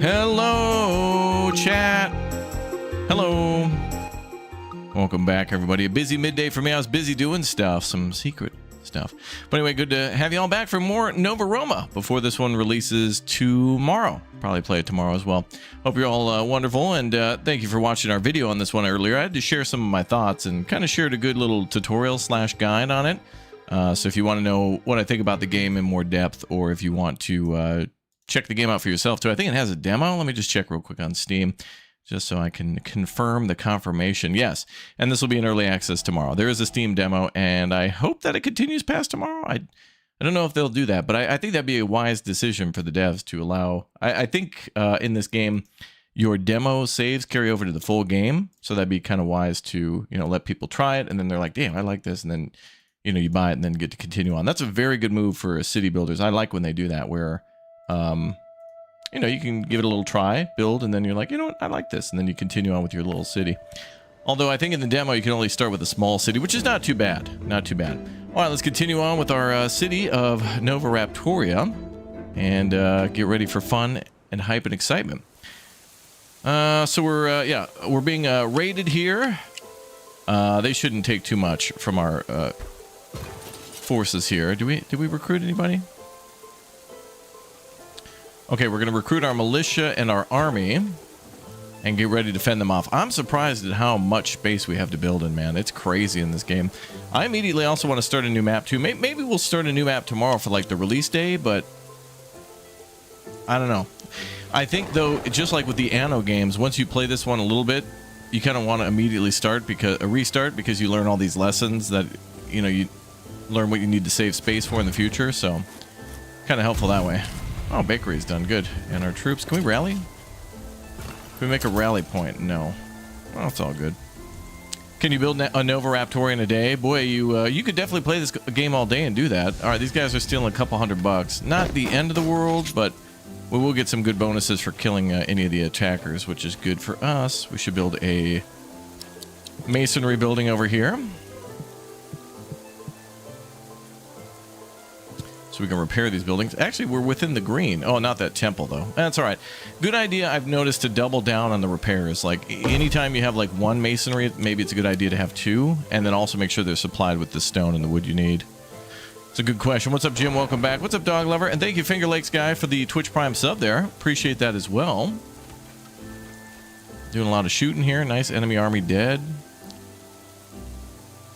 Hello, chat. Hello. Welcome back, everybody. A busy midday for me. I was busy doing stuff, some secret stuff. But anyway, good to have you all back for more Nova Roma before this one releases tomorrow. Probably play it tomorrow as well. Hope you're all wonderful, and thank you for watching our video on this one earlier. I had to share some of my thoughts and kind of shared a good little tutorial slash guide on it. So if you want to know what I think about the game in more depth, or if you want to check the game out for yourself too. I think it has a demo. Let me just check real quick on Steam, just so I can confirm the confirmation. Yes, and this will be in early access tomorrow. There is a Steam demo, and I hope that it continues past tomorrow. I don't know if they'll do that, but I think that'd be a wise decision for the devs to allow. I think in this game, your demo saves carry over to the full game, so that'd be kind of wise to let people try it, and then they're like, damn, I like this, and then you buy it and then get to continue on. That's a very good move for city builders. I like when they do that, where you can give it a little try, build, and then you're like, you know what, I like this, and then you continue on with your little city. Although I think in the demo you can only start with a small city, which is not too bad. Not too bad. All right, let's continue on with our city of Nova Raptoria and get ready for fun and hype and excitement. So we're being raided here. They shouldn't take too much from our forces here. Did we recruit anybody? Okay, we're going to recruit our militia and our army and get ready to fend them off. I'm surprised at how much space we have to build in, man. It's crazy in this game. I immediately also want to start a new map, too. Maybe we'll start a new map tomorrow for, like, the release day, but I don't know. I think, though, just like with the Anno games, once you play this one a little bit, you kind of want to immediately restart because you learn all these lessons that, you learn what you need to save space for in the future, so kind of helpful that way. Oh, bakery's done good. And our troops, can we rally? Can we make a rally point? No. Well, it's all good. Can you build a Nova Raptoria in a day? Boy, you could definitely play this game all day and do that. All right, these guys are stealing a couple $100. Not the end of the world, but we will get some good bonuses for killing any of the attackers, which is good for us. We should build a masonry building over here, so we can repair these buildings. Actually, we're within the green. Oh, not that temple, though. That's all right. Good idea, I've noticed, to double down on the repairs. Like, anytime you have, like, one masonry, maybe it's a good idea to have two, and then also make sure they're supplied with the stone and the wood you need. It's a good question. What's up, Jim? Welcome back. What's up, Dog Lover? And thank you, Finger Lakes Guy, for the Twitch Prime sub there. Appreciate that as well. Doing a lot of shooting here. Nice enemy army dead.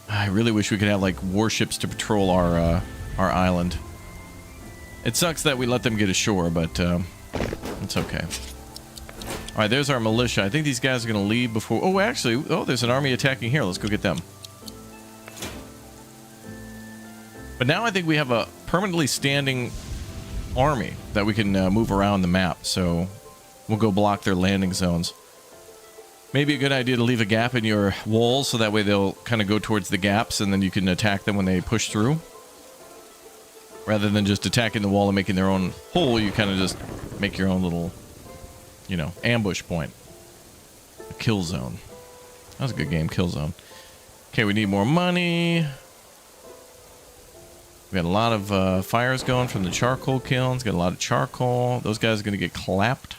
I really wish we could have, like, warships to patrol our island. It sucks that we let them get ashore, but it's okay. All right, there's our militia. I think these guys are going to leave before... Oh, actually, there's an army attacking here. Let's go get them. But now I think we have a permanently standing army that we can move around the map, so we'll go block their landing zones. Maybe a good idea to leave a gap in your walls, so that way they'll kind of go towards the gaps, and then you can attack them when they push through. Rather than just attacking the wall and making their own hole, you kind of just make your own little, ambush point. A kill zone. That was a good game, kill zone. Okay, we need more money. We got a lot of fires going from the charcoal kilns. Got a lot of charcoal. Those guys are going to get clapped.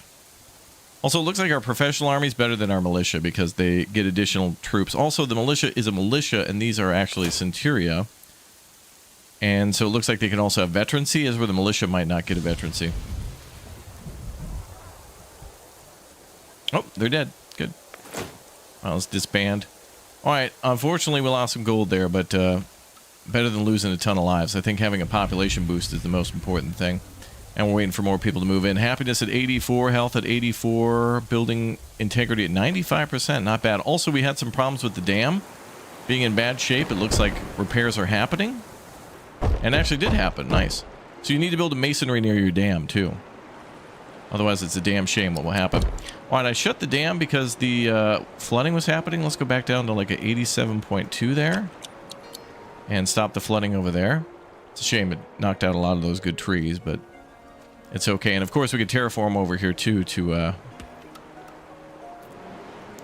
Also, it looks like our professional army is better than our militia because they get additional troops. Also, the militia is a militia, and these are actually centuria. And so it looks like they can also have veterancy, as where the militia might not get a veterancy. Oh, they're dead. Good. Well, let's disband. All right. Unfortunately, we lost some gold there, but better than losing a ton of lives. I think having a population boost is the most important thing. And we're waiting for more people to move in. Happiness at 84, health at 84, building integrity at 95%. Not bad. Also, we had some problems with the dam being in bad shape. It looks like repairs are happening. And actually did happen. Nice. So you need to build a masonry near your dam, too. Otherwise, it's a damn shame what will happen. All right, I shut the dam because the flooding was happening. Let's go back down to like an 87.2 there. And stop the flooding over there. It's a shame it knocked out a lot of those good trees, but it's okay. And, of course, we could terraform over here, too, to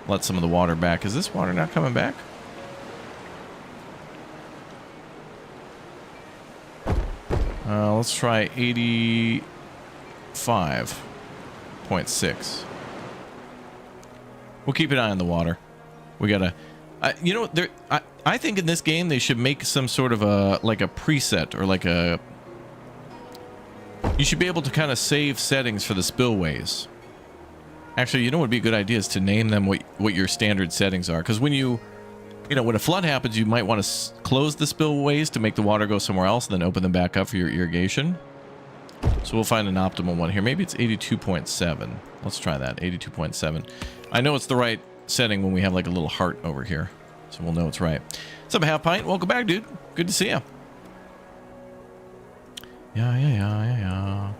let some of the water back. Is this water not coming back? Let's try 85. 85.6. We'll keep an eye on the water. We gotta, you know, I think in this game they should make some sort of a like a preset or like a. You should be able to kind of save settings for the spillways. Actually, you know what would be a good idea is to name them what your standard settings are, because when you know, when a flood happens, you might want to close the spillways to make the water go somewhere else, and then open them back up for your irrigation. So we'll find an optimal one here. Maybe it's 82.7. Let's try that. 82.7. I know it's the right setting when we have like a little heart over here, so we'll know it's right. What's up, Half Pint? Welcome back, dude. Good to see you. Yeah.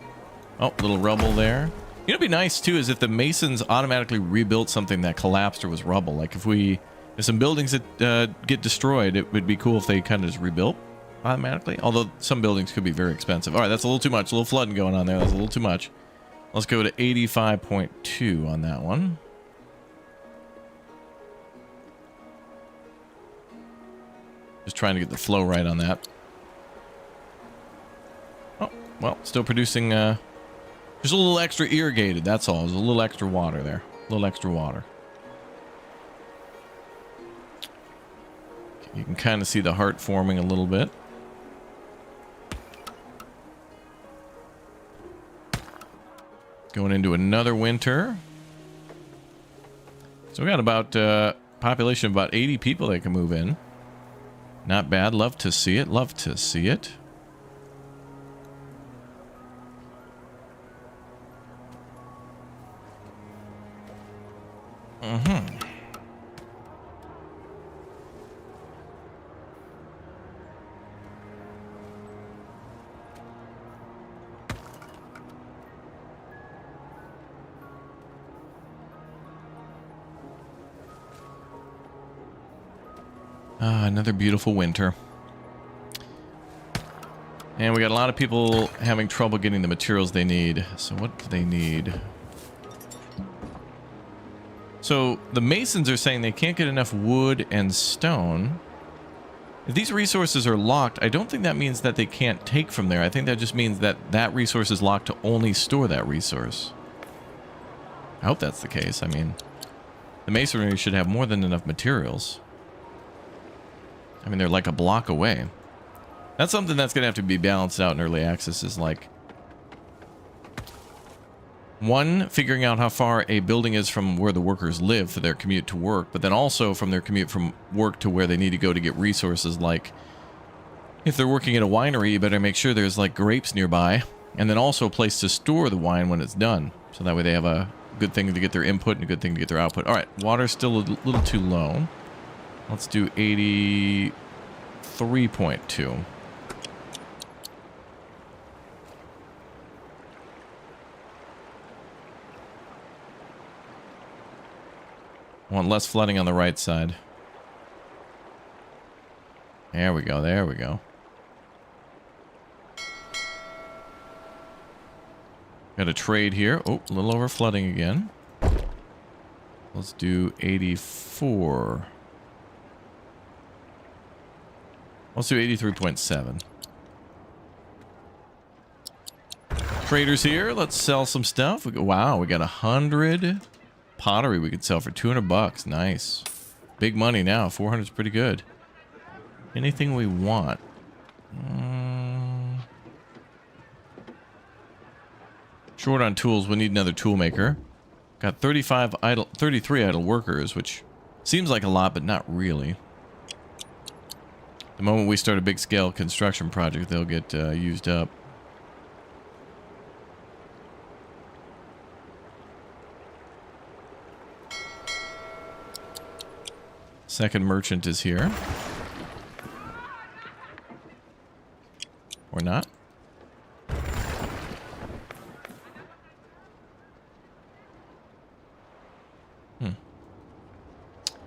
Oh, little rubble there. You know, what'd be nice too is if the masons automatically rebuilt something that collapsed or was rubble. Like if some buildings that get destroyed, it would be cool if they kind of just rebuilt automatically. Although some buildings could be very expensive. All right, that's a little too much. A little flooding going on there. That's a little too much. Let's go to 85.2 on that one. Just trying to get the flow right on that. Oh, well, still producing, just a little extra irrigated, that's all. There's a little extra water there. A little extra water. You can kind of see the heart forming a little bit. Going into another winter. So we got about, population of about 80 people that can move in. Not bad. Love to see it. Love to see it. Another beautiful winter. And we got a lot of people having trouble getting the materials they need. So what do they need? So the masons are saying they can't get enough wood and stone. If these resources are locked, I don't think that means that they can't take from there. I think that just means that that resource is locked to only store that resource. I hope that's the case. I mean, the masonry should have more than enough materials. I mean, they're like a block away. That's something that's going to have to be balanced out in early access is like... One, figuring out how far a building is from where the workers live for their commute to work, but then also from their commute from work to where they need to go to get resources. Like, if they're working at a winery, you better make sure there's like grapes nearby, and then also a place to store the wine when it's done. So that way they have a good thing to get their input and a good thing to get their output. All right, water's still a little too low. Let's do 83.2. Want less flooding on the right side. There we go, there we go. Got a trade here. Oh, a little over flooding again. Let's do 84. Let's do 83.7. Traders here. Let's sell some stuff. Wow, we got 100 pottery we could sell for 200 bucks. Nice. Big money now. 400 is pretty good. Anything we want. Short on tools. We need another tool maker. Got 33 idle workers, which seems like a lot, but not really. The moment we start a big scale construction project, they'll get used up. Second merchant is here. Or not.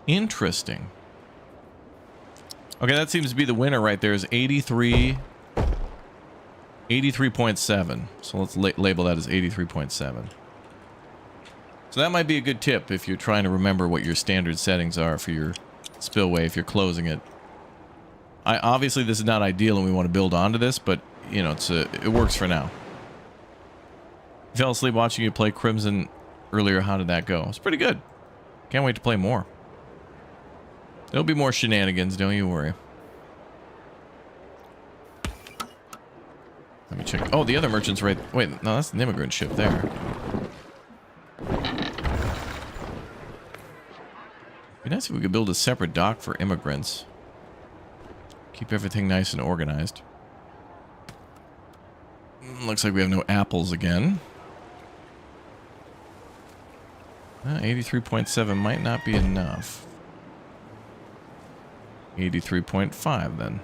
Interesting. Okay, that seems to be the winner right there is 83.7. So let's label that as 83.7. So that might be a good tip if you're trying to remember what your standard settings are for your spillway if you're closing it. Obviously this is not ideal and we want to build onto this, but you know, it works for now. Fell asleep watching you play Crimson earlier. How did that go? It's pretty good. Can't wait to play more. There'll be more shenanigans, don't you worry. Let me check. Oh, the other merchant's right. Wait, no, that's an immigrant ship there. It'd be nice if we could build a separate dock for immigrants. Keep everything nice and organized. Looks like we have no apples again. 83.7 might not be enough. 83.5 then.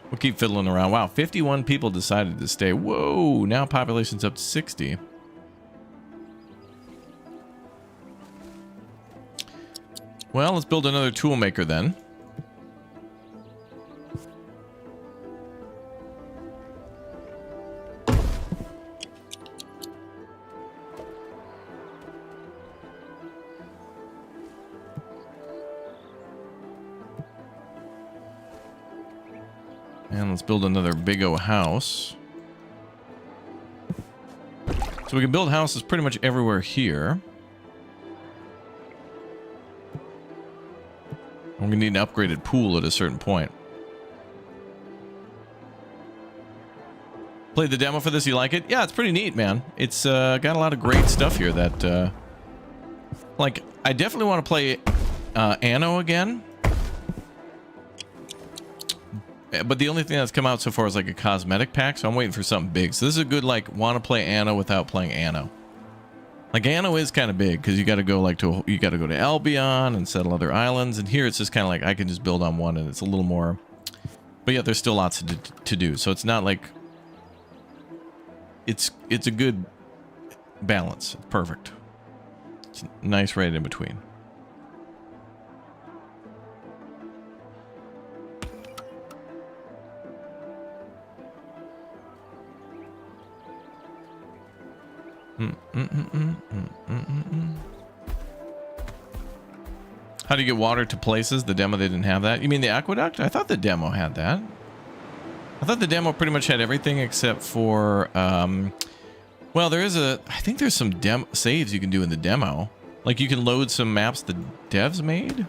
We'll keep fiddling around. Wow, 51 people decided to stay. Whoa, now population's up to 60. Well, let's build another tool maker then. And let's build another big O house. So we can build houses pretty much everywhere here. We're going to need an upgraded pool at a certain point. Played the demo for this, you like it? Yeah, it's pretty neat, man. It's got a lot of great stuff here that... like, I definitely want to play Anno again. But the only thing that's come out so far is like a cosmetic pack, so I'm waiting for something big. So this is a good, like, want to play Anno without playing Anno. Like, Anno is kind of big because you got to go like you got to go to Albion and settle other islands, and here it's just kind of like I can just build on one, and it's a little more. But yeah, there's still lots to do, so it's not like it's a good balance. It's perfect. It's nice right in between. How do you get water to places? The demo, they didn't have that. You mean the aqueduct? I thought the demo had that. I thought the demo pretty much had everything except for, well, there is I think there's some saves you can do in the demo. Like you can load some maps the devs made.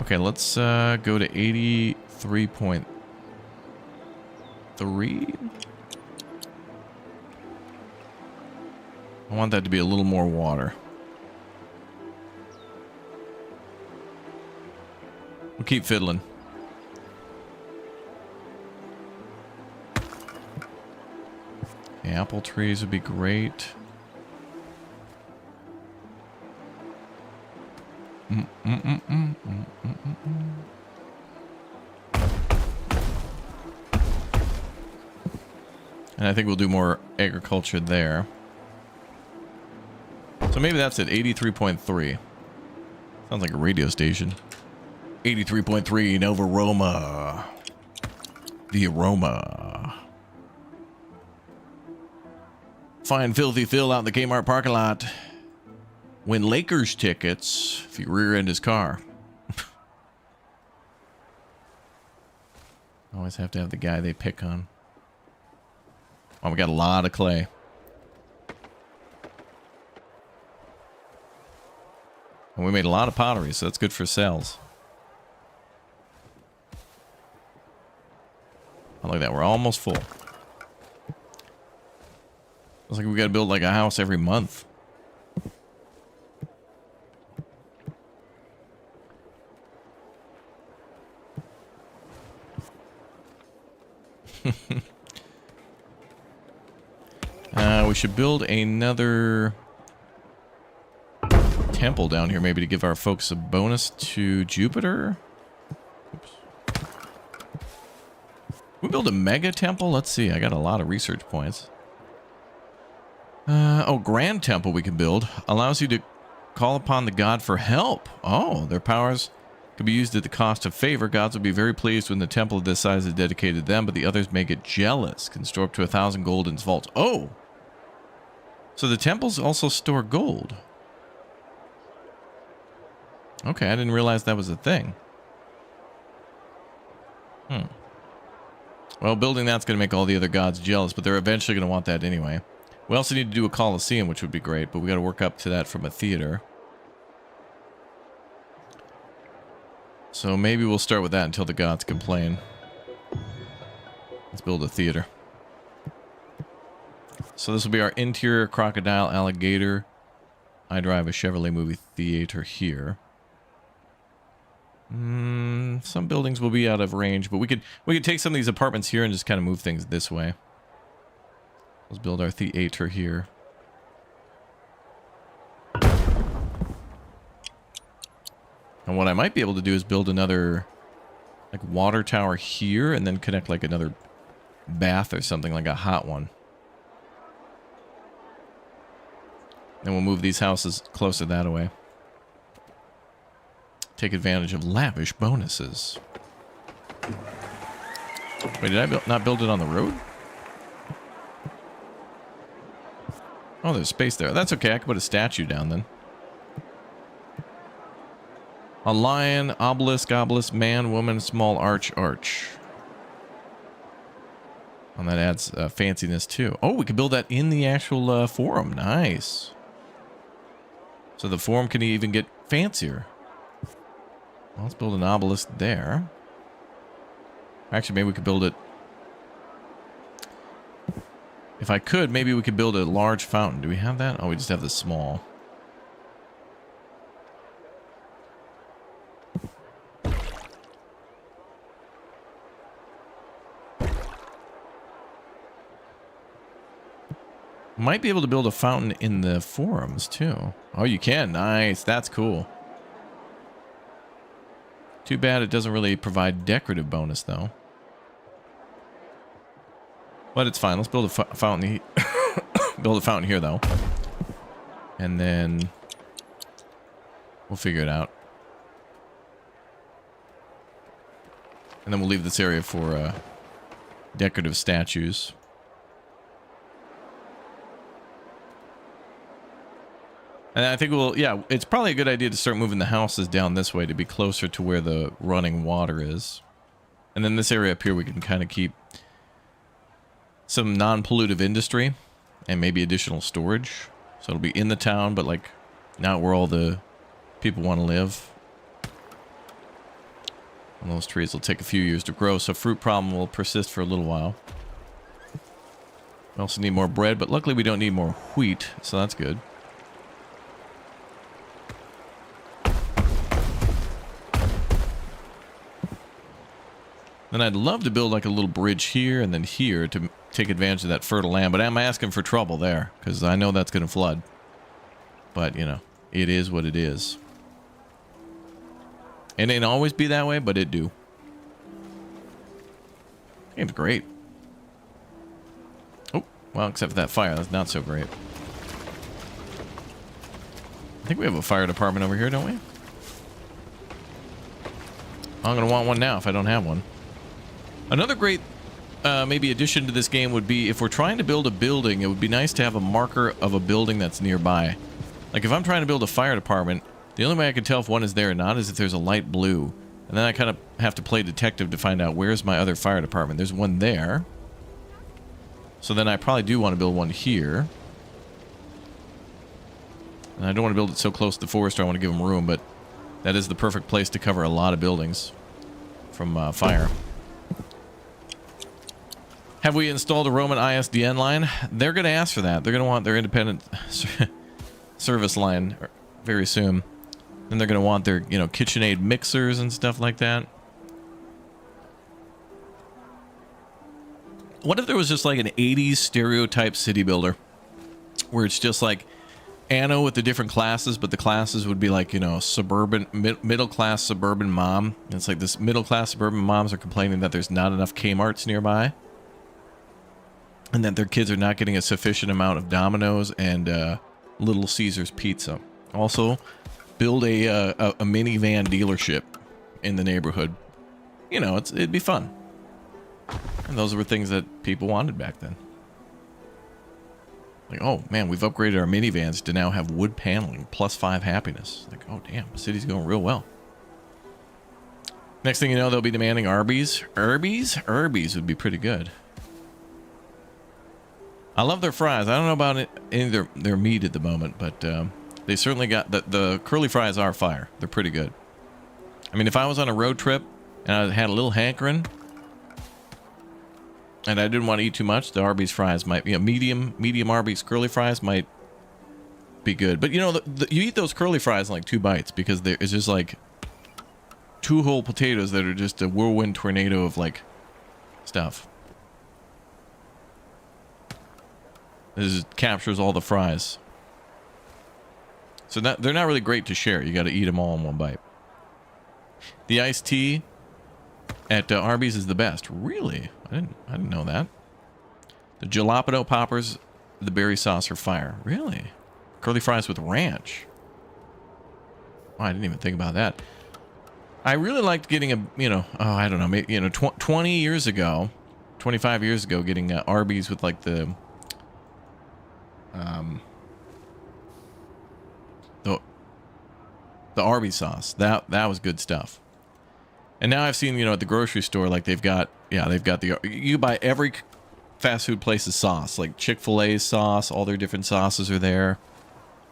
Okay, let's go to 83.3. I want that to be a little more water. We'll keep fiddling. The apple trees would be great. And I think we'll do more agriculture there. So maybe that's at 83.3. Sounds like a radio station. 83.3 Nova Roma. The Roma. Find Filthy Phil out in the Kmart parking lot. Win Lakers tickets if you rear end his car. Always have to have the guy they pick on. Oh, we got a lot of clay. And we made a lot of pottery, so that's good for sales. Oh, look at that. We're almost full. Looks like we got to build like a house every month. We should build another temple down here, maybe to give our folks a bonus to Jupiter. Oops. We build a mega temple. Let's see. I got a lot of research points. Oh, grand temple we can build. Allows you to call upon the god for help. Oh, their powers could be used at the cost of favor. Gods will be very pleased when the temple of this size is dedicated to them, but the others may get jealous. Can store up to 1,000 gold in its vaults. Oh! So the temples also store gold. Okay, I didn't realize that was a thing. Well, building that's going to make all the other gods jealous, but they're eventually going to want that anyway. We also need to do a Colosseum, which would be great, but we got to work up to that from a theater. So maybe we'll start with that until the gods complain. Let's build a theater. So this will be our interior crocodile alligator. I drive a Chevrolet movie theater here. Some buildings will be out of range, but we could take some of these apartments here and just kind of move things this way. Let's build our theater here. And what I might be able to do is build another like water tower here and then connect like another bath or something, like a hot one. Then we'll move these houses closer that way. Take advantage of lavish bonuses. Wait, did I not build it on the road? Oh, there's space there. That's okay. I can put a statue down then. A lion, obelisk, man, woman, small arch. And that adds fanciness too. Oh, we can build that in the actual forum. Nice. So the forum can even get fancier. Well, let's build an obelisk there. Actually, maybe we could build it. If I could, maybe we could build a large fountain. Do we have that? Oh, we just have the small. Might be able to build a fountain in the forums, too. Oh, you can. Nice. That's cool. Too bad it doesn't really provide decorative bonus, though. But it's fine. Let's build a fountain. Build a fountain here, though. And then we'll figure it out. And then we'll leave this area for decorative statues. And I think yeah, it's probably a good idea to start moving the houses down this way to be closer to where the running water is. And then this area up here we can kind of keep some non-pollutive industry and maybe additional storage. So it'll be in the town, but like not where all the people want to live. And those trees will take a few years to grow, so fruit problem will persist for a little while. We also need more bread, but luckily we don't need more wheat, so that's good. Then I'd love to build like a little bridge here and then here to take advantage of that fertile land. But I'm asking for trouble there because I know that's going to flood. But, you know, it is what it is. It ain't always be that way, but it do. Game's great. Oh, well, except for that fire. That's not so great. I think we have a fire department over here, don't we? I'm going to want one now if I don't have one. Another great maybe addition to this game would be if we're trying to build a building, it would be nice to have a marker of a building that's nearby. Like if I'm trying to build a fire department, the only way I can tell if one is there or not is if there's a light blue. And then I kind of have to play detective to find out where's my other fire department. There's one there. So then I probably do want to build one here. And I don't want to build it so close to the forest, I want to give them room, but that is the perfect place to cover a lot of buildings from fire. Have we installed a Roman ISDN line? They're going to ask for that. They're going to want their independent service line very soon. Then they're going to want their, you know, KitchenAid mixers and stuff like that. What if there was just like an 80s stereotype city builder where it's just like Anno with the different classes, but the classes would be like, you know, suburban, middle-class suburban mom. And it's like this middle-class suburban moms are complaining that there's not enough Kmart's nearby. And that their kids are not getting a sufficient amount of Domino's and Little Caesars pizza. Also, build a minivan dealership in the neighborhood. You know, it'd be fun. And those were things that people wanted back then. Like, oh man, we've upgraded our minivans to now have wood paneling, +5 happiness. Like, oh damn, the city's going real well. Next thing you know, they'll be demanding Arby's. Arby's would be pretty good. I love their fries. I don't know about any of their meat at the moment, but they certainly got the curly fries are fire. They're pretty good. I mean, if I was on a road trip and I had a little hankering and I didn't want to eat too much, the Arby's fries might, medium Arby's curly fries might be good. But you know, you eat those curly fries in like 2 bites because it's just like 2 whole potatoes that are just a whirlwind tornado of like stuff. This captures all the fries. So they're not really great to share. You got to eat them all in 1 bite. The iced tea at Arby's is the best. Really? I didn't know that. The jalapeno poppers, the berry sauce are fire. Really? Curly fries with ranch. Oh, I didn't even think about that. I really liked getting I don't know, maybe, 20 years ago, 25 years ago, getting Arby's with like the Arby's sauce. That was good stuff. And now I've seen, at the grocery store, like they've got you buy every fast food place's sauce, like Chick-fil-A's sauce, all their different sauces are there.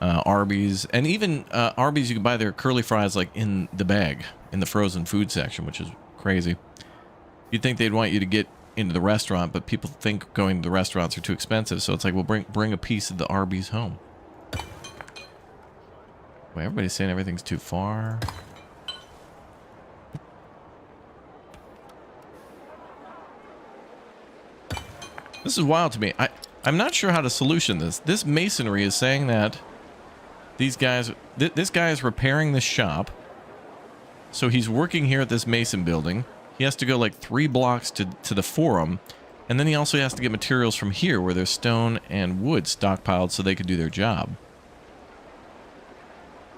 Arby's, and even Arby's, you can buy their curly fries like in the bag in the frozen food section, which is crazy. You'd think they'd want you to get into the restaurant, but people think going to the restaurants are too expensive, so it's like, well, bring a piece of the Arby's home. Wait, everybody's saying everything's too far. This is wild to me. I'm not sure how to solution this. This masonry is saying that these guys, this guy is repairing this shop. So he's working here at this Mason building. He has to go like 3 blocks to the forum. And then he also has to get materials from here where there's stone and wood stockpiled so they could do their job.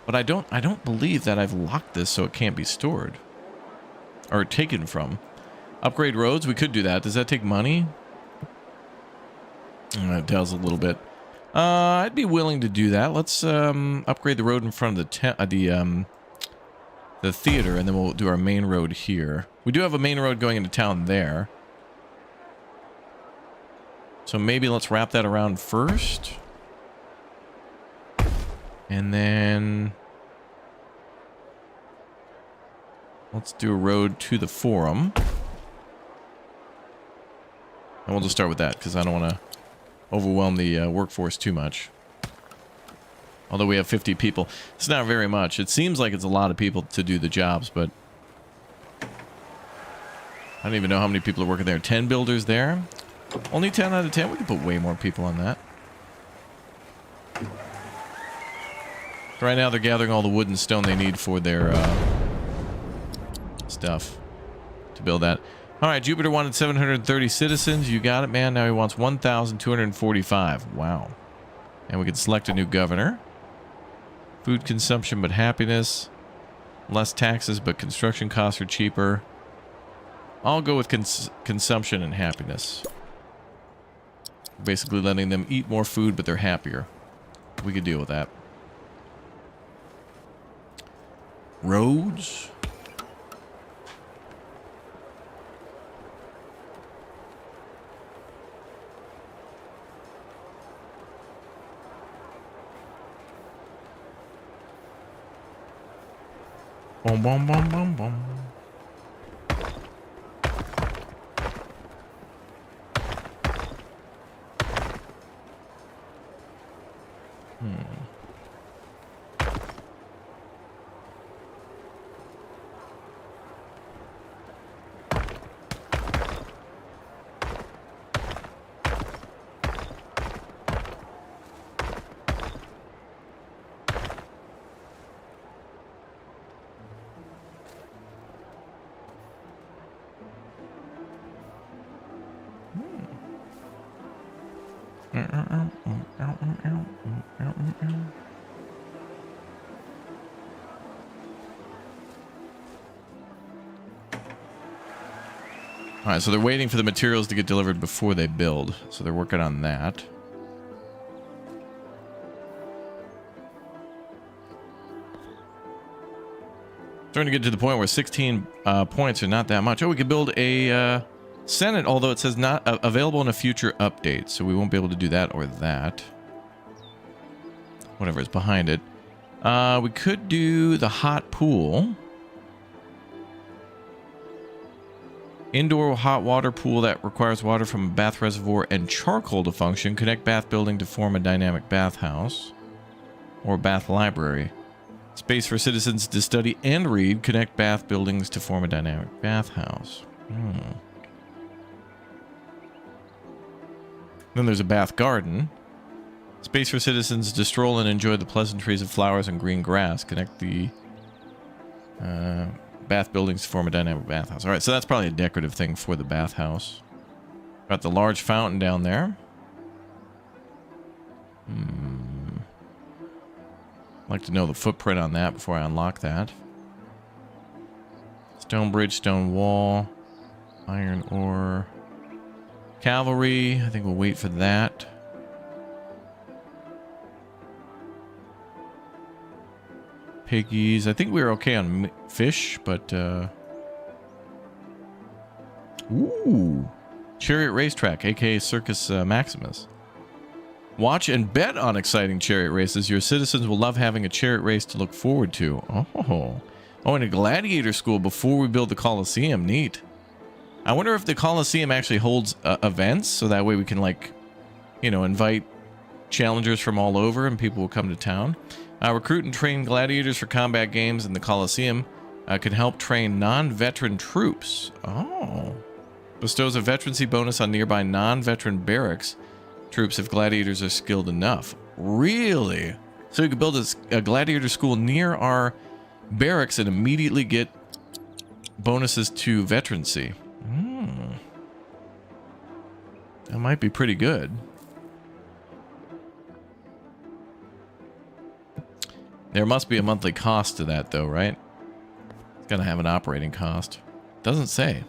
But I don't believe that I've locked this so it can't be stored. Or taken from. Upgrade roads, we could do that. Does that take money? It does a little bit. I'd be willing to do that. Let's upgrade the road in front of the theater, and then we'll do our main road here. We do have a main road going into town there. So maybe let's wrap that around first. And then let's do a road to the forum. And we'll just start with that, because I don't want to overwhelm the workforce too much. Although we have 50 people. It's not very much. It seems like it's a lot of people to do the jobs, but I don't even know how many people are working there. 10 builders there? Only 10 out of 10? We could put way more people on that. Right now they're gathering all the wood and stone they need for their stuff to build that. Alright, Jupiter wanted 730 citizens. You got it, man. Now he wants 1,245. Wow. And we can select a new governor. Food consumption but happiness. Less taxes but construction costs are cheaper. I'll go with consumption and happiness. Basically letting them eat more food but they're happier. We could deal with that. Roads. Boom, boom, boom, boom, boom. Alright, so they're waiting for the materials to get delivered before they build. So they're working on that. Starting to get to the point where 16 points are not that much. Oh, we could build a Senate, although it says not available in a future update, so we won't be able to do that or that. Whatever is behind it. We could do the hot pool. Indoor hot water pool that requires water from a bath reservoir and charcoal to function. Connect bath building to form a dynamic bathhouse. Or bath library. Space for citizens to study and read. Connect bath buildings to form a dynamic bathhouse. Then there's a bath garden. Space for citizens to stroll and enjoy the pleasantries of flowers and green grass. Connect the bath buildings to form a dynamic bathhouse. All right, so that's probably a decorative thing for the bathhouse. Got the large fountain down there. I'd like to know the footprint on that before I unlock that. Stone bridge, stone wall, iron ore, cavalry. I think we'll wait for that. Piggies. I think we were okay on fish, but ooh, chariot racetrack, aka Circus Maximus. Watch and bet on exciting chariot races. Your citizens will love having a chariot race to look forward to. Oh, and a gladiator school before we build the Colosseum. Neat. I wonder if the Colosseum actually holds events, so that way we can, like, you know, invite challengers from all over and people will come to town. Recruit and train gladiators for combat games in the Colosseum. Can help train non-veteran troops. Oh. Bestows a veterancy bonus on nearby non-veteran barracks troops if gladiators are skilled enough. Really? So you could build a gladiator school near our barracks and immediately get bonuses to veterancy. That might be pretty good. There must be a monthly cost to that, though, right? It's gonna have an operating cost. Doesn't say.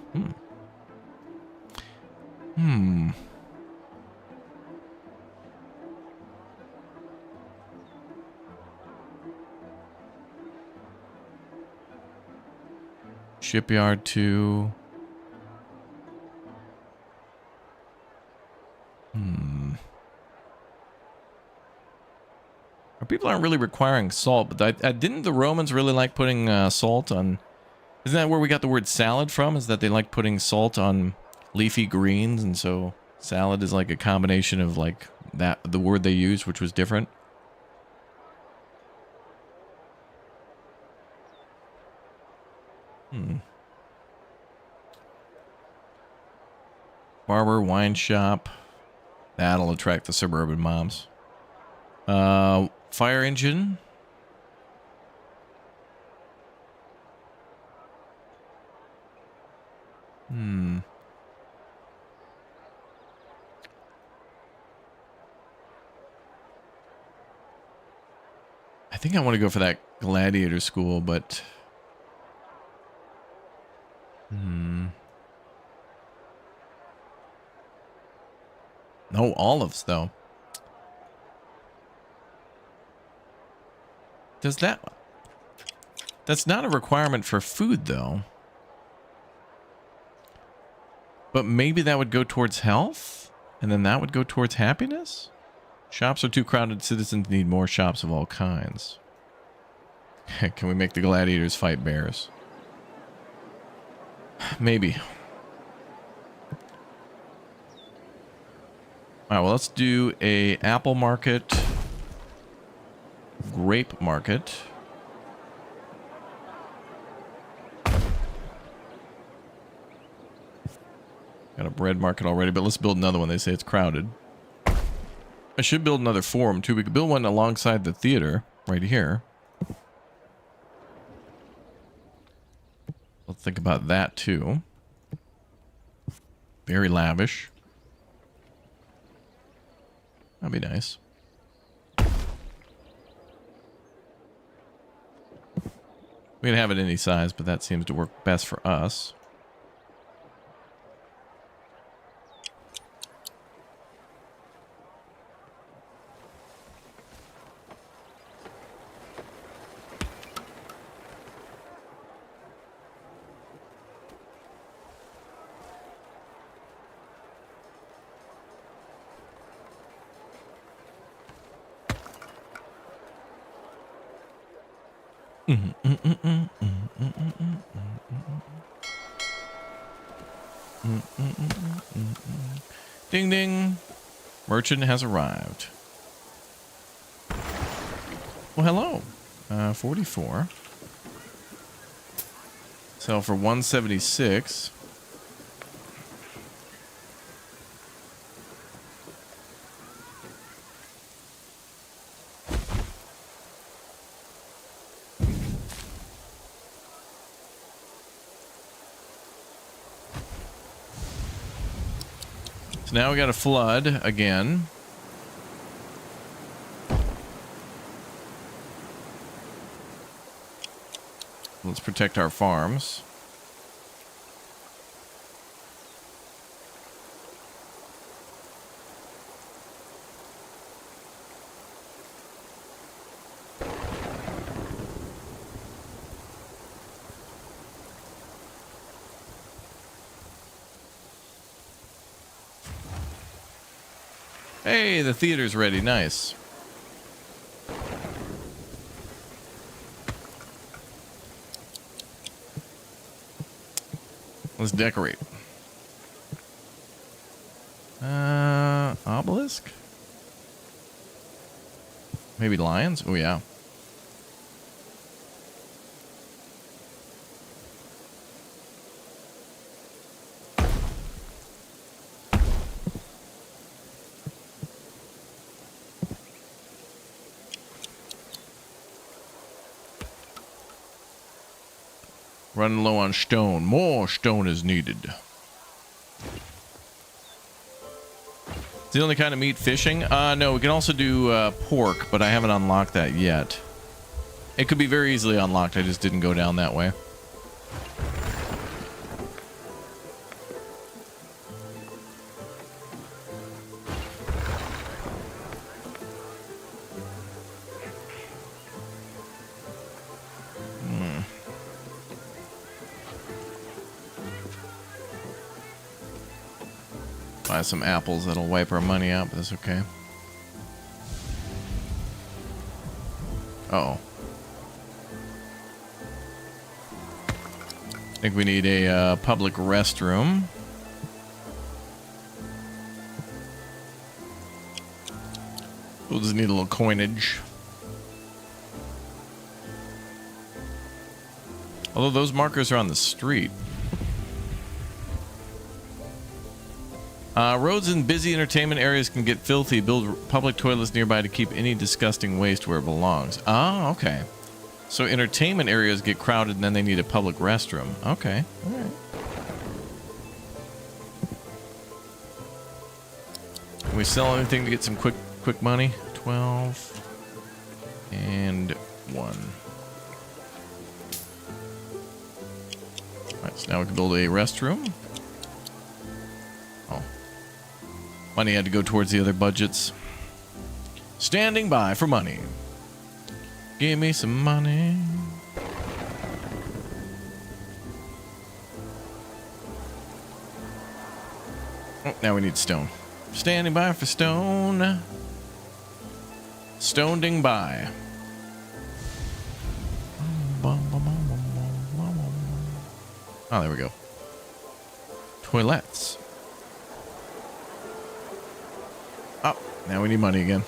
Shipyard 2. Our people aren't really requiring salt, but didn't the Romans really like putting salt on... Isn't that where we got the word salad from? Is that they like putting salt on leafy greens, and so salad is like a combination of, like, that, the word they used, which was different? Barber, wine shop. That'll attract the suburban moms. Fire engine. I think I want to go for that gladiator school, but... No olives, though. Does that... That's not a requirement for food, though. But maybe that would go towards health? And then that would go towards happiness? Shops are too crowded. Citizens need more shops of all kinds. Can we make the gladiators fight bears? Maybe. Alright, well, let's do a apple market, grape market. Got a bread market already, but let's build another one. They say it's crowded. I should build another forum, too. We could build one alongside the theater, right here. Let's think about that, too. Very lavish. That'd be nice. We can have it any size, but that seems to work best for us. Ding ding. Merchant has arrived. Well, hello. 44. Sell for 176. So now we got a flood again. Let's protect our farms. Hey, the theater's ready. Nice. Let's decorate. Obelisk? Maybe lions? Oh, yeah. Running low on stone. More stone is needed. It's the only kind of meat fishing? No, we can also do pork, but I haven't unlocked that yet. It could be very easily unlocked. I just didn't go down that way. Buy some apples that'll wipe our money out, but that's okay. Uh-oh. I think we need a public restroom. We'll just need a little coinage. Although those markers are on the street. Roads in busy entertainment areas can get filthy. Build public toilets nearby to keep any disgusting waste where it belongs. Oh, okay. So entertainment areas get crowded and then they need a public restroom. Okay. All right. Can we sell anything to get some quick money? 12 and 1. All right, so now we can build a restroom. Oh. Money had to go towards the other budgets. Standing by for money. Give me some money. Oh, now we need stone. Standing by for stone. Stoning by. Oh, there we go. Toilets. Oh, now we need money again.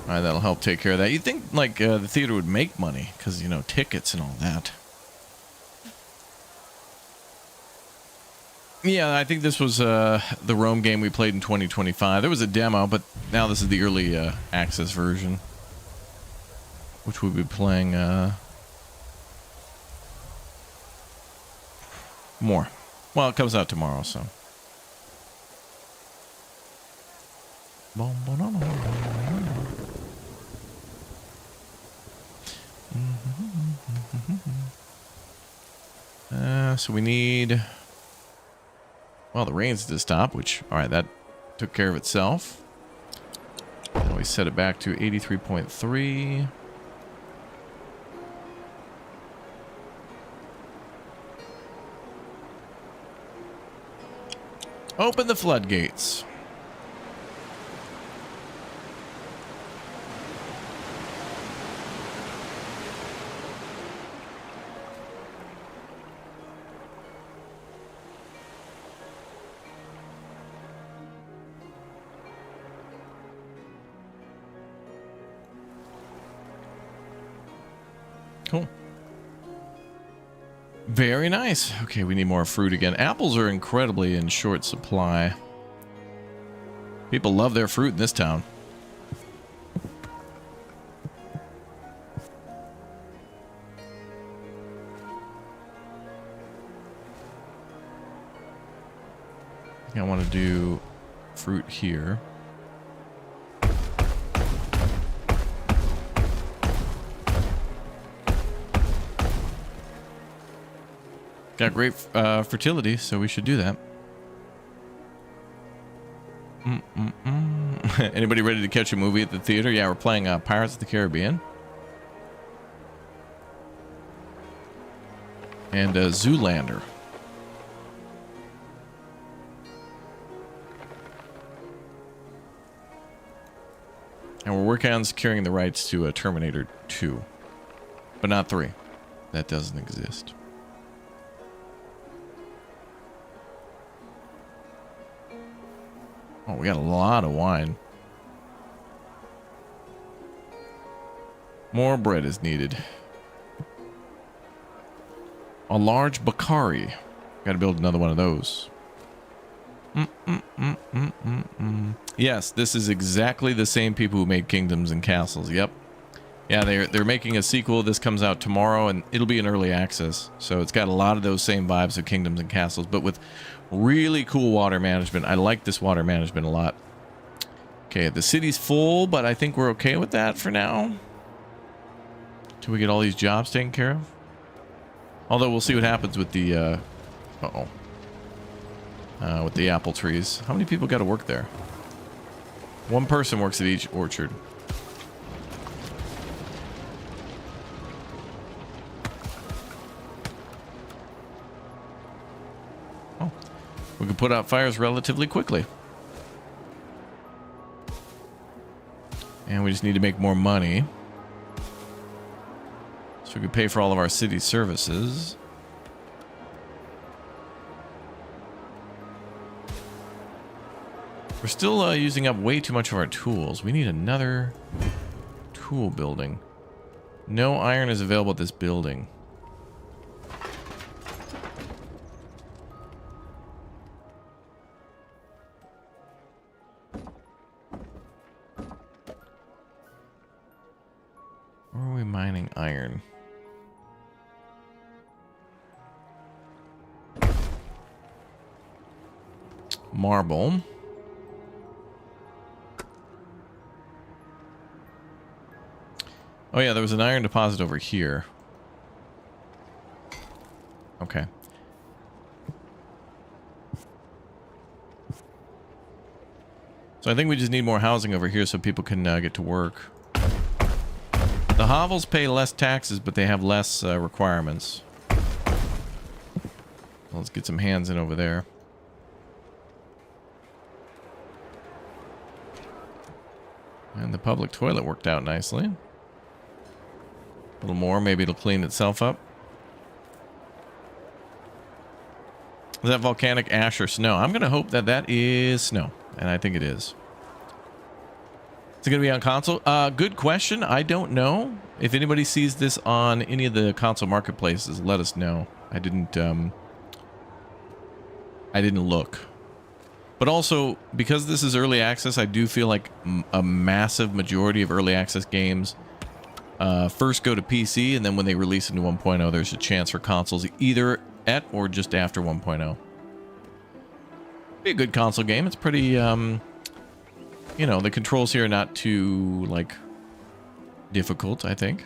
Alright, that'll help take care of that. You'd think, like, the theater would make money, because, you know, tickets and all that. Yeah, I think this was the Rome game we played in 2025. There was a demo, but now this is the early access version, which we'll be playing more. Well, it comes out tomorrow, so. So we need, well, the rains to stop, which, all right, that took care of itself. Now we set it back to 83.3. Open the floodgates. Cool. Very nice. Okay, we need more fruit again. Apples are incredibly in short supply. People love their fruit in this town. I want to do fruit here. Got great fertility, so we should do that. Anybody ready to catch a movie at the theater? Yeah, we're playing Pirates of the Caribbean. And Zoolander. And we're working on securing the rights to Terminator 2. But not 3. That doesn't exist. Oh, we got a lot of wine. More bread is needed. A large Bakari. Got to build another one of those. Yes, this is exactly the same people who made Kingdoms and Castles. Yep. Yeah, they're making a sequel. This comes out tomorrow, and it'll be in early access. So it's got a lot of those same vibes of Kingdoms and Castles, but with really cool water management. I like this water management a lot. Okay, the city's full, but I think we're okay with that for now. Till we get all these jobs taken care of. Although we'll see what happens with the, with the apple trees. How many people got to work there? One person works at each orchard. Oh, we can put out fires relatively quickly. And we just need to make more money. So we can pay for all of our city services. We're still using up way too much of our tools. We need another tool building. No iron is available at this building. Where are we mining iron? Marble. Oh yeah, there was an iron deposit over here. Okay. So I think we just need more housing over here so people can get to work. The hovels pay less taxes, but they have less requirements. Let's get some hands in over there. And the public toilet worked out nicely. A little more, maybe it'll clean itself up. Is that volcanic ash or snow? I'm going to hope that that is snow, and I think it is. Is it going to be on console? Good question. I don't know. If anybody sees this on any of the console marketplaces, let us know. I didn't look. But also, because this is early access, I do feel like a massive majority of early access games first go to PC, and then when they release into 1.0, there's a chance for consoles either at or just after 1.0. Be a good console game. It's pretty, you know, the controls here are not too, like, difficult, I think.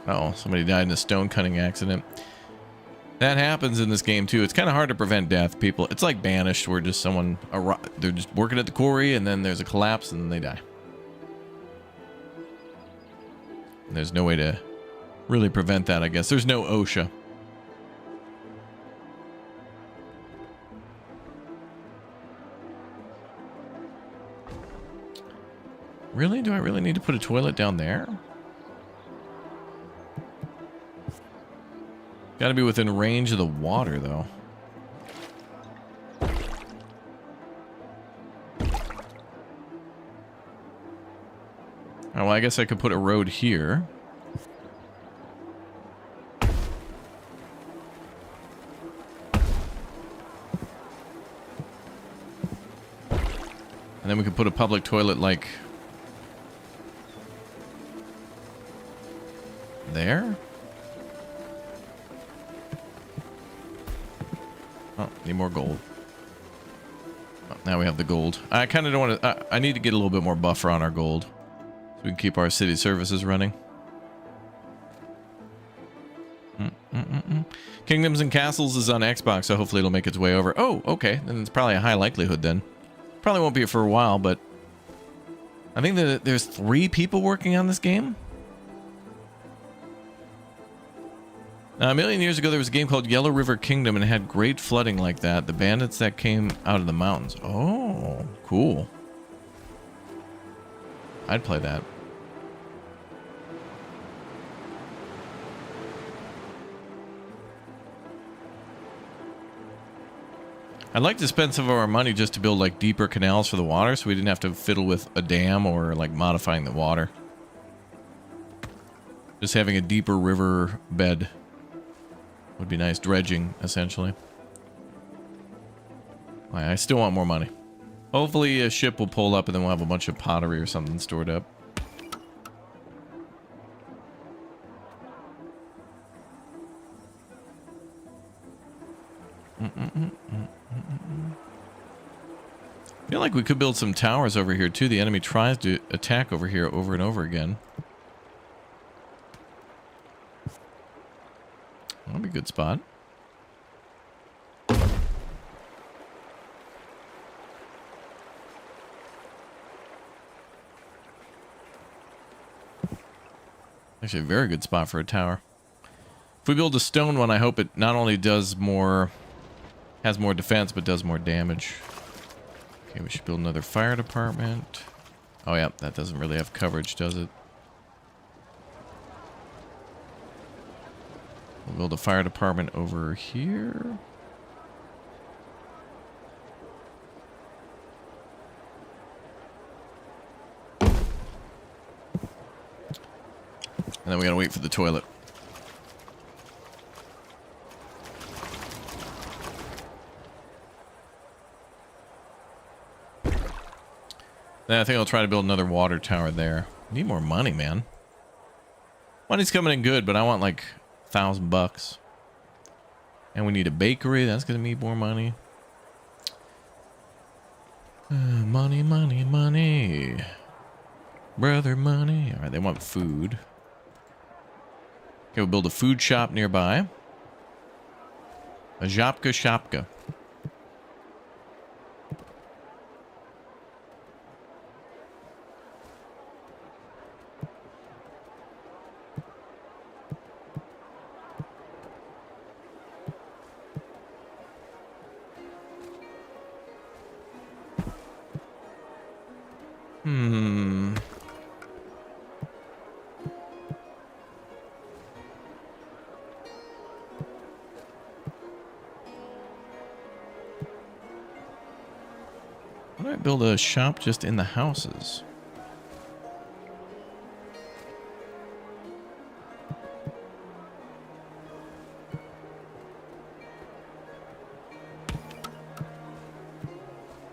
Uh-oh, somebody died in a stone cutting accident. That happens in this game too. It's kind of hard to prevent death, people. It's like Banished, where just they're just working at the quarry and then there's a collapse and they die. And there's no way to really prevent that, I guess. There's no OSHA. Really? Do I really need to put a toilet down there? Got to be within range of the water, though. Oh, well, I guess I could put a road here. And then we could put a public toilet, like, there? Oh, need more gold. Oh, now we have the gold. I kind of don't want to... I need to get a little bit more buffer on our gold, so we can keep our city services running. Kingdoms and Castles is on Xbox, so hopefully it'll make its way over. Oh, okay. Then it's probably a high likelihood then. Probably won't be for a while, but... I think that there's 3 people working on this game. Now, a million years ago, there was a game called Yellow River Kingdom, and it had great flooding like that. The bandits that came out of the mountains. Oh, cool. I'd play that. I'd like to spend some of our money just to build, like, deeper canals for the water, so we didn't have to fiddle with a dam or, like, modifying the water. Just having a deeper river bed would be nice. Dredging, essentially. I still want more money. Hopefully a ship will pull up and then we'll have a bunch of pottery or something stored up. I feel like we could build some towers over here too. The enemy tries to attack over here over and over again. That'd be a good spot. Actually, a very good spot for a tower. If we build a stone one, I hope it not only does more, has more defense, but does more damage. Okay, we should build another fire department. Oh yeah, that doesn't really have coverage, does it? We'll build a fire department over here. And then we gotta wait for the toilet. Then I think I'll try to build another water tower there. Need more money, man. Money's coming in good, but I want like $1,000. And we need a bakery. That's gonna need more money. Money, money, money. Brother, money. All right, they want food. Okay, we'll build a food shop nearby. A Żabka Shopka. Why don't I build a shop just in the houses?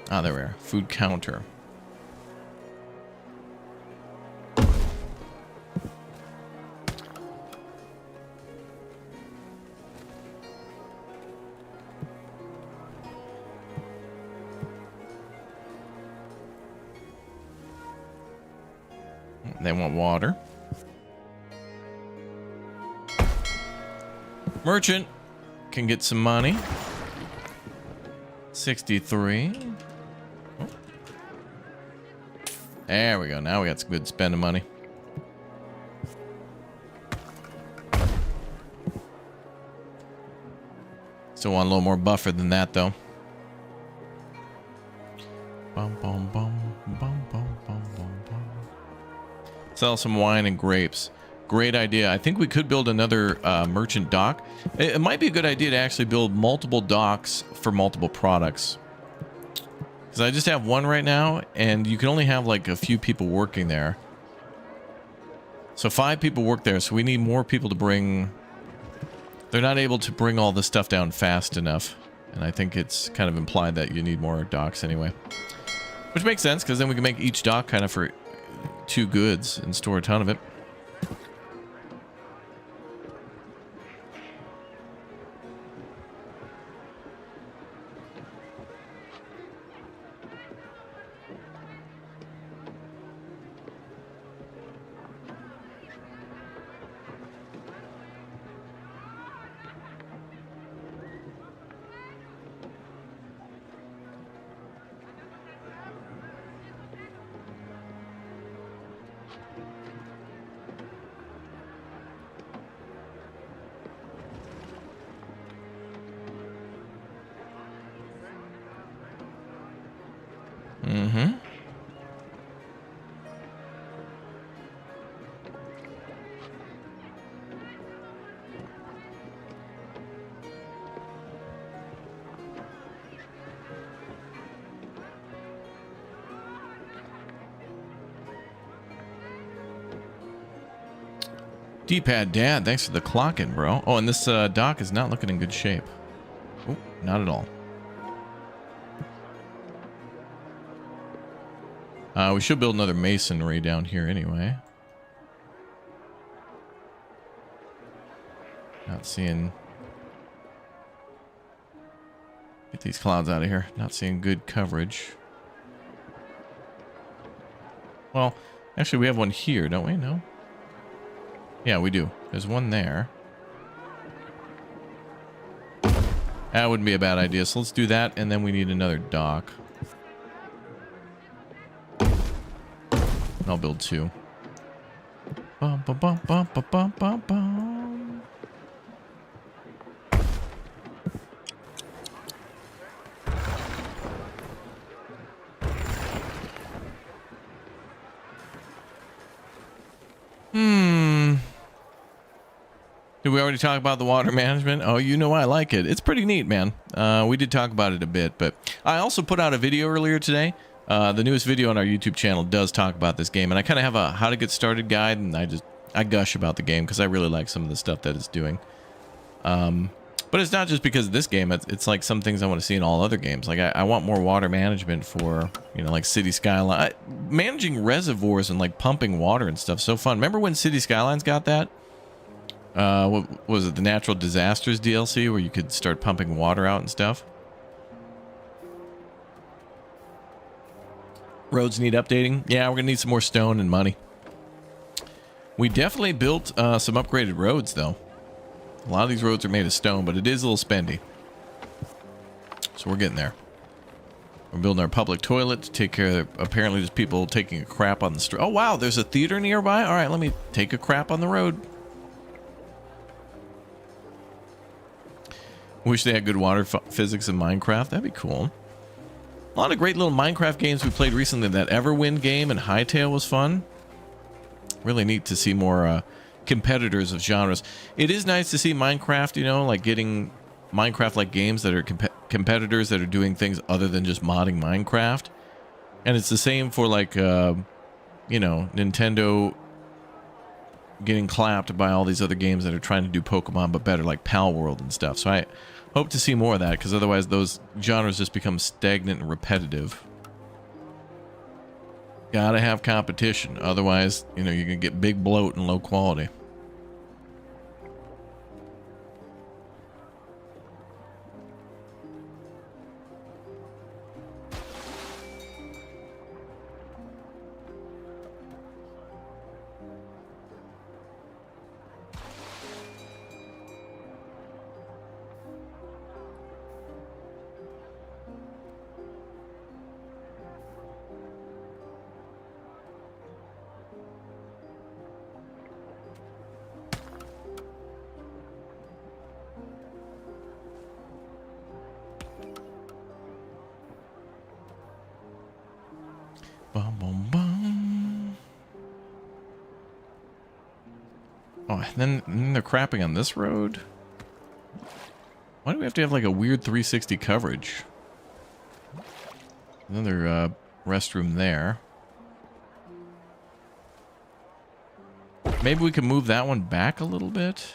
Ah, there we are. Food counter. They want water. Merchant can get some money. 63. Oh. There we go. Now we got some good spending money. Still want a little more buffer than that, though. Bum, bum, bum, bum, bum, bum, bum, bum. Sell some wine and grapes. Great idea. I think we could build another merchant dock. It might be a good idea to actually build multiple docks for multiple products. Because I just have one right now, and you can only have like a few people working there. So 5 people work there, so we need more people to bring... They're not able to bring all this stuff down fast enough. And I think it's kind of implied that you need more docks anyway. Which makes sense, because then we can make each dock kind of for 2 goods and store a ton of it. Mm-hmm. D-pad dad, thanks for the clocking, bro. Oh, and this dock is not looking in good shape. Oh, not at all. We should build another masonry down here anyway. Not seeing... Get these clouds out of here. Not seeing good coverage. Well, actually we have one here, don't we? No? Yeah, we do. There's one there. That wouldn't be a bad idea. So let's do that, and then we need another dock. I'll build 2. Bum, bum, bum, bum, bum, bum, bum, bum. Did we already talk about the water management? Oh, you know I like it. It's pretty neat, man. We did talk about it a bit, but I also put out a video earlier today. The newest video on our YouTube channel does talk about this game, and I kind of have a how to get started guide, and I gush about the game because I really like some of the stuff that it's doing. But it's not just because of this game. It's like some things I want to see in all other games. Like I want more water management for, you know, like City Skyline. Managing reservoirs and like pumping water and stuff, so fun. Remember when City Skylines got that? What was it, the Natural Disasters DLC where you could start pumping water out and stuff? Roads need updating. Yeah, we're gonna need some more stone and money. We definitely built some upgraded roads, though. A lot of these roads are made of stone, but it is a little spendy. So we're getting there. We're building our public toilet to take care of, apparently there's people taking a crap on the street. Oh, wow, there's a theater nearby? All right, let me take a crap on the road. Wish they had good water physics in Minecraft. That'd be cool. A lot of great little Minecraft games we played recently. That Everwind game and Hytale was fun. Really neat to see more competitors of genres. It is nice to see Minecraft, you know, like getting Minecraft-like games that are competitors that are doing things other than just modding Minecraft. And it's the same for like, you know, Nintendo getting clapped by all these other games that are trying to do Pokemon but better, like Pal World and stuff. So I hope to see more of that, because otherwise those genres just become stagnant and repetitive. Gotta have competition, otherwise, you know, you can get big bloat and low quality. Bum, bum, bum. Oh, and then they're crapping on this road? Why do we have to have like a weird 360 coverage? Another restroom there. Maybe we can move that one back a little bit.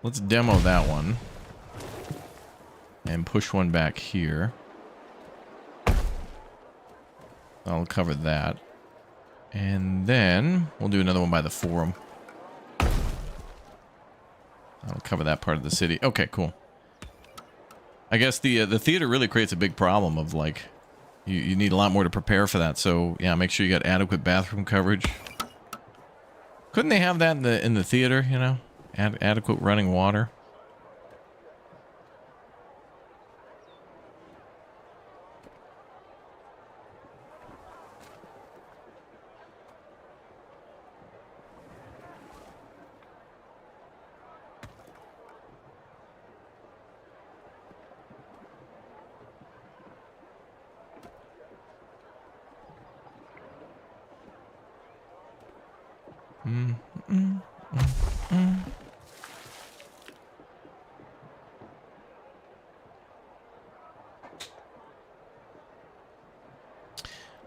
Let's demo that one. And push one back here. I'll cover that. And then we'll do another one by the forum. I'll cover that part of the city. Okay, cool. I guess the theater really creates a big problem of like you need a lot more to prepare for that. So yeah, make sure you got adequate bathroom coverage. Couldn't they have that in the theater? You know, adequate running water.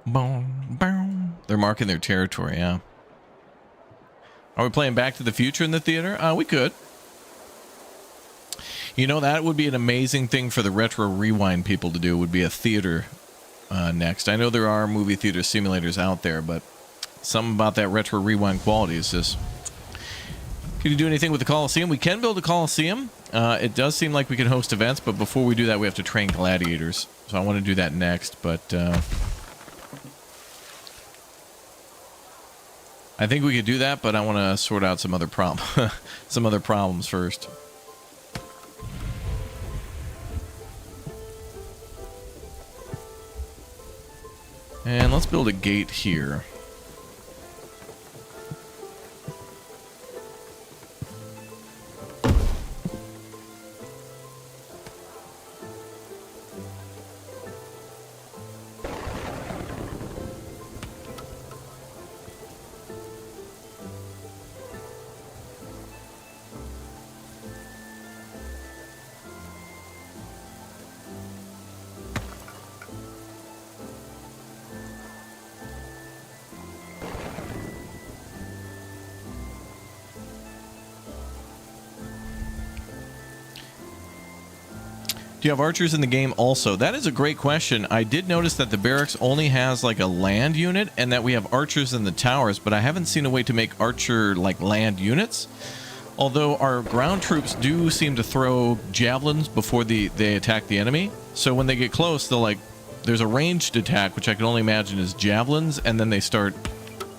Boom, boom. They're marking their territory, yeah. Are we playing Back to the Future in the theater? We could. You know, that would be an amazing thing for the Retro Rewind people to do, would be a theater next. I know there are movie theater simulators out there, but something about that Retro Rewind quality is just... Can you do anything with the Coliseum? We can build a Coliseum. It does seem like we can host events, but before we do that, we have to train gladiators. So I want to do that next, but... I think we could do that, but I want to sort out some other some other problems first. And let's build a gate here. Do you have archers in the game also? That is a great question. I did notice that the barracks only has like a land unit and that we have archers in the towers, but I haven't seen a way to make archer like land units. Although our ground troops do seem to throw javelins before they attack the enemy. So when they get close, they'll like, there's a ranged attack, which I can only imagine is javelins, and then they start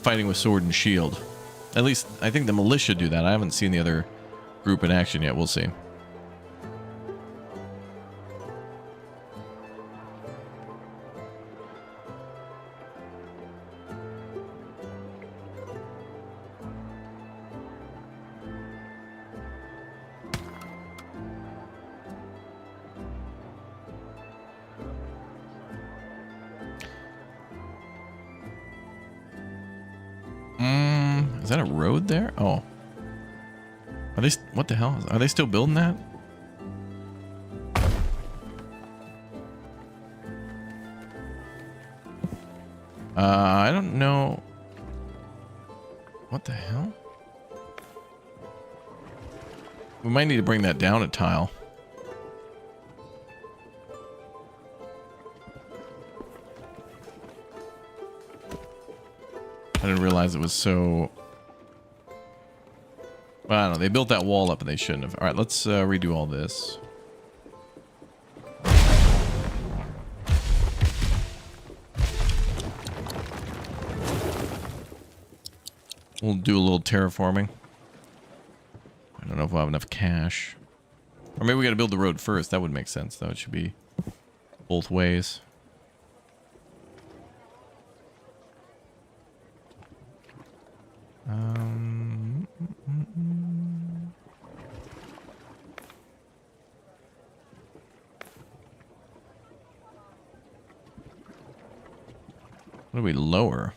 fighting with sword and shield. At least I think the militia do that. I haven't seen the other group in action yet. We'll see. Is that a road there? Oh. Are they... What the hell? Are they still building that? I don't know. What the hell? We might need to bring that down a tile. I didn't realize it was so... Well, I don't know. They built that wall up and they shouldn't have. All right, let's redo all this. We'll do a little terraforming. I don't know if we'll have enough cash. Or maybe we got to build the road first. That would make sense, though. It should be both ways. What do we lower?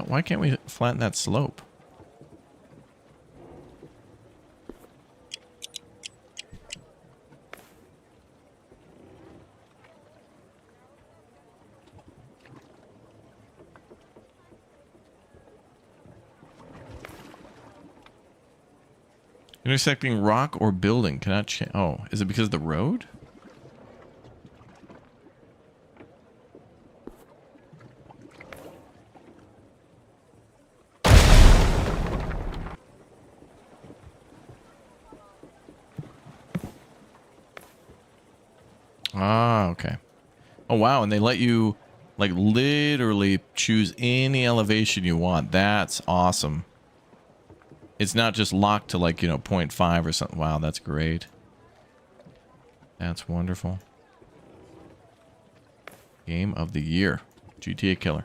Why can't we flatten that slope? Intersecting rock or building cannot change. Oh, is it because of the road? Ah, okay. Oh, wow. And they let you, like, literally choose any elevation you want. That's awesome. It's not just locked to, like, you know, 0.5 or something. Wow, that's great. That's wonderful. Game of the year. GTA killer.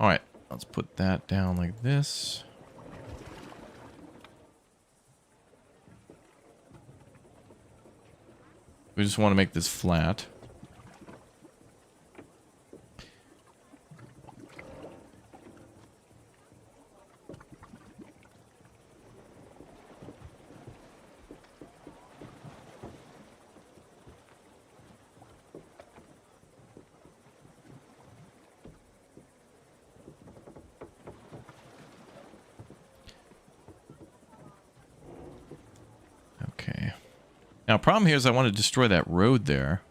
All right. Let's put that down like this. We just want to make this flat. Okay. Now, problem here is I want to destroy that road there.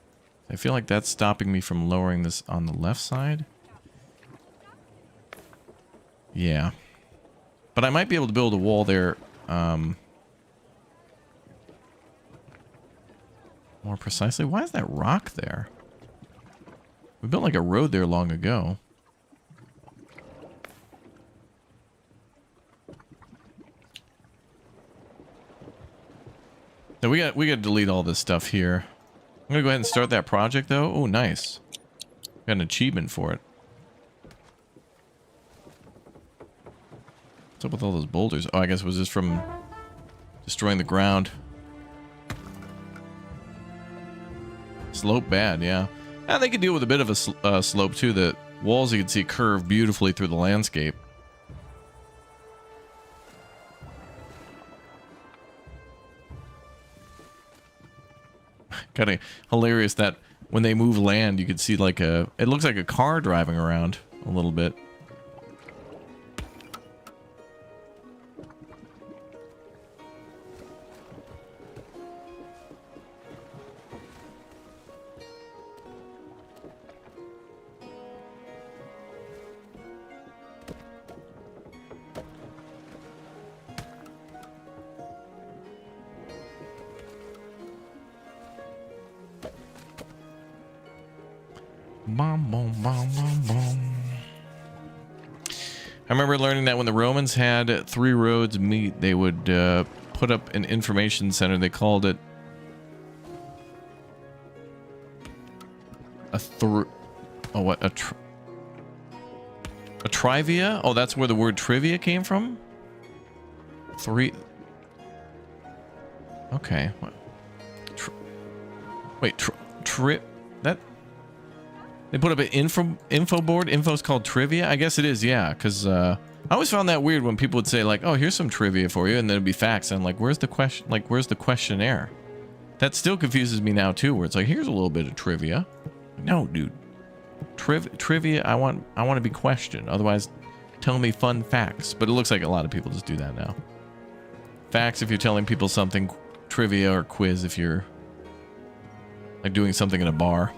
I feel like that's stopping me from lowering this on the left side. Yeah. But I might be able to build a wall there more precisely. Why is that rock there? We built like a road there long ago. So we got to delete all this stuff here. I'm gonna go ahead and start that project though. Oh, nice. Got an achievement for it. What's up with all those boulders? Oh, I guess it was just from destroying the ground. Slope bad, yeah. And they could deal with a bit of a slope too. The walls you can see curve beautifully through the landscape. Kind of hilarious that when they move land, you can see like a... It looks like a car driving around a little bit. Bom, bom, bom, bom, bom. I remember learning that when the Romans had 3 roads meet, they would put up an information center. They called it a trivia? Oh, that's where the word trivia came from? 3. Okay. What? Wait, that... They put up an info board. Info's called trivia. I guess it is, yeah. Because I always found that weird when people would say like, "Oh, here's some trivia for you," and then it'd be facts. And I'm like, "Where's the question? Like, where's the questionnaire?" That still confuses me now too. Where it's like, "Here's a little bit of trivia." No, dude. Trivia. I want to be questioned. Otherwise, tell me fun facts. But it looks like a lot of people just do that now. Facts if you're telling people something. Trivia or quiz if you're like doing something in a bar.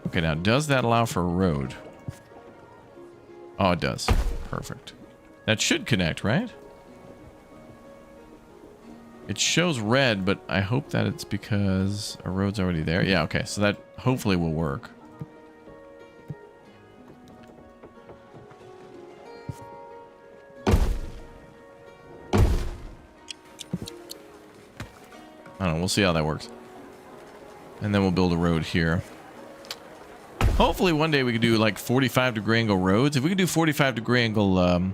Okay, now does that allow for a road? Oh, it does. Perfect. That should connect, right? It shows red, but I hope that it's because a road's already there. Yeah, okay, so that hopefully will work. I don't know. We'll see how that works. And then we'll build a road here. Hopefully one day we could do like 45-degree angle roads. If we could do 45-degree angle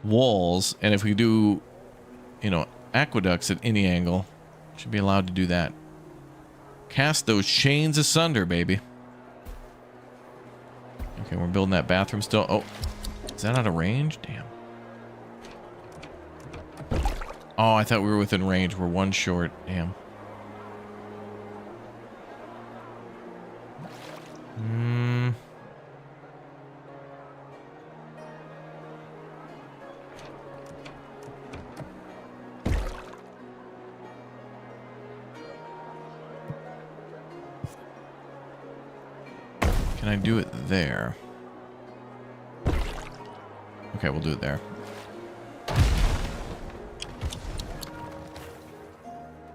walls, and if we do, you know, aqueducts at any angle, should be allowed to do that. Cast those chains asunder, baby. Okay, we're building that bathroom still. Oh, is that out of range? Damn. Oh, I thought we were within range. We're one short. Damn. Can I do it there? Okay, we'll do it there.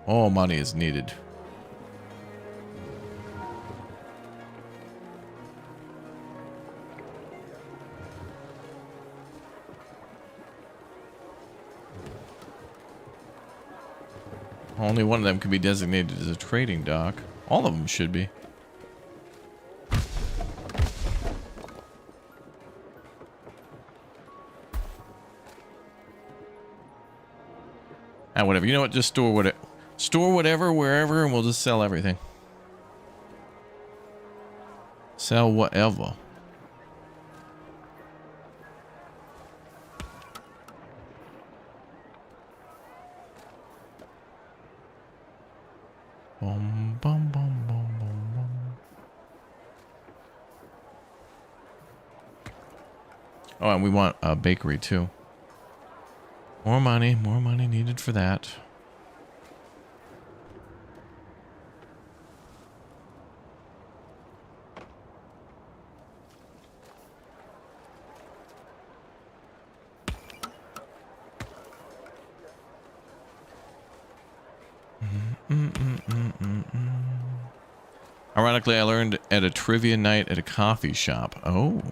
All money is needed. Only one of them can be designated as a trading dock. All of them should be. Ah, whatever. You know what? Just store whatever. Store whatever, wherever, and we'll just sell everything. Sell whatever. Bum, bum, bum, bum, bum, bum. Oh, and we want a bakery too. More money needed for that. Ironically, I learned at a trivia night at a coffee shop. Oh.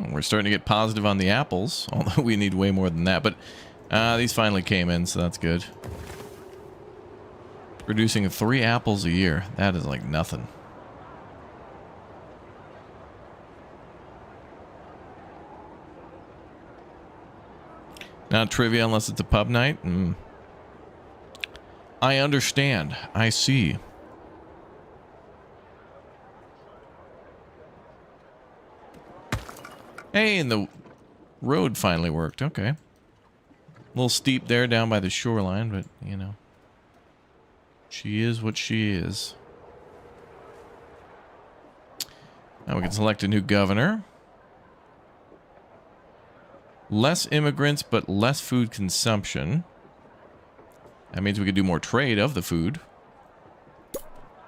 We're starting to get positive on the apples, although we need way more than that. But these finally came in, so that's good. Producing 3 apples a year. That is like nothing. Not trivia unless it's a pub night? I understand. I see. Hey, and the road finally worked. Okay. A little steep there down by the shoreline, but, you know. She is what she is. Now we can select a new governor. Less immigrants, but less food consumption. That means we could do more trade of the food.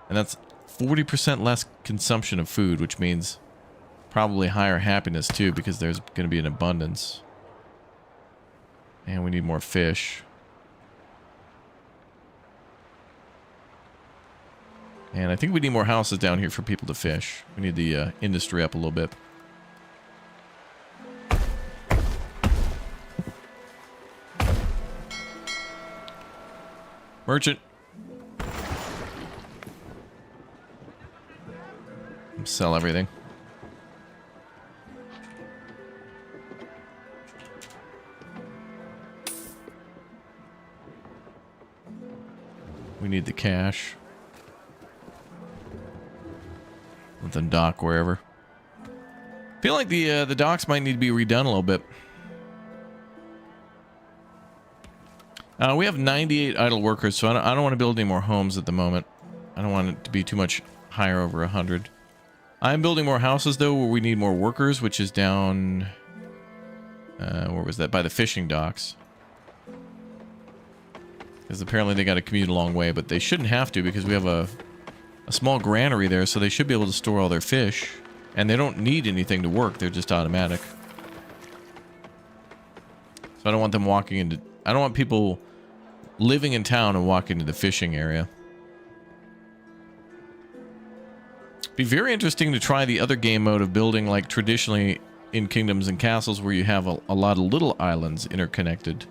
And that's 40% less consumption of food, which means probably higher happiness too, because there's going to be an abundance. And we need more fish. And I think we need more houses down here for people to fish. We need the industry up a little bit. Merchant. Sell everything. We need the cash. Let them dock wherever. Feel like the docks might need to be redone a little bit. We have 98 idle workers, so I don't want to build any more homes at the moment. I don't want it to be too much higher over 100. I'm building more houses, though, where we need more workers, which is down... where was that? By the fishing docks. Because apparently they got to commute a long way, but they shouldn't have to because we have a a small granary there, so they should be able to store all their fish. And they don't need anything to work. They're just automatic. So I don't want them walking into... I don't want people living in town and walking into the fishing area. Be very interesting to try the other game mode of building like traditionally in kingdoms and castles where you have a lot of little islands interconnected.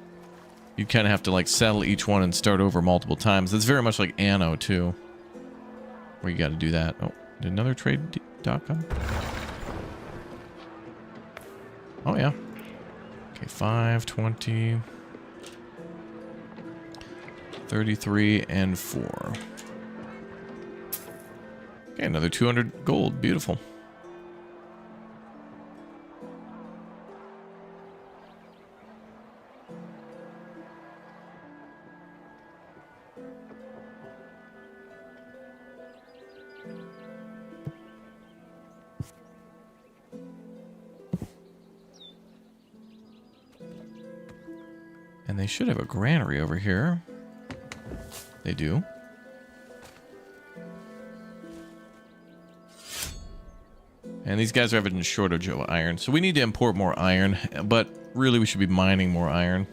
You kind of have to like settle each one and start over multiple times. It's very much like Anno too, where you got to do that. Oh, did another trade dock come? Oh yeah. Okay, 5, 20, 33, and 4. Okay, another 200 gold. Beautiful. And they should have a granary over here. They do. And these guys are having a shortage of iron. So we need to import more iron. But really we should be mining more iron.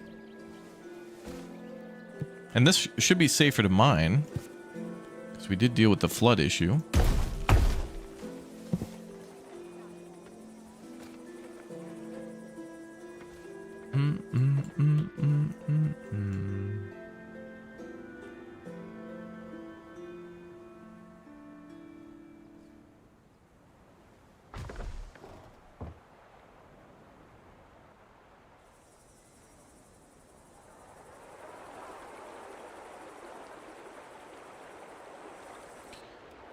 And this should be safer to mine. Because we did deal with the flood issue.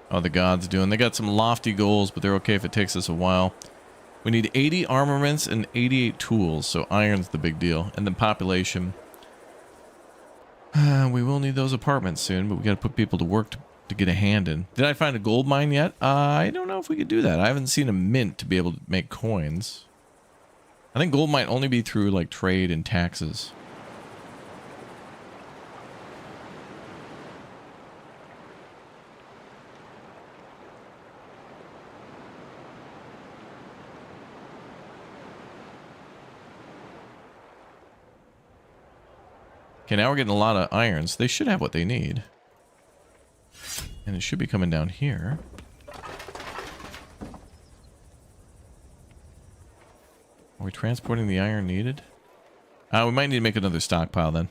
Oh, the gods doing. They got some lofty goals, but they're okay if it takes us a while. We need 80 armaments and 88 tools, so iron's the big deal. And then population. We will need those apartments soon, but we got to put people to work to get a hand in. Did I find a gold mine yet? I don't know if we could do that. I haven't seen a mint to be able to make coins. I think gold might only be through like trade and taxes. Okay, now we're getting a lot of irons. They should have what they need. And it should be coming down here. Are we transporting the iron needed? We might need to make another stockpile then.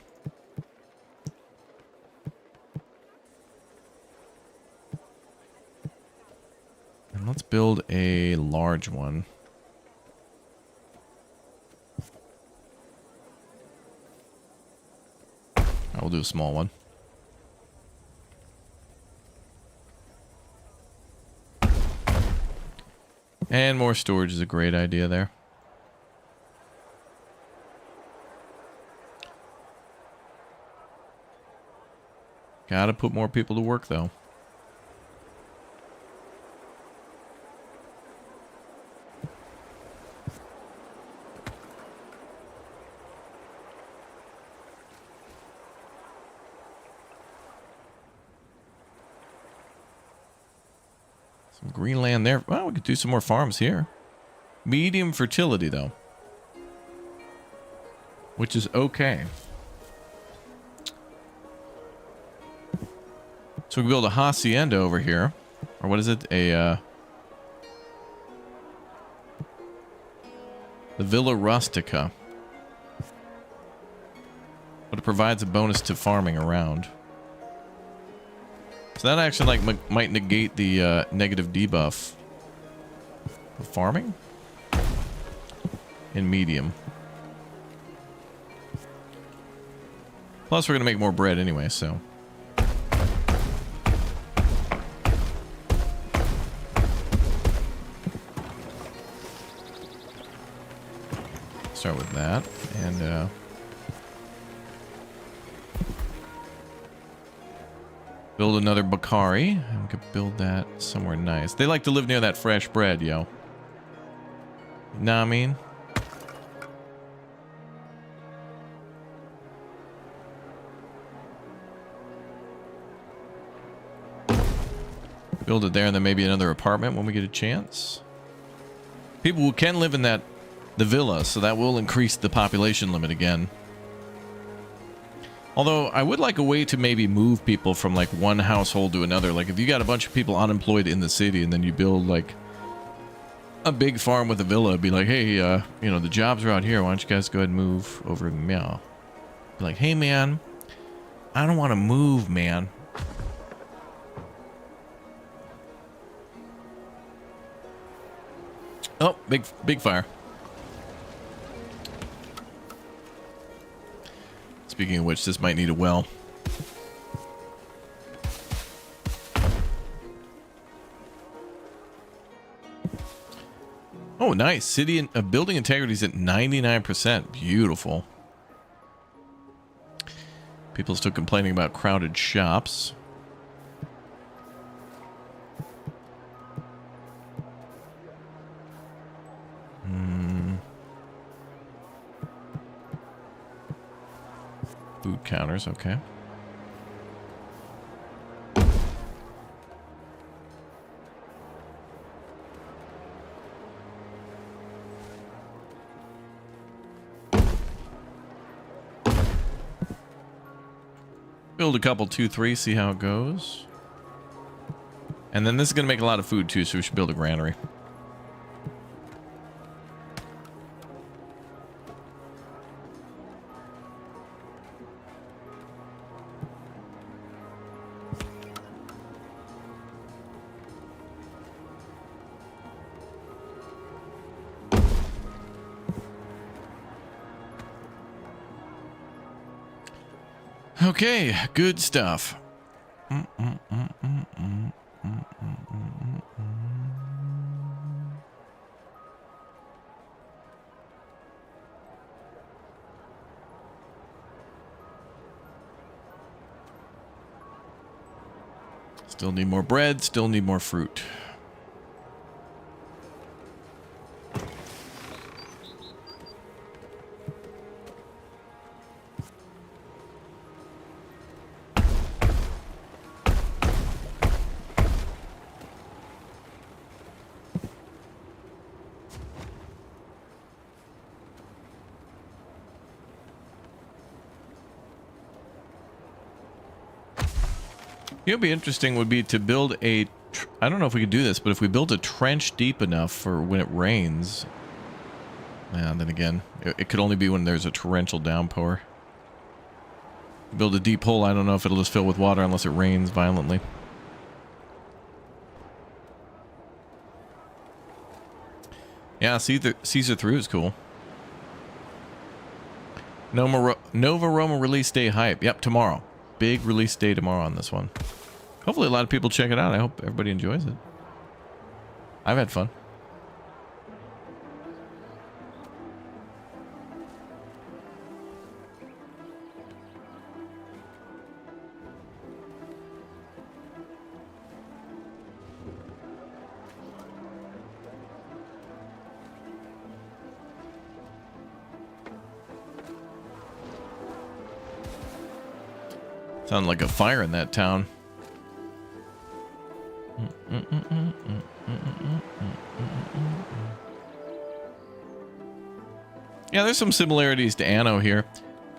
And let's build a large one. I will do a small one. And more storage is a great idea there. Gotta put more people to work though. Some green land there. Well, we could do some more farms here. Medium fertility, though. Which is okay. So we can build a hacienda over here. Or what is it? The Villa Rustica. But it provides a bonus to farming around. So that actually like might negate the negative debuff of farming in medium. Plus we're gonna make more bread anyway, so. Start with that and build another Bakari. And we could build that somewhere nice. They like to live near that fresh bread, yo. Know what I mean? Build it there and then maybe another apartment when we get a chance. People who can live in the villa, so that will increase the population limit again. Although I would like a way to maybe move people from like one household to another. Like if you got a bunch of people unemployed in the city and then you build like a big farm with a villa, it'd be like, hey, you know, the jobs are out here. Why don't you guys go ahead and move over to Meow? Be like, hey man, I don't want to move, man. Oh, big fire. Speaking of which, this might need a well. Oh, nice. City and building integrity is at 99%. Beautiful. People still complaining about crowded shops. Food counters, okay. Build a couple, 2, 3, see how it goes. And then this is going to make a lot of food too, so we should build a granary. Okay, good stuff. Still need more bread, still need more fruit. You know, what'd be interesting would be to build a, I don't know if we could do this, but if we built a trench deep enough for when it rains, and then again, it could only be when there's a torrential downpour. Build a deep hole, I don't know if it'll just fill with water unless it rains violently. Yeah, Caesar through is cool. Nova Roma release day hype. Yep, tomorrow. Big release day tomorrow on this one. Hopefully a lot of people check it out. I hope everybody enjoys it. I've had fun. Sounded like a fire in that town. Yeah, there's some similarities to Anno here,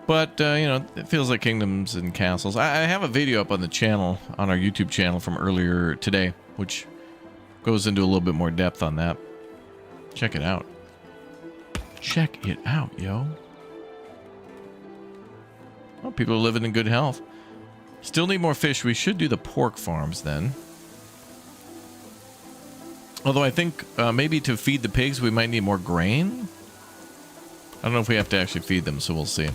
but you know, it feels like kingdoms and castles. I have a video up on the channel, on our YouTube channel from earlier today, which goes into a little bit more depth on that. Check it out. Check it out, yo. Well, people are living in good health. Still need more fish. We should do the pork farms then. Although I think maybe to feed the pigs we might need more grain. I don't know if we have to actually feed them, so we'll see.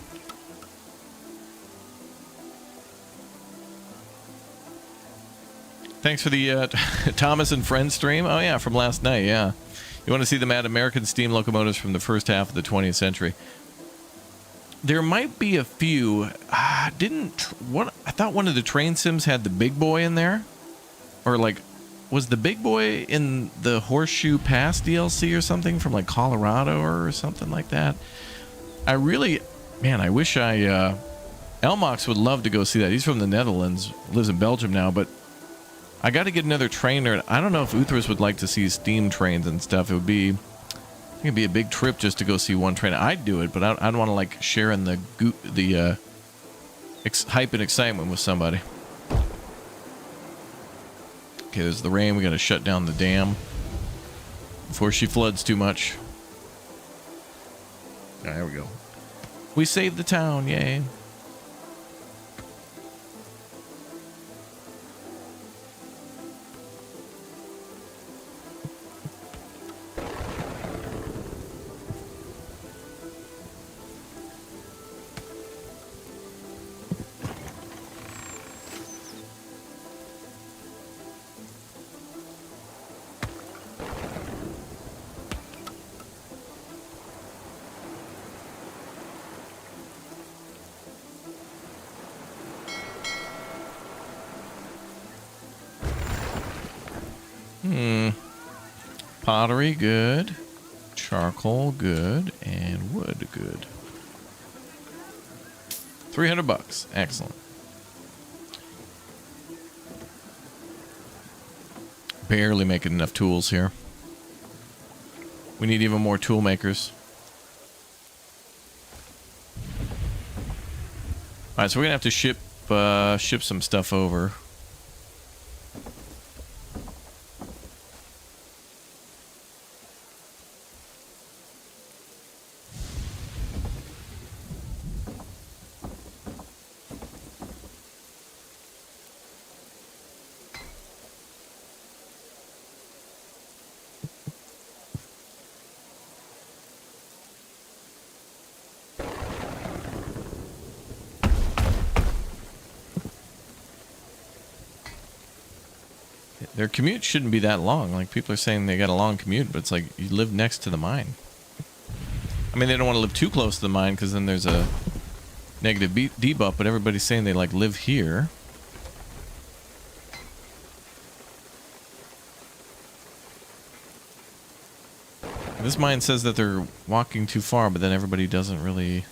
Thanks for the Thomas and Friends stream. Oh yeah, from last night, yeah. You want to see them add American steam locomotives from the first half of the 20th century. There might be a few. I thought one of the train sims had the big boy in there. Or like, was the big boy in the Horseshoe Pass DLC or something from like Colorado or something like that? I really, man, I wish Elmox would love to go see that. He's from the Netherlands, lives in Belgium now, but I got to get another trainer. I don't know if Uthras would like to see steam trains and stuff. It would be, I think it'd be a big trip just to go see one train. I'd do it, but I don't want to like share in the hype and excitement with somebody. Okay, there's the rain. We got to shut down the dam before she floods too much. Ah, there we go. We saved the town, yay. Pottery, good. Charcoal, good. And wood, good. 300 bucks. Excellent. Barely making enough tools here. We need even more tool makers. Alright, so we're gonna have to ship some stuff over. Their commute shouldn't be that long. Like, people are saying they got a long commute, but it's like, you live next to the mine. I mean, they don't want to live too close to the mine, because then there's a negative debuff, but everybody's saying they, like, live here. This mine says that they're walking too far, but then everybody doesn't really...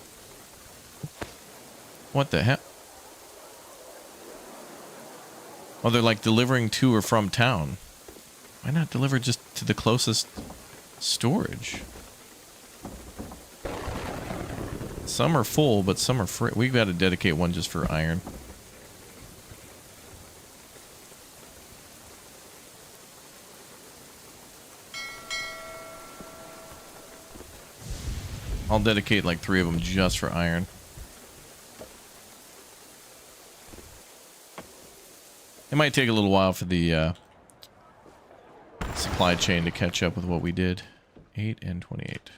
What the heck? Oh, they're like delivering to or from town. Why not deliver just to the closest storage? Some are full, but some are free. We've got to dedicate one just for iron. I'll dedicate like 3 of them just for iron. It might take a little while for the supply chain to catch up with what we did. 8 and 28.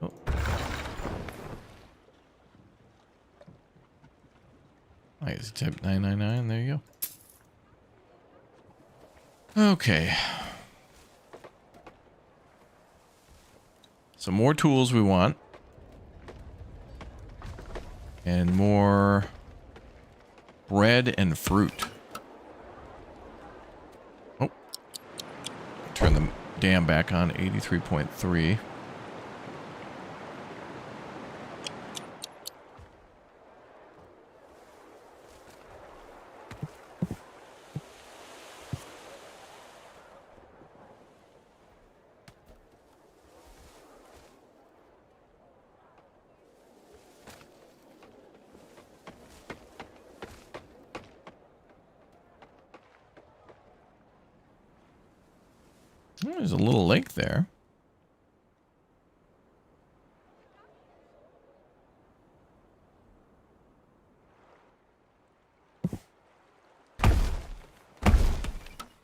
Oh. Nice. Type 999. There you go. Okay. Some more tools we want. And more bread and fruit. Oh. Turn the dam back on. 83.3. Oh, there's a little lake there.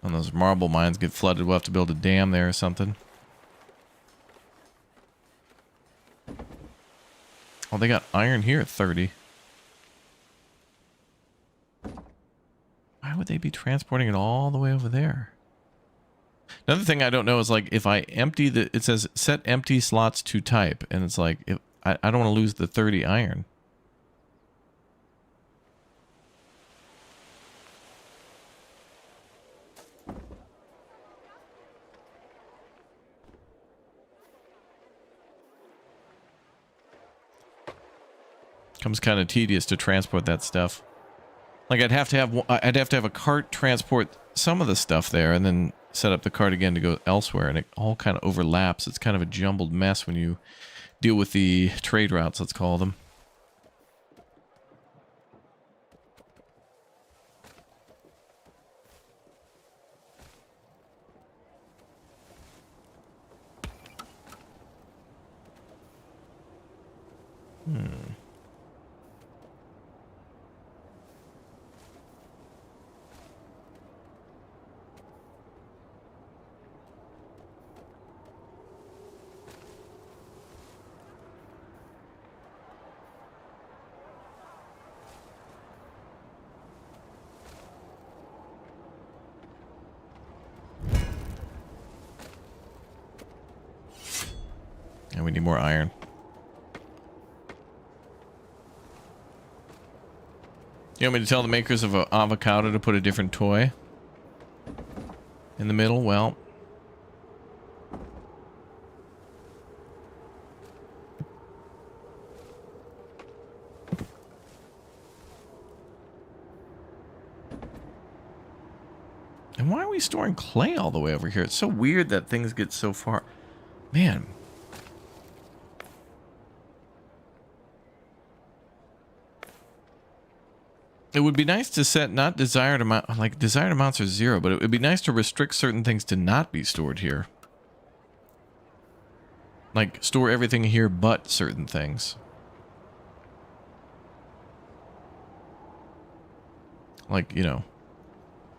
When those marble mines get flooded, we'll have to build a dam there or something. Oh, they got iron here at 30. Why would they be transporting it all the way over there? Another thing I don't know is, like, if I empty the... It says set empty slots to type. And it's like, if I don't want to lose the 30 iron. Becomes kind of tedious to transport that stuff. Like I'd have to have a cart transport some of the stuff there and then set up the cart again to go elsewhere, and it all kind of overlaps. It's kind of a jumbled mess when you deal with the trade routes, let's call them. And we need more iron. You want me to tell the makers of avocado to put a different toy in the middle? Well, and why are we storing clay all the way over here? It's so weird that things get so far. Man. It would be nice to set not desired amount, like desired amounts are 0, but it would be nice to restrict certain things to not be stored here. Like store everything here but certain things. Like, you know,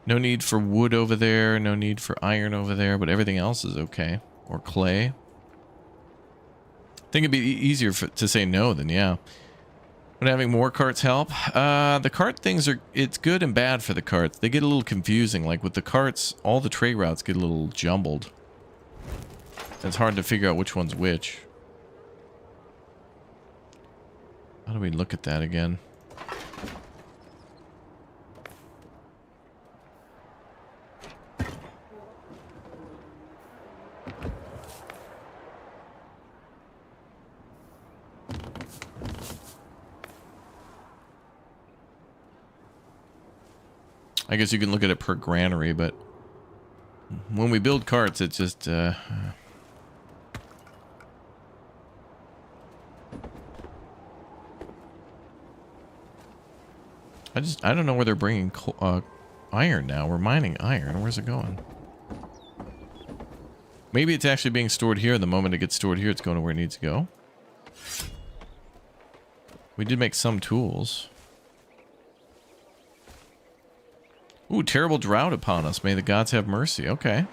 no need for wood over there, no need for iron over there, but everything else is okay. Or clay. I think it'd be easier to say no than yeah. Would having more carts help? The cart things are, it's good and bad for the carts. They get a little confusing. Like with the carts, all the trade routes get a little jumbled. It's hard to figure out which one's which. How do we look at that again? I guess you can look at it per granary, but when we build carts, it's just I don't know where they're bringing iron now. We're mining iron. Where's it going? Maybe it's actually being stored here. The moment it gets stored here, it's going to where it needs to go. We did make some tools. Ooh, terrible drought upon us. May the gods have mercy. Okay.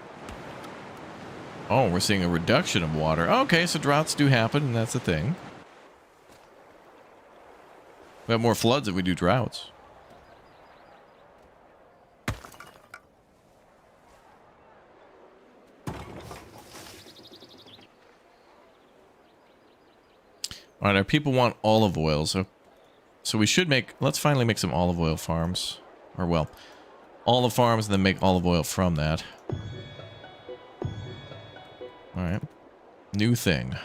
Oh, we're seeing a reduction of water. Okay, so droughts do happen, and that's a thing. We have more floods if we do droughts. All right, our people want olive oil, so we should make... Let's finally make some olive oil farms. Or, well... olive farms and then make olive oil from that. Alright. New thing.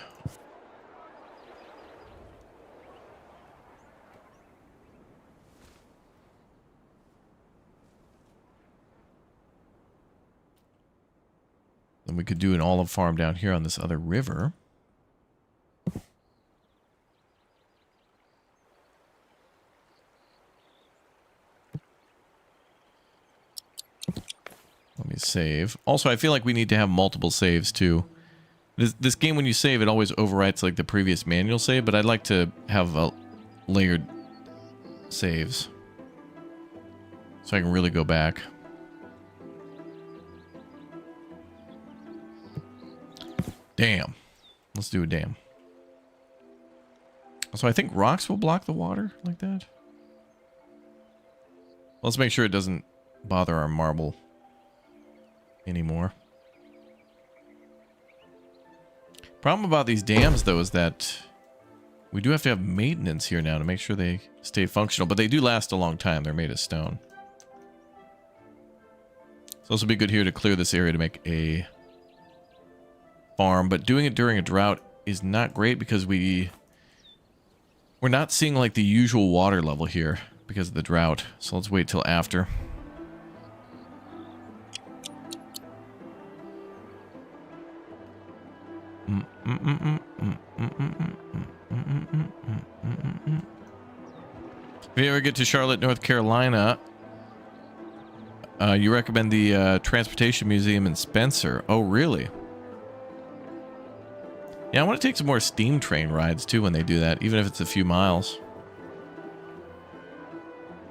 Then we could do an olive farm down here on this other river. Let me save. Also, I feel like we need to have multiple saves too. This game, when you save, it always overwrites like the previous manual save, but I'd like to have layered saves so I can really go back. Dam. Let's do a dam. So I think rocks will block the water like that. Let's make sure it doesn't bother our marble anymore. Problem about these dams, though, is that we do have to have maintenance here now to make sure they stay functional, but they do last a long time. They're made of stone. It's also be good here to clear this area to make a farm, but doing it during a drought is not great because we We're not seeing like the usual water level here because of the drought. So let's wait till after. If you ever get to Charlotte, North Carolina, you recommend the Transportation Museum in Spencer. Oh, really? Yeah, I want to take some more steam train rides, too, when they do that, even if it's a few miles.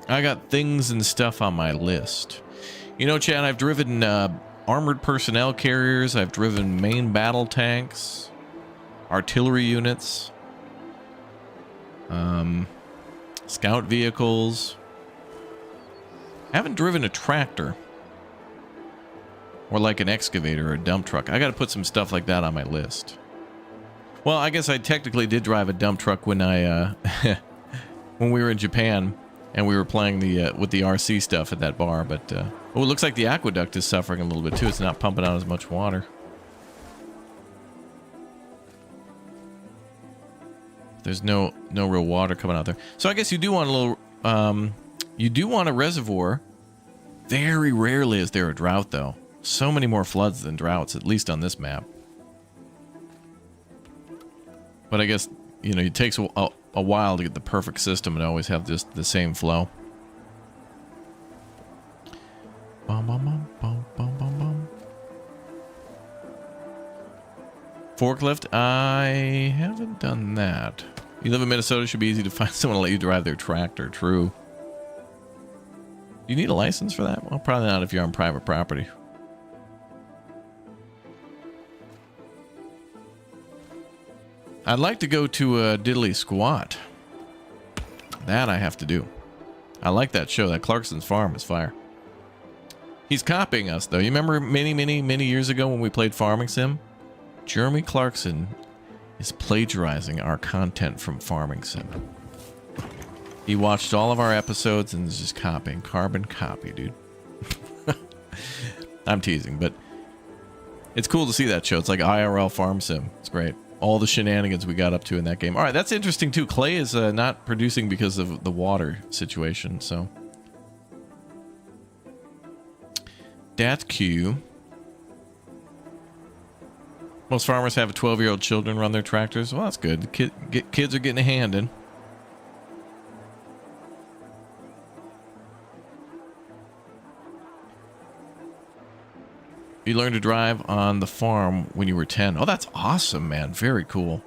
I got things and stuff on my list. You know, Chad, I've driven armored personnel carriers. I've driven main battle tanks, artillery units, scout vehicles. I haven't driven a tractor or like an excavator or a dump truck. I got to put some stuff like that on my list. Well, I guess I technically did drive a dump truck when I when we were in Japan and we were playing the with the RC stuff at that bar. But oh, it looks like the aqueduct is suffering a little bit too. It's not pumping out as much water. There's no real water coming out there. So I guess you do want a little. You do want a reservoir. Very rarely is there a drought, though. So many more floods than droughts, at least on this map. But I guess, you know, it takes a while to get the perfect system and always have just the same flow. Bum, bum, bum, bum, bum, bum, bum. Forklift? I haven't done that. You live in Minnesota, it should be easy to find someone to let you drive their tractor. True. You need a license for that? Well, probably not if you're on private property. I'd like to go to Diddley Squat. That I have to do. I like that show. That Clarkson's Farm is fire. He's copying us, though. You remember many years ago when we played Farming Sim? Jeremy Clarkson is plagiarizing our content from Farming Sim. He watched all of our episodes and is just copying. Carbon copy, dude. I'm teasing, but it's cool to see that show. It's like IRL Farm Sim. It's great. All the shenanigans we got up to in that game. All right, that's interesting, too. Clay is not producing because of the water situation, so. Dat Q. Most farmers have 12-year-old children run their tractors. Well, that's good. Kids are getting a hand in. You learned to drive on the farm when you were 10. Oh, that's awesome, man. Very cool.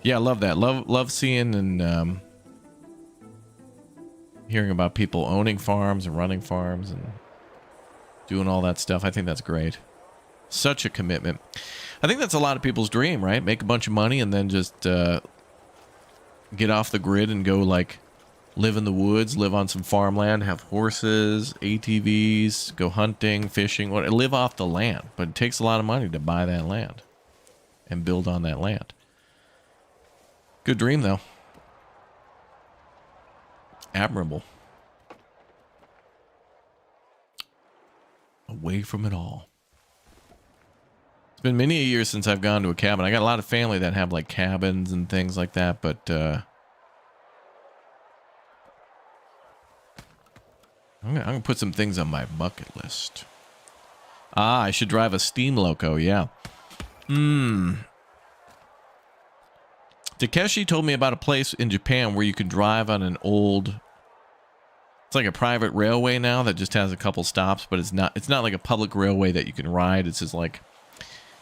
Yeah, I love that. Love seeing and hearing about people owning farms and running farms and doing all that stuff. I think that's great. Such a commitment. I think that's a lot of people's dream, right? Make a bunch of money and then just get off the grid and go like live in the woods, live on some farmland, have horses, ATVs, go hunting, fishing, live off the land. But it takes a lot of money to buy that land and build on that land. Good dream, though. Admirable. Away from it all. It's been many a years since I've gone to a cabin. I got a lot of family that have like cabins and things like that, but I'm gonna put some things on my bucket list. Ah, I should drive a steam loco, yeah. Takeshi told me about a place in Japan where you can drive on an old... It's like a private railway now that just has a couple stops, but it's not like a public railway that you can ride. It's just like...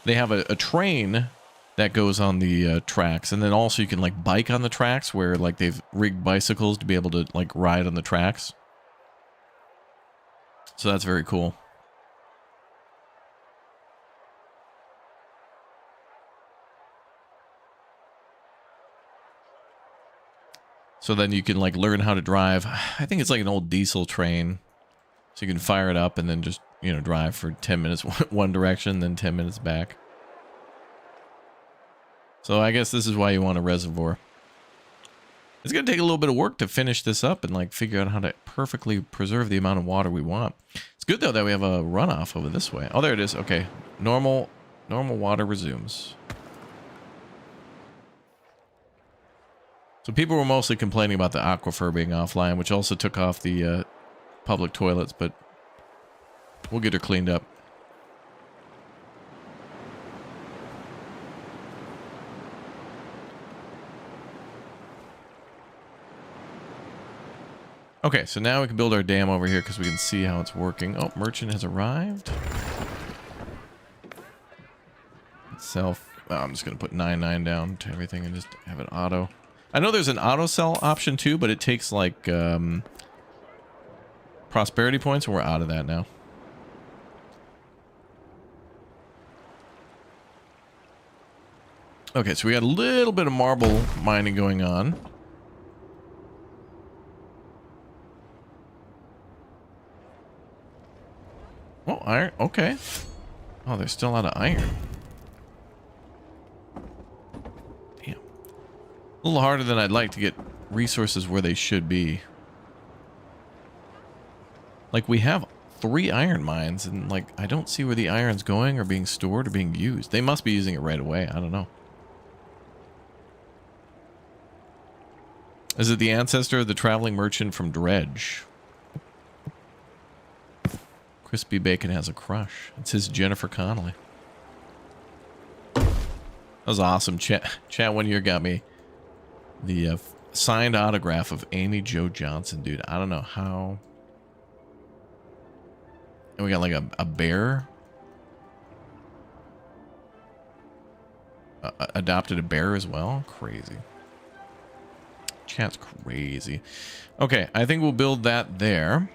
They have a train that goes on the tracks, and then also you can like bike on the tracks where like they've rigged bicycles to be able to like ride on the tracks. So that's very cool. So then you can like learn how to drive. I think it's like an old diesel train. So you can fire it up and then just, you know, drive for 10 minutes one direction, then 10 minutes back. So I guess this is why you want a reservoir. It's going to take a little bit of work to finish this up and like figure out how to perfectly preserve the amount of water we want. It's good though that we have a runoff over this way. Oh, there it is. Okay. Normal water resumes. So people were mostly complaining about the aquifer being offline, which also took off the public toilets, but we'll get her cleaned up. Okay, so now we can build our dam over here because we can see how it's working. Oh, merchant has arrived. Self. Oh, I'm just going to put 99 down to everything and just have it auto. I know there's an auto sell option too, but it takes like prosperity points, and we're out of that now. Okay, so we got a little bit of marble mining going on. Oh, iron. Okay. Oh, there's still a lot of iron. Damn. A little harder than I'd like to get resources where they should be. Like, we have 3 iron mines, and, like, I don't see where the iron's going or being stored or being used. They must be using it right away. I don't know. Is it the ancestor of the traveling merchant from Dredge? Crispy Bacon has a crush. It's his Jennifer Connelly. That was awesome. Chat 1 year got me the signed autograph of Amy Jo Johnson, dude. I don't know how. And we got like a bear. Adopted a bear as well. Crazy. Chat's crazy. Okay, I think we'll build that there.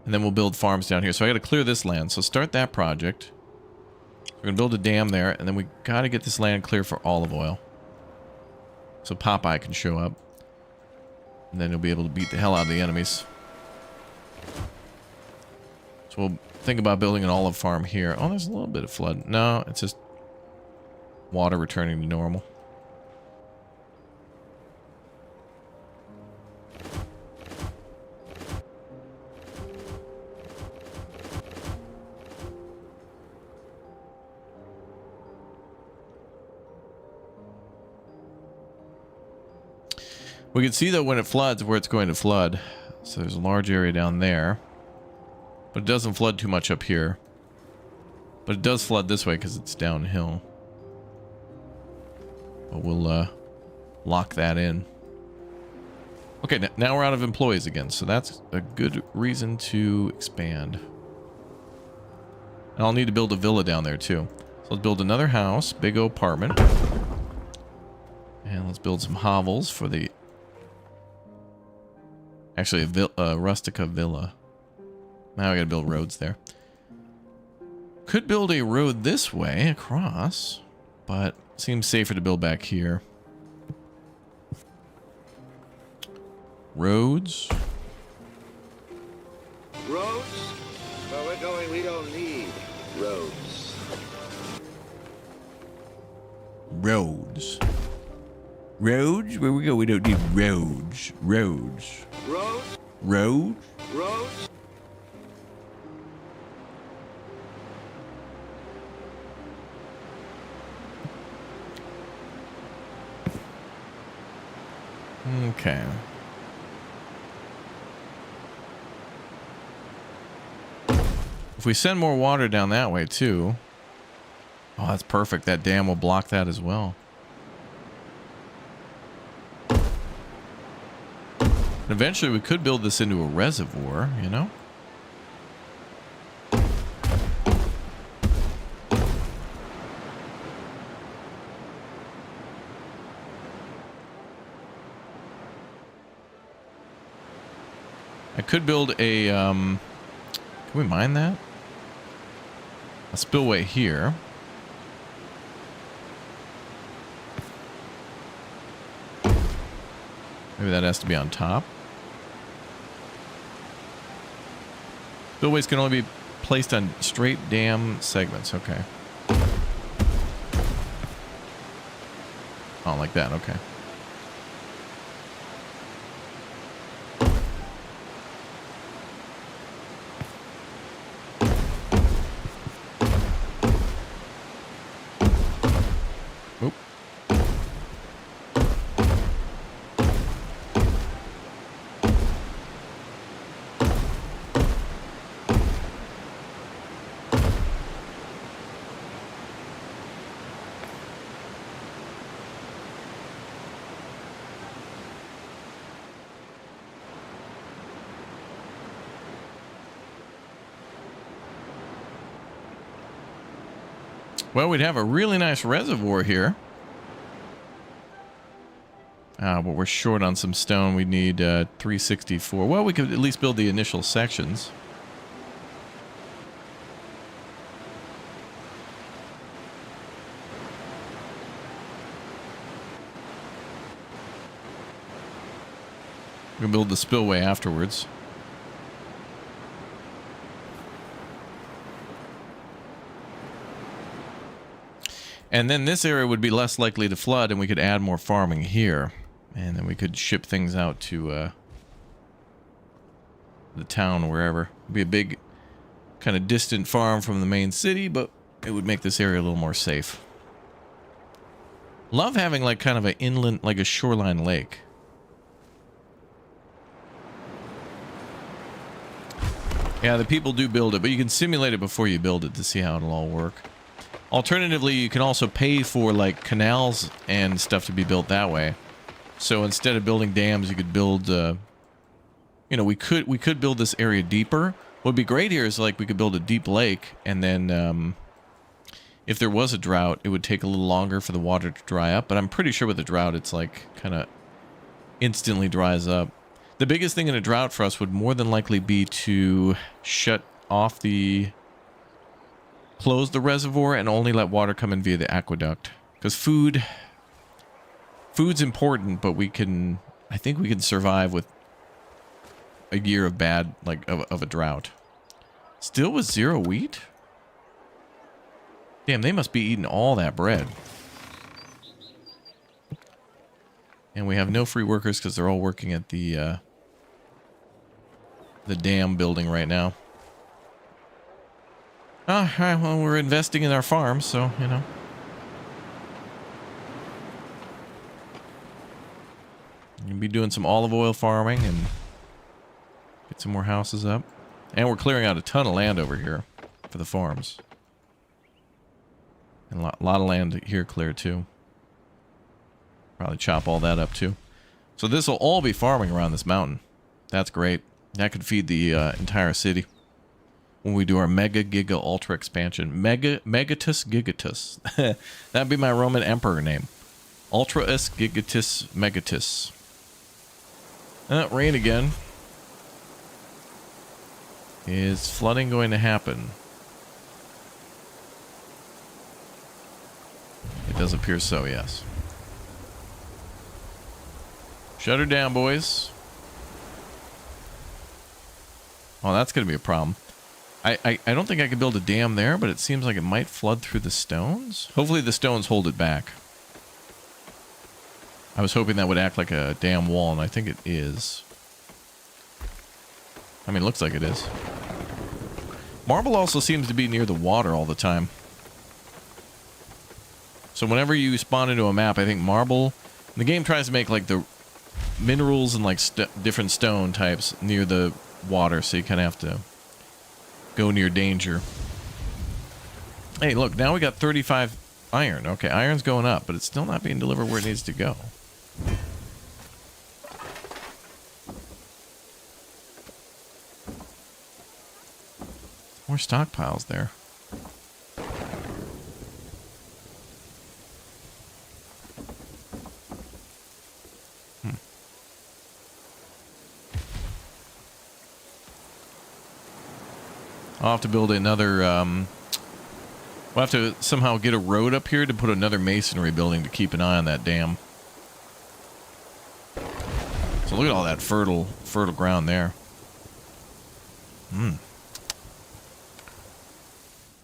And then we'll build farms down here. So I got to clear this land. So start that project. We're going to build a dam there. And then we got to get this land clear for olive oil. So Popeye can show up. And then he'll be able to beat the hell out of the enemies. So we'll think about building an olive farm here. Oh, there's a little bit of flood. No, it's just water returning to normal. We can see though when it floods where it's going to flood. So there's a large area down there. But it doesn't flood too much up here. But it does flood this way because it's downhill. But we'll lock that in. Okay, now we're out of employees again. So that's a good reason to expand. And I'll need to build a villa down there too. So let's build another house. Big apartment. And let's build some hovels for the... Actually, a rustica villa. Now I gotta build roads there. Could build a road this way across, but seems safer to build back here. Roads. Roads? Where we're going, we don't need roads. Roads. Roads? Where we go, we don't need roads. Roads. Roads? Roads? Roads? Okay. If we send more water down that way too. Oh, that's perfect. That dam will block that as well. And eventually we could build this into a reservoir, you know? I could build a, can we mine that? A spillway here. Maybe that has to be on top. Spillways can only be placed on straight dam segments. Okay. Oh, like that. Okay. Well, we'd have a really nice reservoir here. But we're short on some stone. We need 364. Well, we could at least build the initial sections. We can build the spillway afterwards. And then this area would be less likely to flood, and we could add more farming here. And then we could ship things out to the town or wherever. It'd be a big, kind of distant farm from the main city, but it would make this area a little more safe. Love having like kind of an inland, like a shoreline lake. Yeah, the people do build it, but you can simulate it before you build it to see how it'll all work. Alternatively, you can also pay for like canals and stuff to be built that way. So instead of building dams, you could build, you know, we could build this area deeper. What would be great here is like we could build a deep lake, and then if there was a drought, it would take a little longer for the water to dry up. But I'm pretty sure with a drought, it's like kind of instantly dries up. The biggest thing in a drought for us would more than likely be to shut off close the reservoir and only let water come in via the aqueduct. Because food's important, but I think we can survive with a year of bad, like, of a drought. Still with 0 wheat? Damn, they must be eating all that bread. And we have no free workers because they're all working at the dam building right now. All right, well, we're investing in our farm, so, you know. You'll be doing some olive oil farming and get some more houses up. And we're clearing out a ton of land over here for the farms. And a lot of land here cleared, too. Probably chop all that up, too. So this will all be farming around this mountain. That's great. That could feed the entire city. When we do our Mega Giga Ultra expansion. Megatus Gigatus. That'd be my Roman Emperor name. Ultraus Gigatus Megatus. Rain again. Is flooding going to happen? It does appear so, yes. Shut her down, boys. Oh, that's going to be a problem. I don't think I could build a dam there, but it seems like it might flood through the stones. Hopefully the stones hold it back. I was hoping that would act like a dam wall, and I think it is. I mean, it looks like it is. Marble also seems to be near the water all the time. So whenever you spawn into a map, I think marble... The game tries to make, like, the minerals and, like, different stone types near the water, so you kind of have to go near danger. Hey, look, now we got 35 iron. Okay, iron's going up, but it's still not being delivered where it needs to go. More stockpiles there. I'll have to build another, we'll have to somehow get a road up here to put another masonry building to keep an eye on that dam. So look at all that fertile ground there.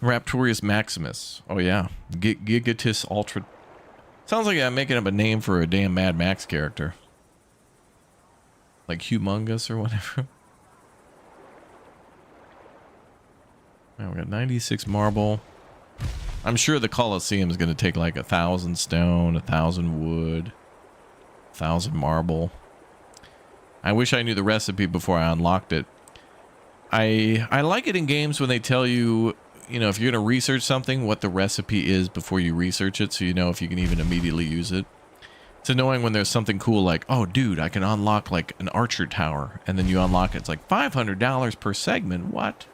Raptorius Maximus. Oh yeah. Gigatus Ultra. Sounds like I'm making up a name for a damn Mad Max character. Like Humongous or whatever. Now we got 96 marble. I'm sure the Colosseum is going to take like 1,000 stone, 1,000 wood, 1,000 marble. I wish I knew the recipe before I unlocked it. I like it in games when they tell you, you know, if you're going to research something, what the recipe is before you research it, so you know if you can even immediately use it. It's annoying when there's something cool like, oh, dude, I can unlock like an archer tower, and then you unlock it, it's like $500 per segment. What?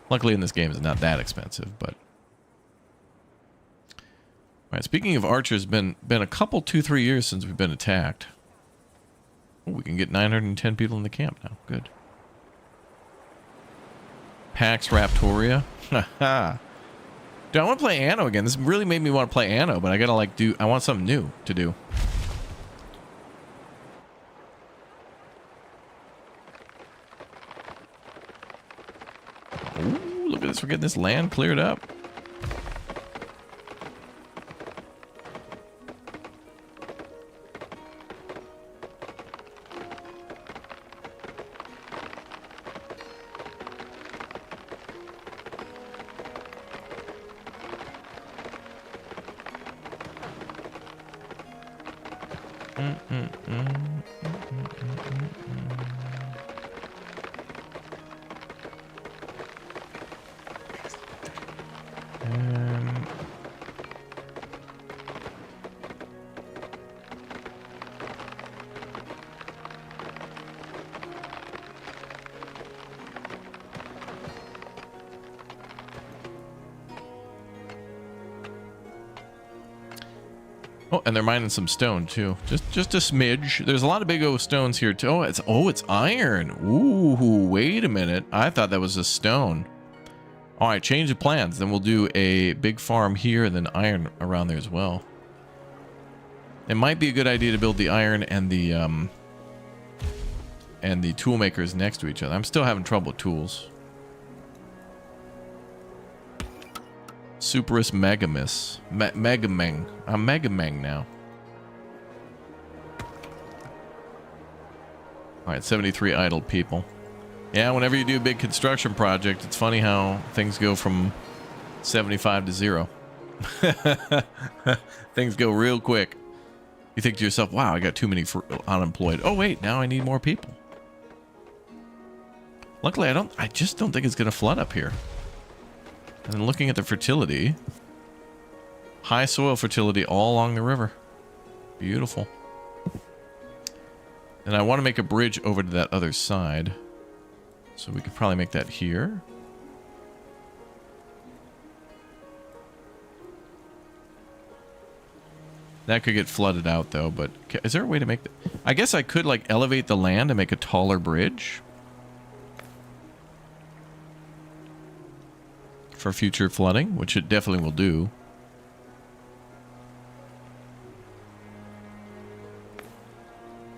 Luckily in this game it's not that expensive, but right, speaking of archers, been a couple 2-3 years since we've been attacked. Oh, we can get 910 people in the camp now. Good. Pax Raptoria. Haha. Dude, I want to play Anno again. This really made me want to play Anno, but I gotta like I want something new to do. Ooh, look at this. We're getting this land cleared up. Oh, and they're mining some stone too. Just a smidge. There's a lot of big old stones here too. It's iron. Ooh, wait a minute. I thought that was a stone. All right, change the plans. Then we'll do a big farm here and then iron around there as well. It might be a good idea to build the iron and the tool makers next to each other. I'm still having trouble with tools. Superus Megamus. Megameng. I'm Megameng now. Alright, 73 idle people. Yeah, whenever you do a big construction project, it's funny how things go from 75 to 0. Things go real quick. You think to yourself, wow, I got too many unemployed. Oh wait, now I need more people. Luckily, I just don't think it's gonna flood up here. And then looking at the fertility, high soil fertility all along the river. Beautiful. And I want to make a bridge over to that other side. So we could probably make that here. That could get flooded out though, but is there a way to make I guess I could like elevate the land and make a taller bridge. For future flooding, which it definitely will do.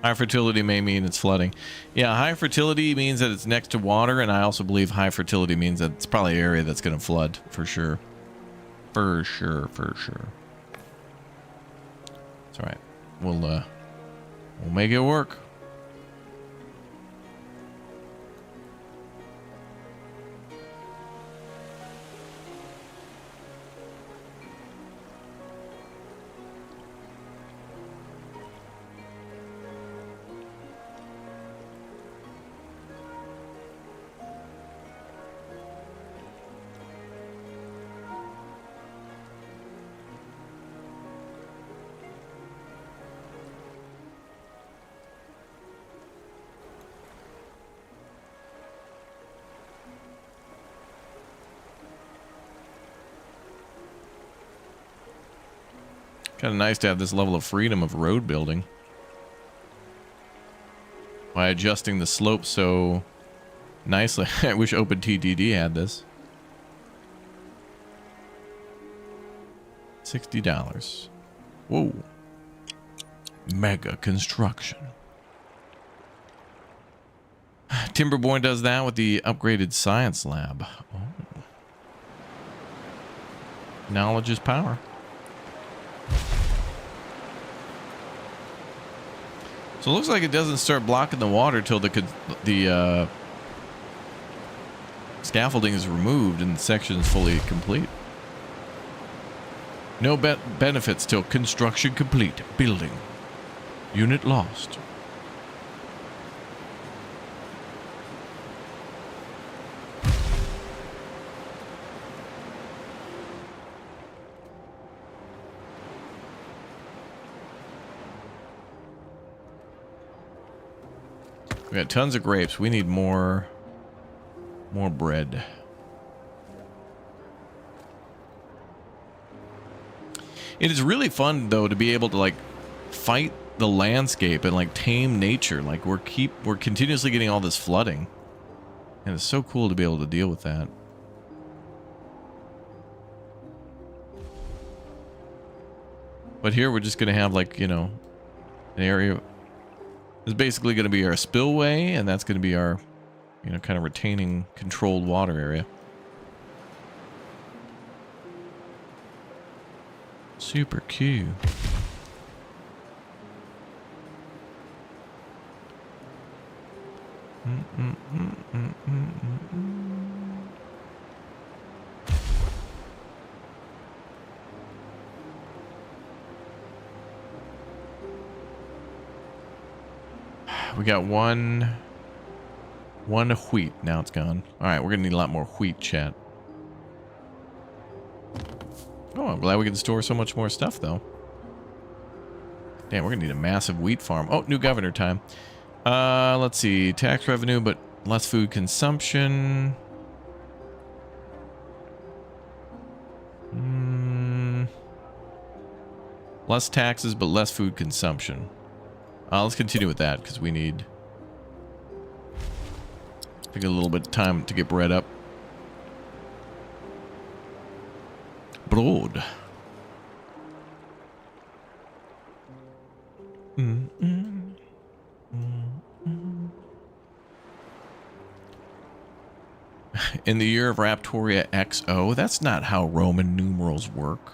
High fertility may mean it's flooding. Yeah, high fertility means that it's next to water, and I also believe high fertility means that it's probably an area that's going to flood, for sure. For sure, for sure. It's alright. We'll make it work. Kind of nice to have this level of freedom of road building by adjusting the slope so nicely. I wish OpenTDD had this. $60. Whoa. Mega construction. Timberborn does that with the upgraded science lab. Oh. Knowledge is power. So it looks like it doesn't start blocking the water till the scaffolding is removed and the section is fully complete. No benefits till construction complete. Building. Unit lost. We got tons of grapes. We need more bread. It is really fun though to be able to like fight the landscape and like tame nature. Like we're continuously getting all this flooding, and it's so cool to be able to deal with that. But here we're just gonna have like, you know, an area is basically gonna be our spillway, and that's gonna be our, you know, kind of retaining controlled water area. Super cute. We got one wheat. Now it's gone. All right, we're gonna need a lot more wheat, chat. Oh, I'm glad we can store so much more stuff, though. Damn, we're gonna need a massive wheat farm. Oh, new governor time. Let's see. Tax revenue, but less food consumption. Less taxes, but less food consumption. Let's continue with that, because we need... take a little bit of time to get bread up. Broad. In the year of Raptoria XO, that's not how Roman numerals work.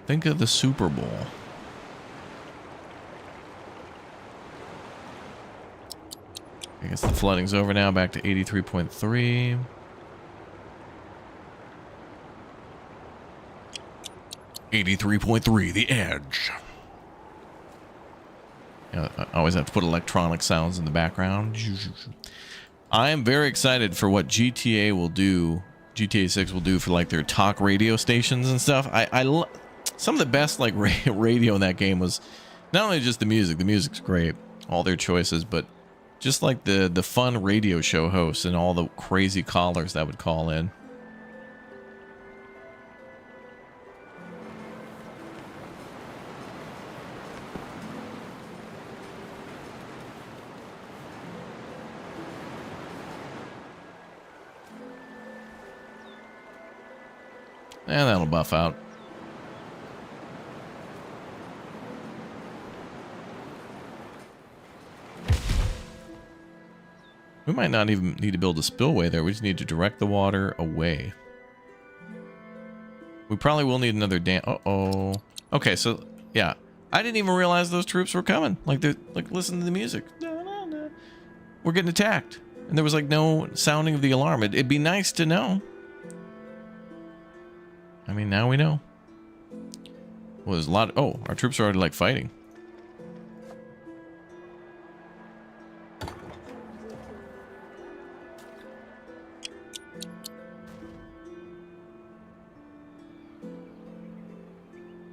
Think of the Super Bowl. I guess the flooding's over now, back to 83.3. .3, the edge. You know, I always have to put electronic sounds in the background. I am very excited for what GTA will do. GTA 6 will do for like their talk radio stations and stuff. Some of the best like radio in that game was not only just the music. The music's great, all their choices, but just like the fun radio show hosts and all the crazy callers that would call in. And that'll buff out. We might not even need to build a spillway there. We just need to direct the water away. We probably will need another dam. Uh-oh. Okay, so, yeah. I didn't even realize those troops were coming. Like, they're, like, listen to the music. We're getting attacked. And there was, like, no sounding of the alarm. It'd be nice to know. I mean, now we know. Well, there's a lot. Oh, our troops are already like fighting.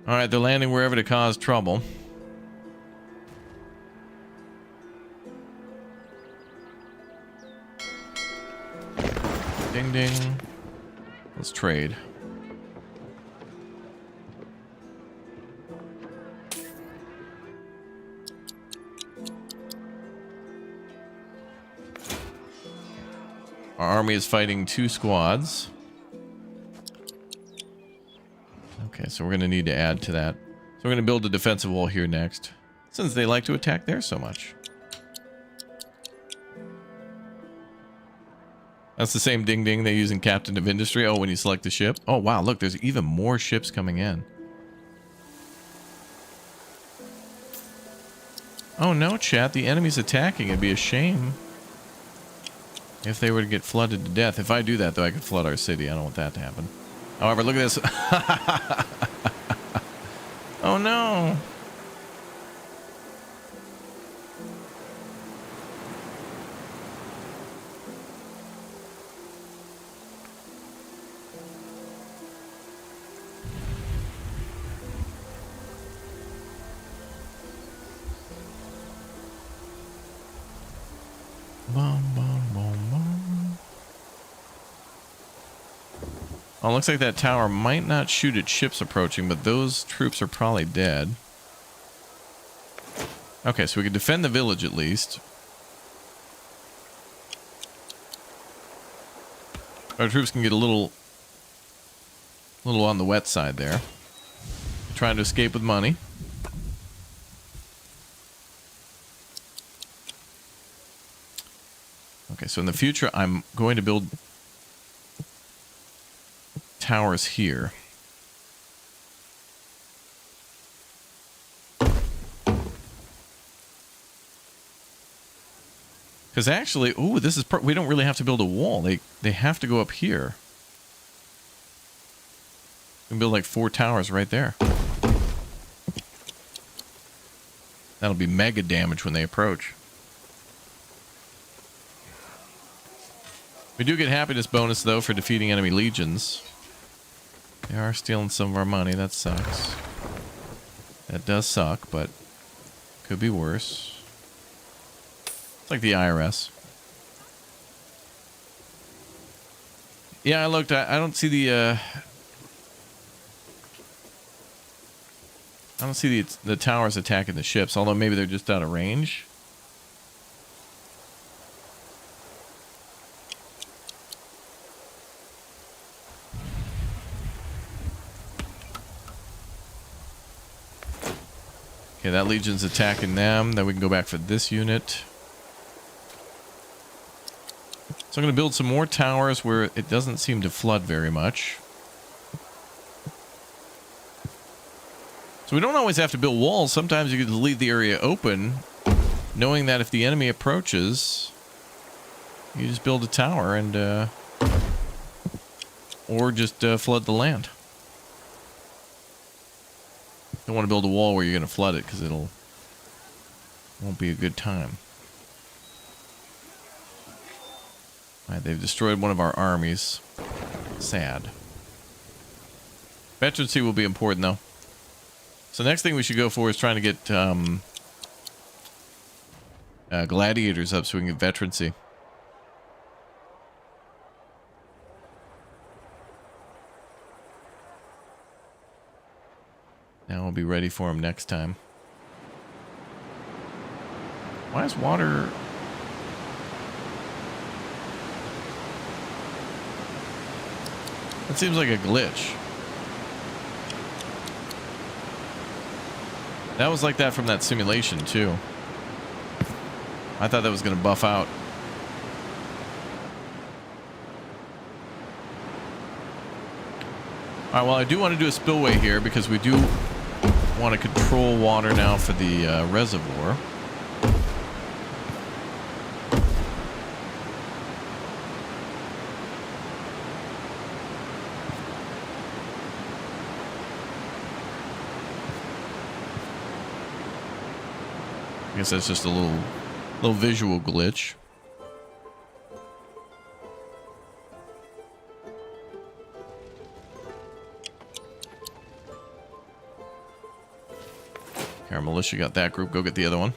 All right, they're landing wherever to cause trouble. Ding ding. Let's trade. Our army is fighting 2 squads. Okay, so we're going to need to add to that. So we're going to build a defensive wall here next, since they like to attack there so much. That's the same ding ding they use in Captain of Industry. Oh, when you select the ship. Oh, wow, look, there's even more ships coming in. Oh, no, chat, the enemy's attacking. It'd be a shame if they were to get flooded to death. If I do that, though, I could flood our city. I don't want that to happen. However, look at this. Oh, no. Bum, bum, bum, bum. Oh, looks like that tower might not shoot at ships approaching, but those troops are probably dead. Okay, so we can defend the village at least. Our troops can get a little on the wet side there. Trying to escape with money. Okay, so in the future, I'm going to build towers here. Because actually, ooh, this is we don't really have to build a wall. They have to go up here. We can build like 4 towers right there. That'll be mega damage when they approach. We do get happiness bonus though for defeating enemy legions. They are stealing some of our money. That sucks. That does suck, but could be worse. It's like the IRS. Yeah, I looked. I don't see the. I don't see the towers attacking the ships. Although maybe they're just out of range. Okay, that legion's attacking them. Then we can go back for this unit. So I'm going to build some more towers where it doesn't seem to flood very much. So we don't always have to build walls. Sometimes you can leave the area open, knowing that if the enemy approaches, you just build a tower and, or just flood the land. Don't want to build a wall where you're going to flood it because won't be a good time. Alright, they've destroyed one of our armies. Sad. Veterancy will be important, though. So next thing we should go for is trying to get gladiators up so we can get veterancy. Now we'll be ready for them next time. Why is water... That seems like a glitch. That was like that from that simulation, too. I thought that was going to buff out. Alright, well, I do want to do a spillway here because we do want to control water now for the reservoir. I guess that's just a little visual glitch. Okay, our militia got that group. Go get the other one.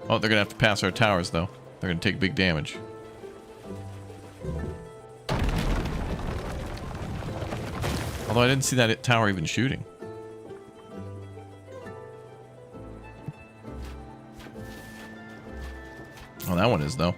Oh, they're gonna have to pass our towers though. They're gonna take big damage. Although I didn't see that tower even shooting. Oh, that one is, though.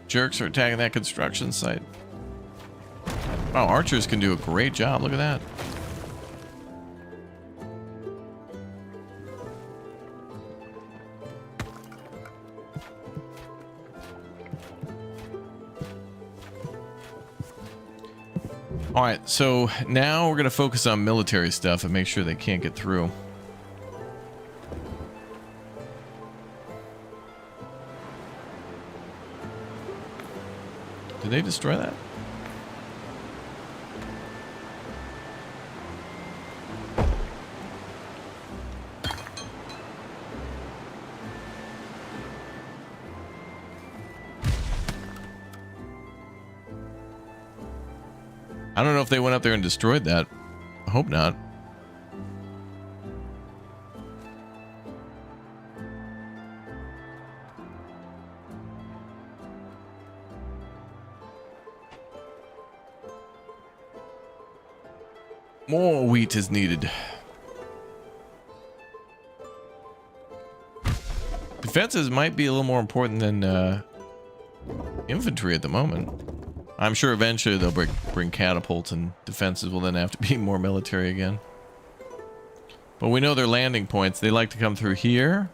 Jerks are attacking that construction site. Wow, archers can do a great job. Look at that. Alright, so now we're going to focus on military stuff and make sure they can't get through. Did they destroy that? I don't know if they went up there and destroyed that. I hope not. More wheat is needed. Defenses might be a little more important than infantry at the moment. I'm sure eventually they'll bring catapults, and defenses will then have to be more military again. But we know their landing points. They like to come through here.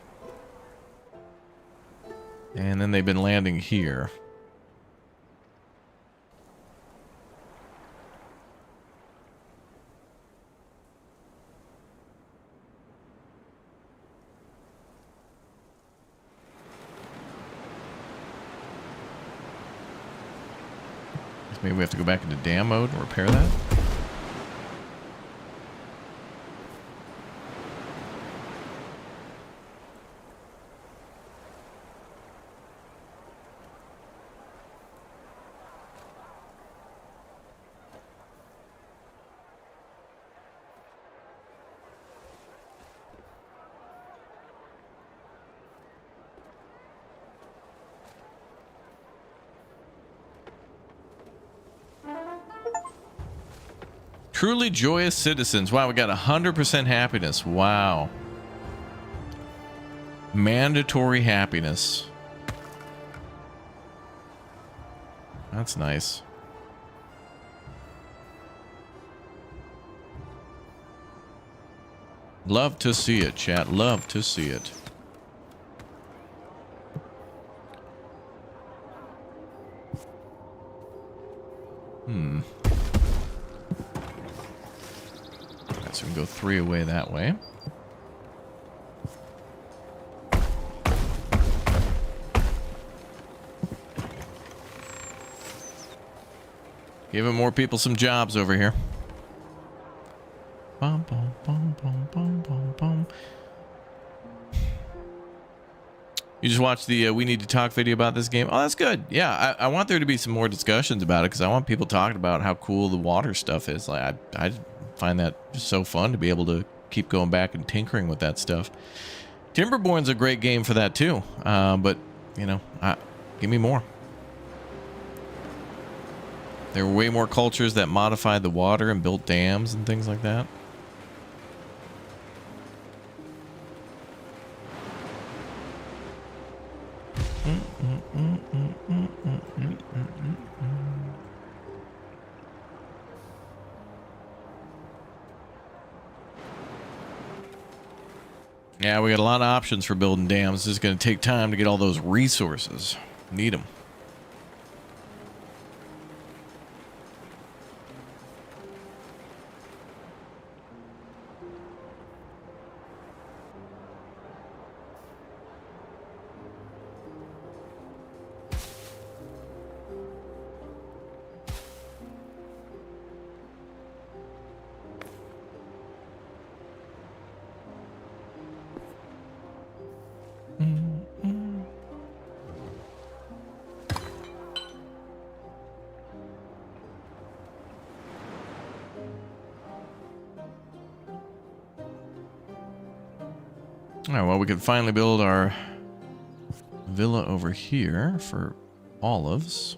And then they've been landing here. Maybe we have to go back into dam mode and repair that. Truly joyous citizens. Wow, we got 100% happiness. Wow. Mandatory happiness. That's nice. Love to see it, chat. Love to see it. So we can go 3 away that way. Giving more people some jobs over here. Bum, bum, bum, bum, bum, bum, bum. You just watched the We Need to Talk video about this game. Oh, that's good. Yeah, I want there to be some more discussions about it because I want people talking about how cool the water stuff is. Like, I find that just so fun to be able to keep going back and tinkering with that stuff. Timberborn's a great game for that too. But, you know, give me more. There were way more cultures that modified the water and built dams and things like that. Yeah, we got a lot of options for building dams. It's just going to take time to get all those resources. Need them. All right, well, we can finally build our villa over here for olives.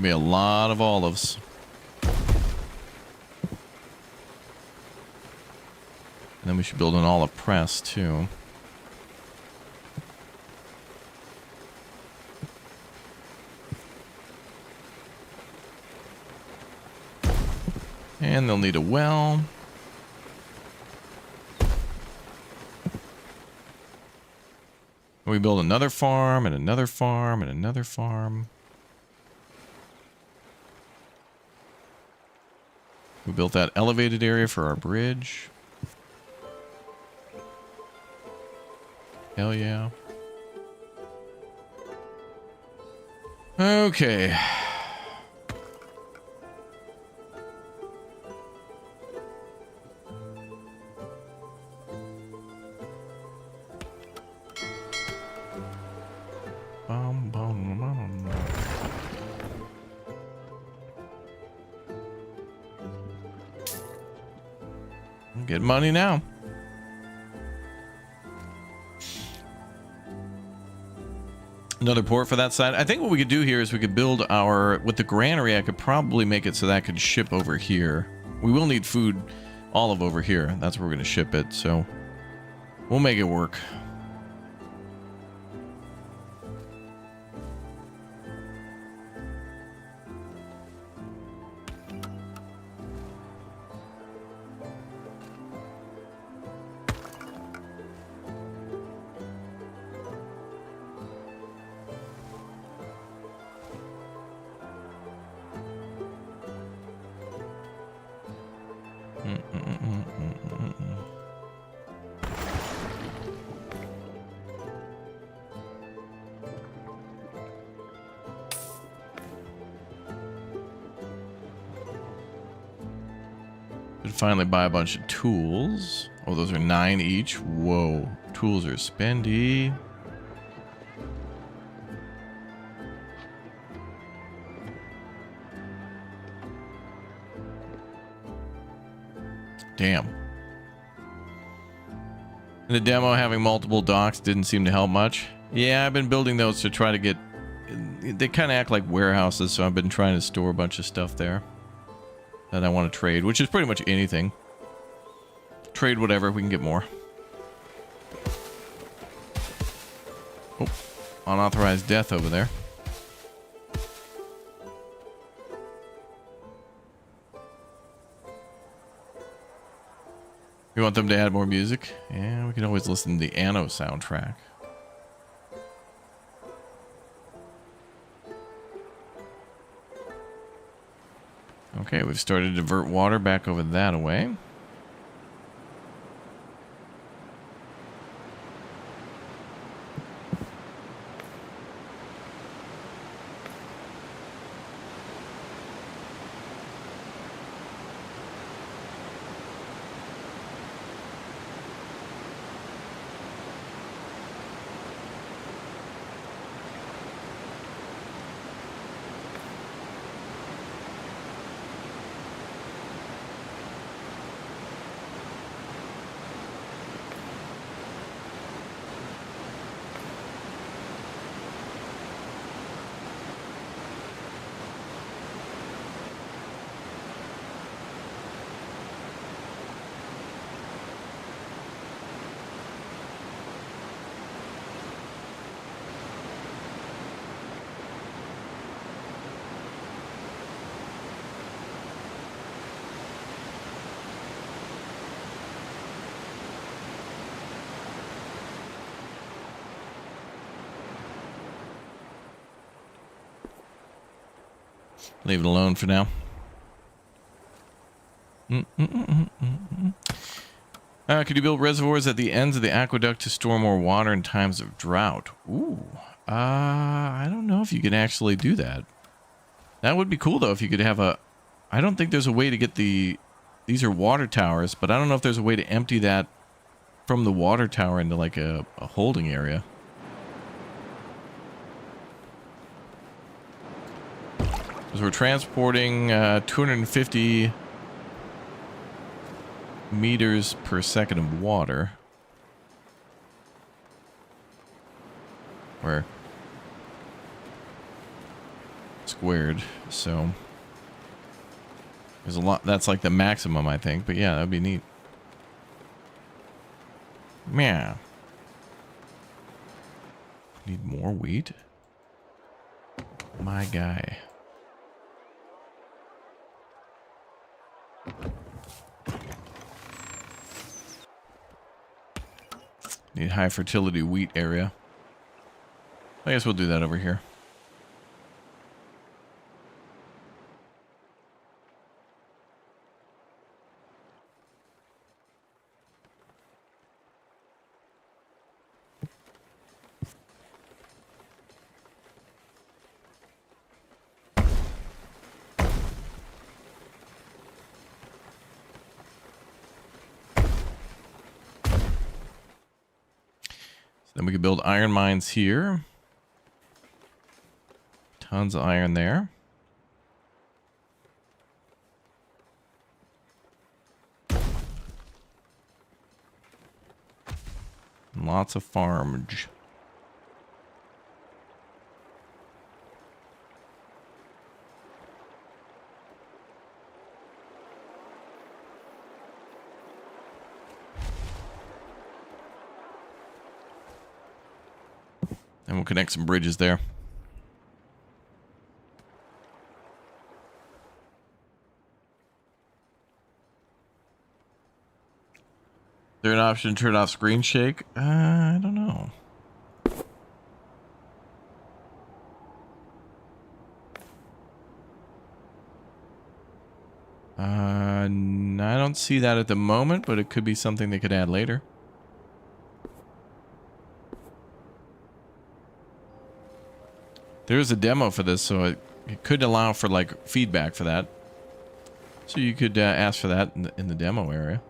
be a lot of olives. And then we should build an olive press too. And they'll need a well. We build another farm and another farm and another farm. We built that elevated area for our bridge. Hell yeah. Okay. Get money now. Another port for that side. I think what we could do here is we could build our... With the granary, I could probably make it so that I could ship over here. We will need food olive over here. That's where we're going to ship it, so... We'll make it work. Finally buy a bunch of tools. Oh, those are 9 each. Whoa. Tools are spendy. Damn. In the demo, having multiple docks didn't seem to help much. Yeah, I've been building those to try to get... They kind of act like warehouses, so I've been trying to store a bunch of stuff there that I want to trade, which is pretty much anything. Trade whatever, we can get more. Oh, unauthorized death over there. You want them to add more music? Yeah, we can always listen to the Anno soundtrack. Okay, we've started to divert water back over that way. Leave it alone for now. Could you build reservoirs at the ends of the aqueduct to store more water in times of drought? Ooh. I don't know if you can actually do that. That would be cool, though, if you could have a... I don't think there's a way to get the... These are water towers, but I don't know if there's a way to empty that from the water tower into, like, a holding area. Because we're transporting 250 meters per second of water. Where? Let's squared. So there's a lot. That's like the maximum, I think. But yeah, that'd be neat. Yeah. Need more wheat? My guy. Need high fertility wheat area. I guess we'll do that over here. Then we can build iron mines here. Tons of iron there. Lots of farmage. And we'll connect some bridges there. Is there an option to turn off screen shake? I don't know. I don't see that at the moment, but it could be something they could add later. There's a demo for this, so it could allow for like feedback for that. So you could ask for that in the demo area.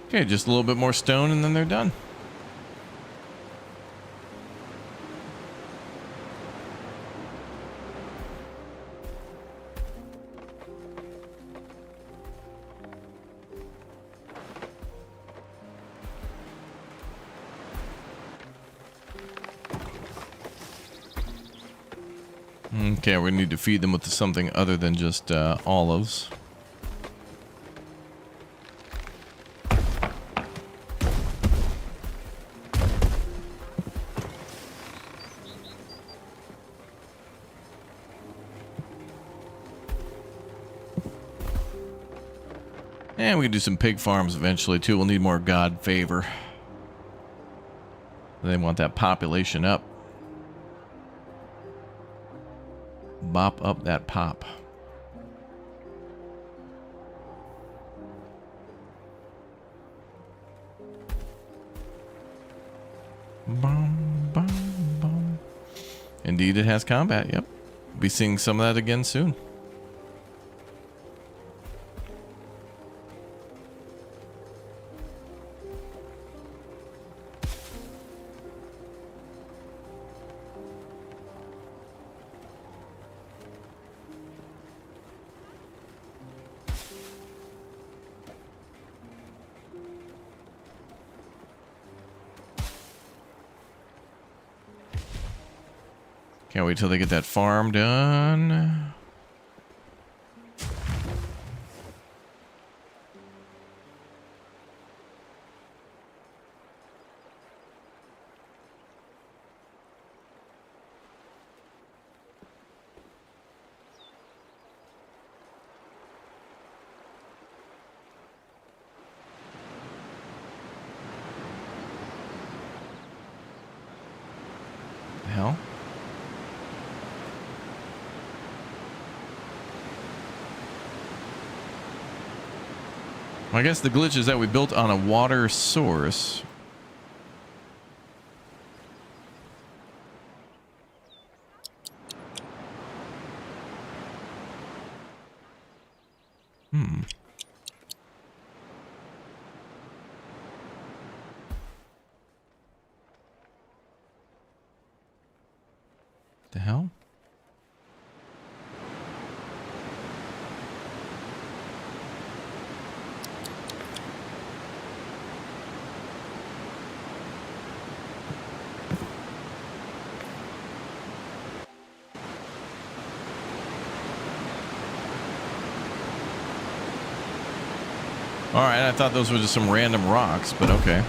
Okay, just a little bit more stone and then they're done. Okay, we need to feed them with something other than just olives. And we can do some pig farms eventually too. We'll need more god favor. They want that population up. Bop up that pop. Bum, bum, bum. Indeed, it has combat. Yep. We'll be seeing some of that again soon. Can't wait till they get that farm done. The hell? Well, I guess the glitch is that we built on a water source. The hell? All right, I thought those were just some random rocks, but okay.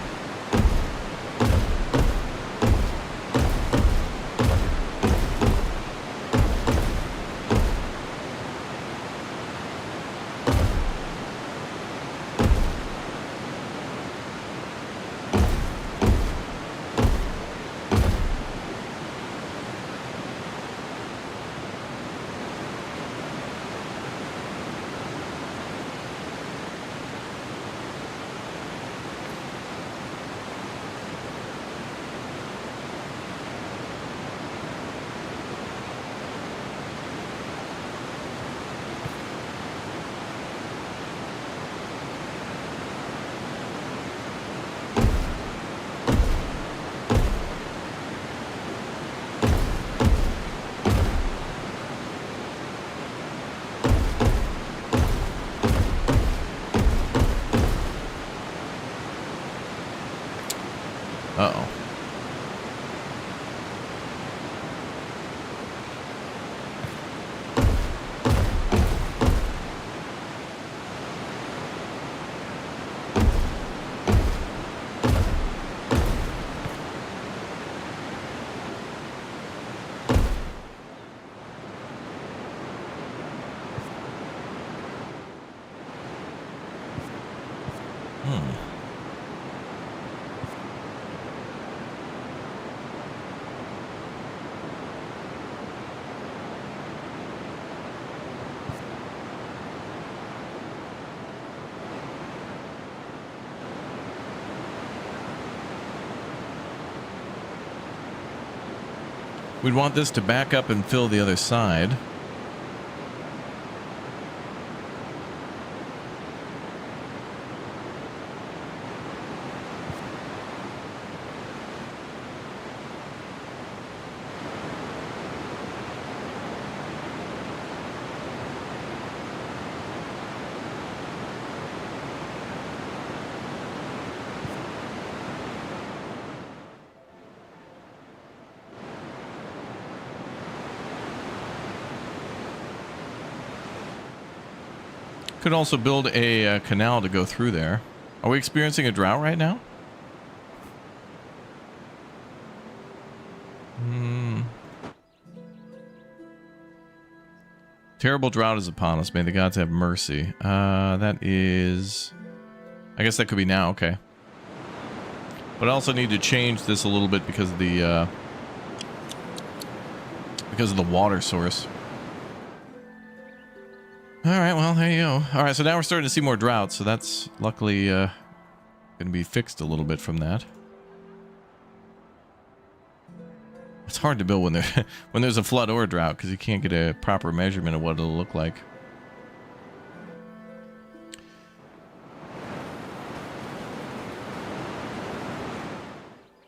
Uh-oh. We'd want this to back up and fill the other side. Could also build a canal to go through there. Are we experiencing a drought right now? Terrible drought is upon us. May the gods have mercy. That is... I guess that could be now. Okay. But I also need to change this a little bit because of the water source. All right, well, there you go. All right, so now we're starting to see more drought, so that's luckily going to be fixed a little bit from that. It's hard to build when when there's a flood or a drought because you can't get a proper measurement of what it'll look like.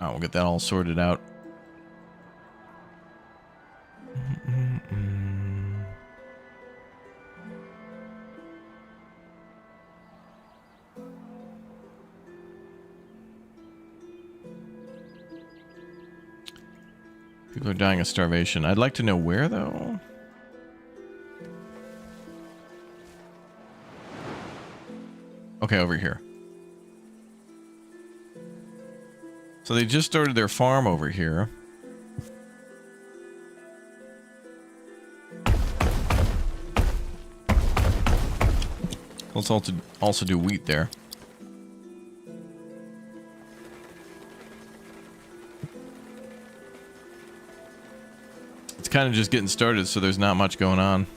Oh, we'll get that all sorted out. People are dying of starvation. I'd like to know where, though. Okay, over here. So they just started their farm over here. Let's also do wheat there. It's kind of just getting started, so there's not much going on.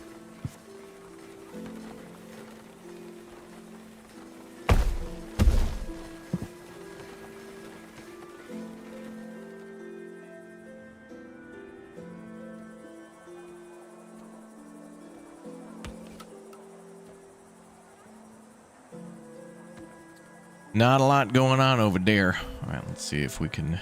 Not a lot going on over there. All right, let's see if we can.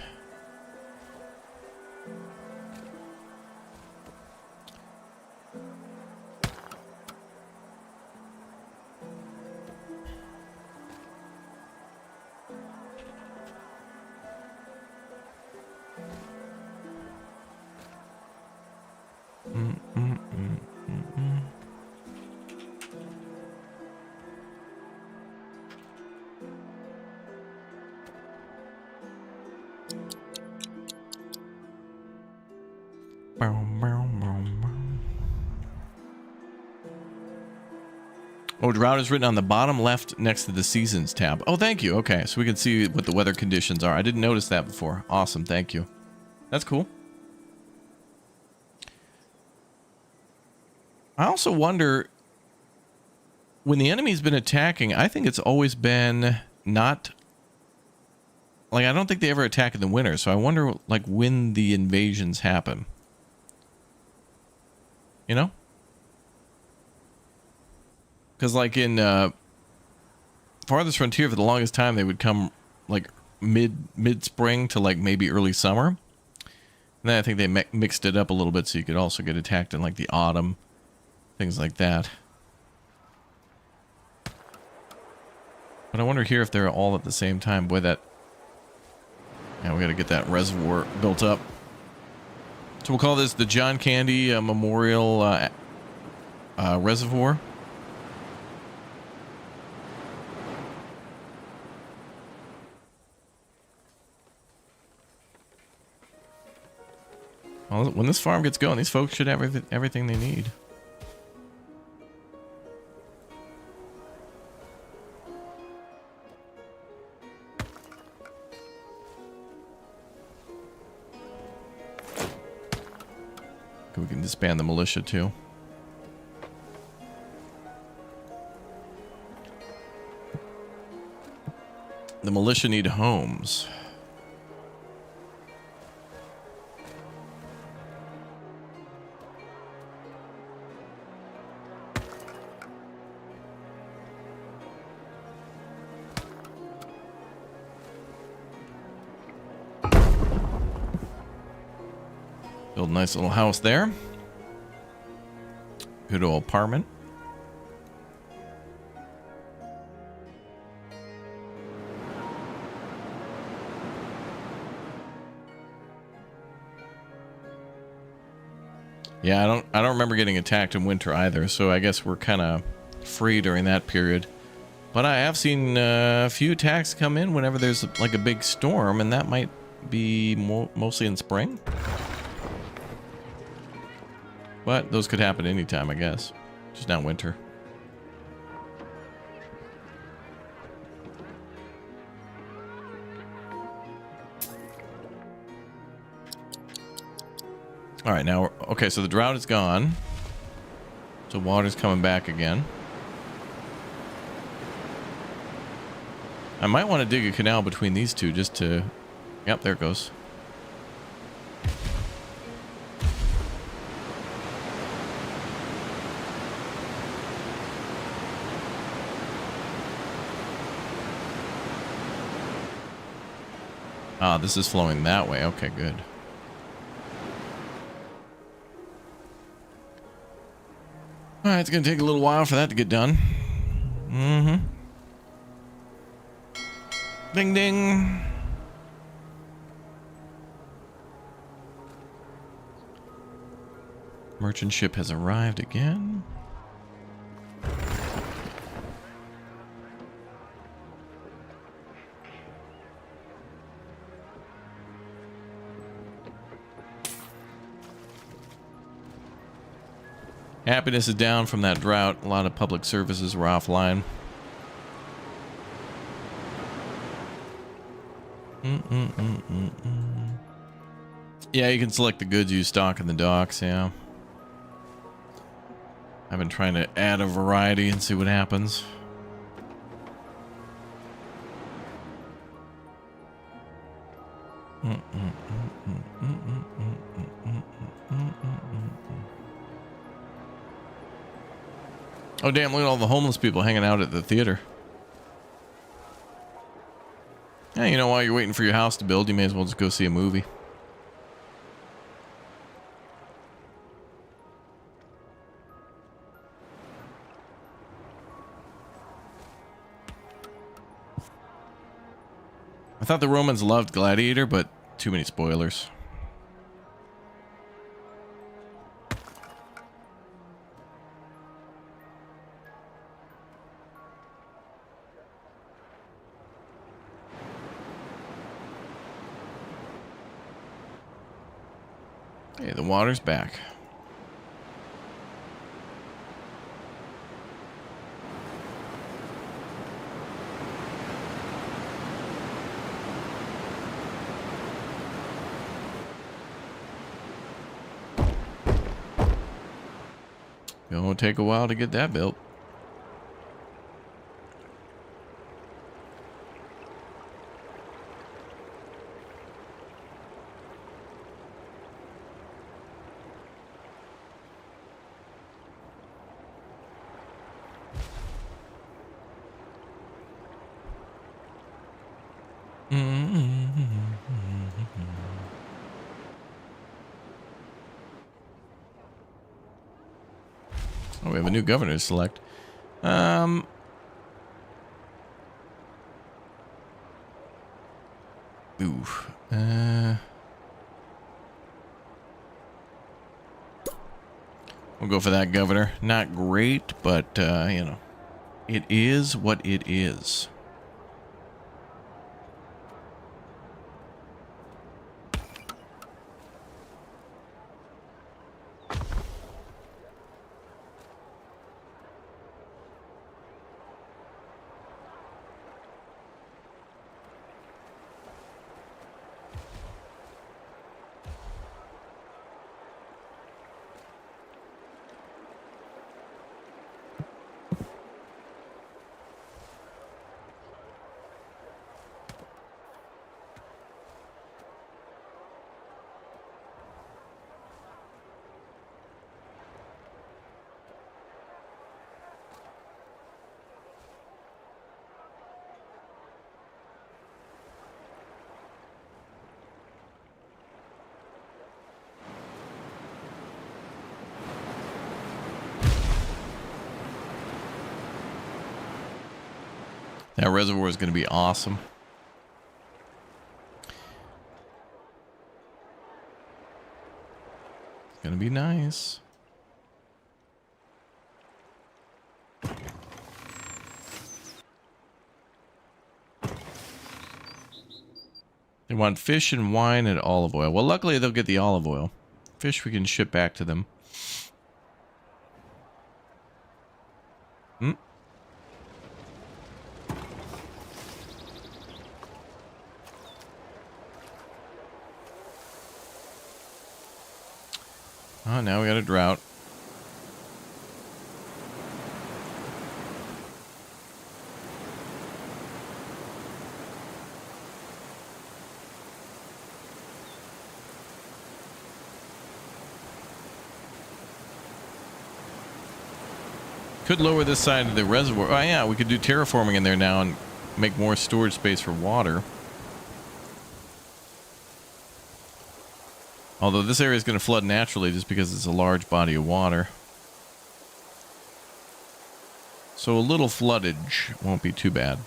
Oh, Drought is written on the bottom left next to the Seasons tab. Oh, thank you. Okay, so we can see what the weather conditions are. I didn't notice that before. Awesome, thank you. That's cool. I also wonder, when the enemy's been attacking, I think it's always been not... Like, I don't think they ever attack in the winter, so I wonder, like, when the invasions happen. You know? Because, like, in Farthest Frontier, for the longest time, they would come, like, mid-spring to, like, maybe early summer. And then I think they mixed it up a little bit so you could also get attacked in, like, the autumn. Things like that. But I wonder here if they're all at the same time. Boy, that... Yeah, we got to get that reservoir built up. So we'll call this the John Candy Memorial Reservoir. Well, when this farm gets going, these folks should have everything they need. We can disband the militia too. The militia need homes. Build a nice little house there. Good old apartment. Yeah, I don't remember getting attacked in winter either, so I guess we're kind of free during that period. But I have seen a few attacks come in whenever there's like a big storm, and that might be mostly in spring. But those could happen anytime, I guess. Just not winter. All right, now, okay, so the drought is gone. So water's coming back again. I might want to dig a canal between these two just to... Yep, there it goes. Ah, this is flowing that way. Okay, good. Alright, it's going to take a little while for that to get done. Mm-hmm. Ding, ding. Merchant ship has arrived again. Happiness is down from that drought. A lot of public services were offline. Yeah, you can select the goods you stock in the docks, yeah. I've been trying to add a variety and see what happens. Oh damn, look at all the homeless people hanging out at the theater. Yeah, you know, while you're waiting for your house to build, you may as well just go see a movie. I thought the Romans loved Gladiator, but too many spoilers. Hey, the water's back. It'll take a while to get that built. Oh, we have a new governor to select. Oof. We'll go for that governor. Not great, but, you know, it is what it is. That reservoir is going to be awesome. It's going to be nice. They want fish and wine and olive oil. Well, luckily they'll get the olive oil. Fish we can ship back to them. Oh, now we got a drought. Could lower this side of the reservoir. Oh yeah, we could do terraforming in there now and make more storage space for water. Although this area is going to flood naturally just because it's a large body of water. So a little floodage won't be too bad.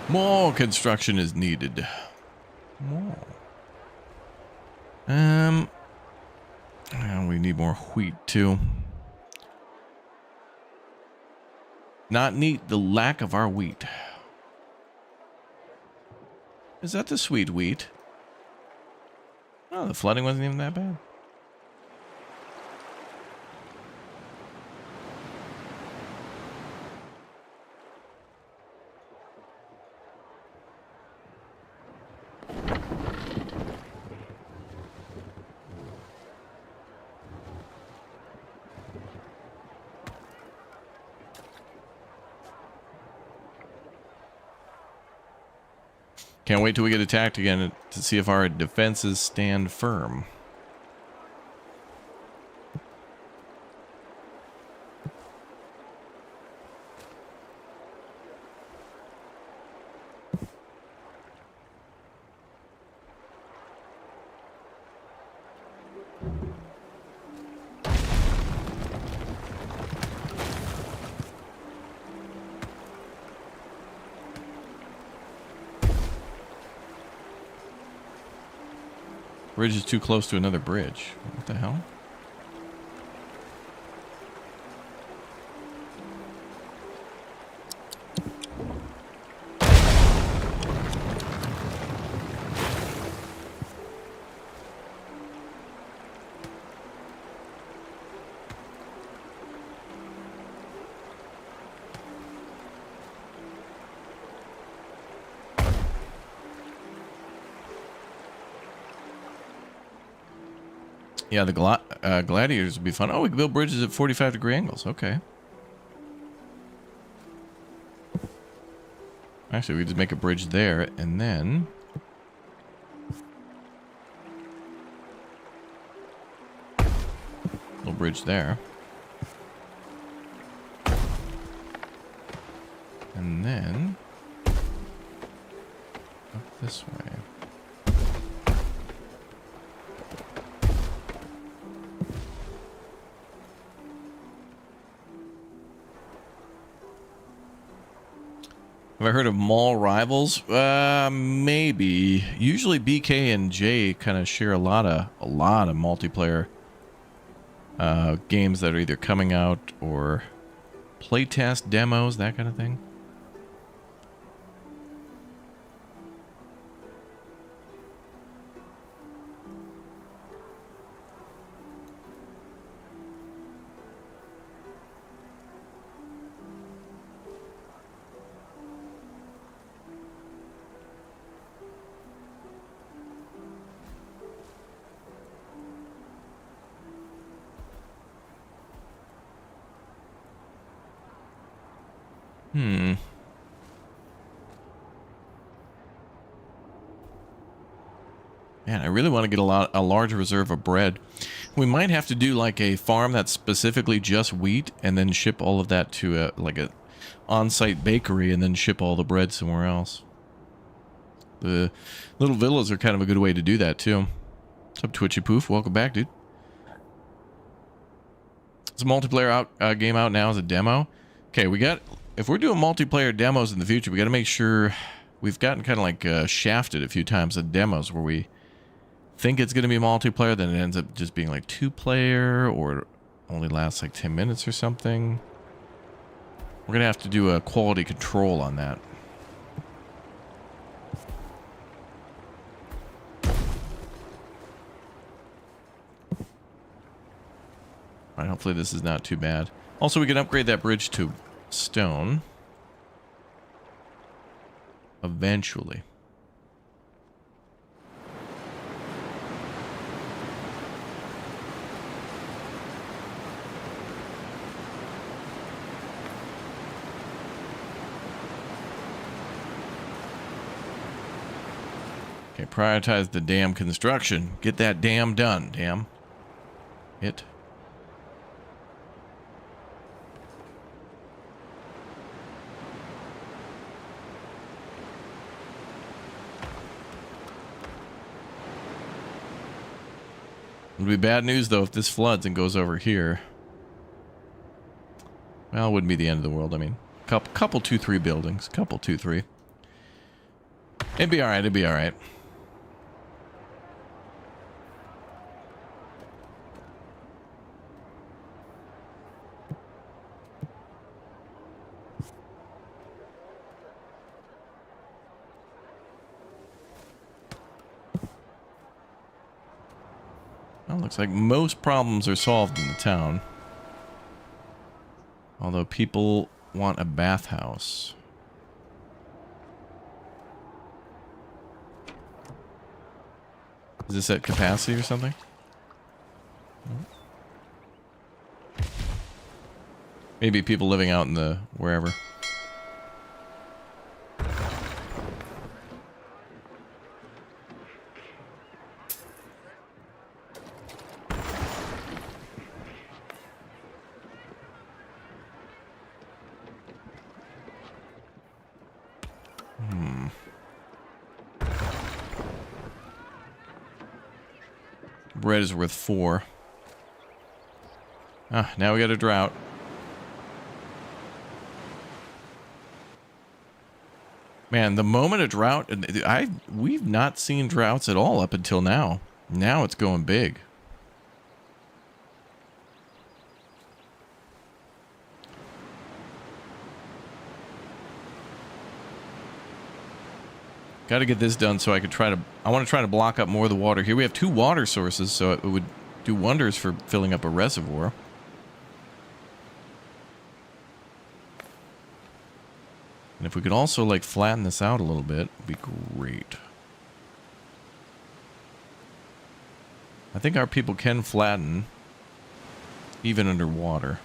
More construction is needed. More. We need more wheat too. Not neat the lack of our wheat. Is that the sweet wheat? Oh, the flooding wasn't even that bad. Can't wait till we get attacked again to see if our defenses stand firm. Bridge is too close to another bridge. What the hell? Yeah, the gladiators would be fun. Oh, we can build bridges at 45-degree angles. Okay. Actually, we just make a bridge there, and then... little bridge there. And then... up this way. Have I heard of mall rivals? Maybe. Usually BK and J kind of share a lot of multiplayer games that are either coming out or playtest demos, that kind of thing. Man, I really want to get a large reserve of bread. We might have to do like a farm that's specifically just wheat, and then ship all of that to like a on-site bakery, and then ship all the bread somewhere else. The little villas are kind of a good way to do that too. What's up, Twitchy Poof? Welcome back, dude. Is a multiplayer game out now as a demo? Okay, if we're doing multiplayer demos in the future, we got to make sure we've gotten kind of like shafted a few times in demos where we think it's going to be multiplayer, then it ends up just being like 2-player, or only lasts like 10 minutes or something. We're going to have to do a quality control on that. All right, hopefully this is not too bad. Also, we can upgrade that bridge to stone eventually. Okay, prioritize the dam construction. Get that dam done, damn it. It'll be bad news, though, if this floods and goes over here. Well, it wouldn't be the end of the world. I mean, couple 2-3 buildings. Couple 2-3. It'd be all right. It'd be all right. Well, looks like most problems are solved in the town. Although people want a bathhouse. Is this at capacity or something? Maybe people living out in the wherever. Bread is worth 4. Ah, now we got a drought. Man, the moment of drought, we've not seen droughts at all up until now. Now it's going big. Got to get this done so I could I want to try to block up more of the water here. We have 2 water sources, so it would do wonders for filling up a reservoir. And if we could also, like, flatten this out a little bit, it'd be great. I think our people can flatten even underwater.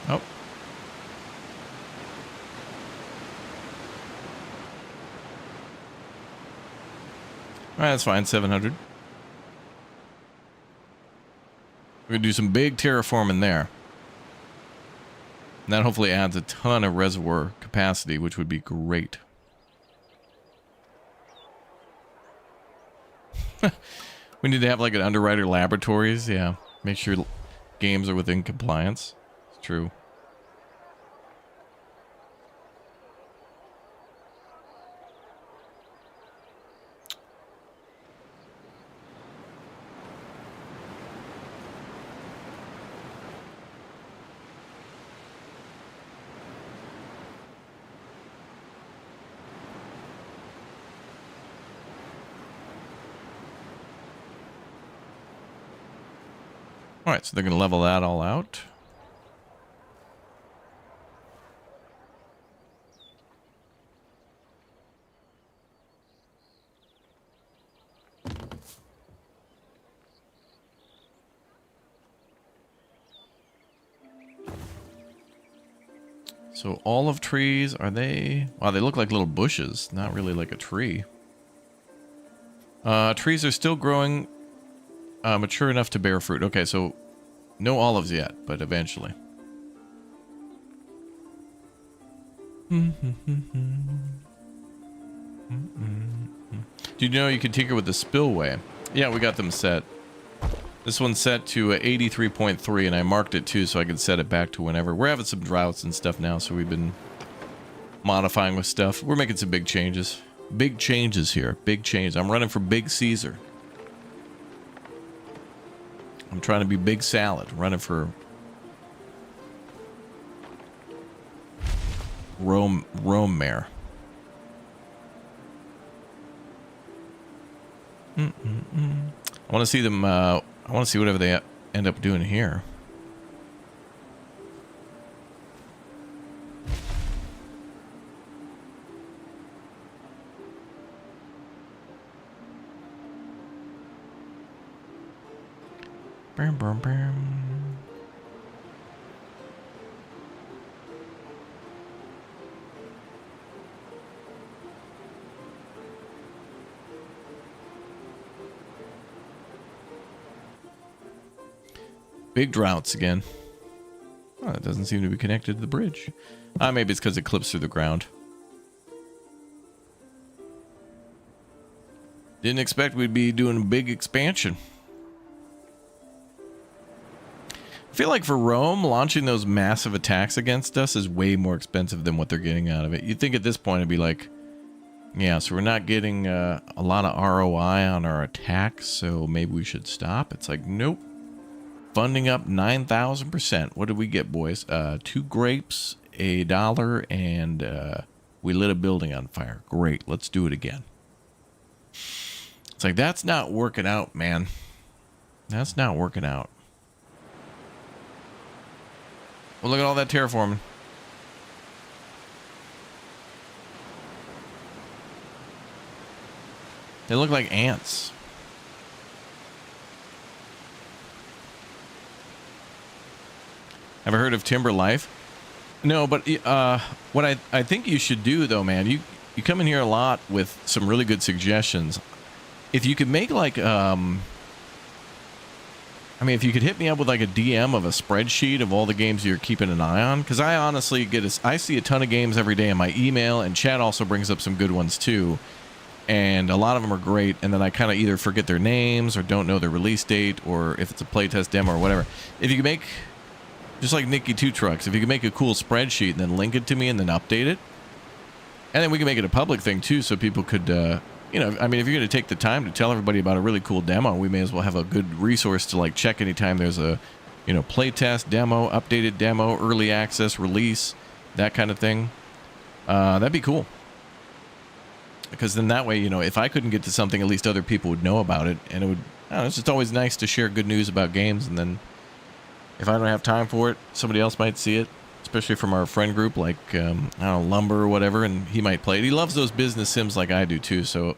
Oh. Alright, that's fine. 700. We're going to do some big terraforming there. And that hopefully adds a ton of reservoir capacity, which would be great. We need to have like an underwriter laboratories. Yeah. Make sure games are within compliance. It's true. All right, so they're going to level that all out. So olive trees, are they... Wow, they look like little bushes, not really like a tree. Trees are still growing, mature enough to bear fruit. Okay, so no olives yet, but eventually. Do you know you can tinker with the spillway? Yeah, we got them set. This one's set to 83.3, and I marked it too so I could set it back to whenever. We're having some droughts and stuff now, so we've been modifying with stuff. We're making some big changes. Big changes here. Big change. I'm running for Big Caesar. I'm trying to be big salad, running for Rome mayor. I want to see them. I want to see whatever they end up doing here. Bam, bam, bam. Big droughts again. Oh, it doesn't seem to be connected to the bridge. Maybe it's because it clips through the ground. Didn't expect we'd be doing a big expansion. I feel like for Rome, launching those massive attacks against us is way more expensive than what they're getting out of it. You'd think at this point it'd be like, yeah, so we're not getting a lot of ROI on our attacks, so maybe we should stop. It's like, nope. Funding up 9,000%. What did we get, boys? 2 grapes, $1, and we lit a building on fire. Great, let's do it again. It's like, that's not working out, man. That's not working out. Well, look at all that terraforming. They look like ants. Ever heard of Timber Life? No, but what I think you should do, though, man, you come in here a lot with some really good suggestions. If you could make like, I mean, if you could hit me up with like a DM of a spreadsheet of all the games you're keeping an eye on, because I honestly I see a ton of games every day in my email, and chat also brings up some good ones too. And a lot of them are great, and then I kind of either forget their names or don't know their release date, or if it's a playtest demo or whatever. If you could make, just like Nicky Two Trucks, if you could make a cool spreadsheet and then link it to me and then update it, and then we can make it a public thing too, so people could, you know, I mean, if you're going to take the time to tell everybody about a really cool demo, we may as well have a good resource to like check anytime there's a, you know, playtest demo, updated demo, early access, release, that kind of thing. That'd be cool. Because then that way, you know, if I couldn't get to something, at least other people would know about it. And it would, I don't know, it's just always nice to share good news about games. And then if I don't have time for it, somebody else might see it, especially from our friend group, like, I don't know, Lumber or whatever, and he might play it. He loves those business sims like I do, too. So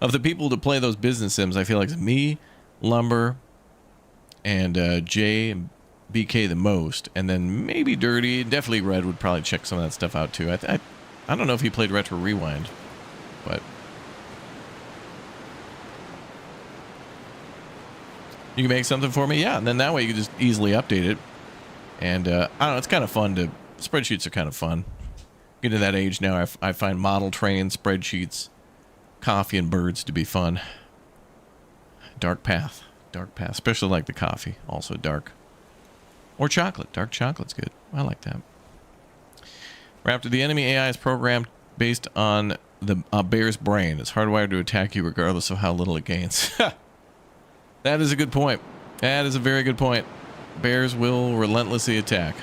of the people to play those business sims, I feel like it's me, Lumber, and Jay and BK the most. And then maybe Dirty. Definitely Red would probably check some of that stuff out, too. I don't know if he played Retro Rewind. But you can make something for me, yeah, and then that way you can just easily update it. And I don't know, it's kind of fun to, spreadsheets are kind of fun. Get to that age now, I find model train, spreadsheets, coffee, and birds to be fun. Dark path, especially like the coffee, also dark. Or chocolate, dark chocolate's good. I like that. Raptor, the enemy AI is programmed based on the bear's brain. It's hardwired to attack you regardless of how little it gains. That is a good point. That is a very good point. Bears will relentlessly attack.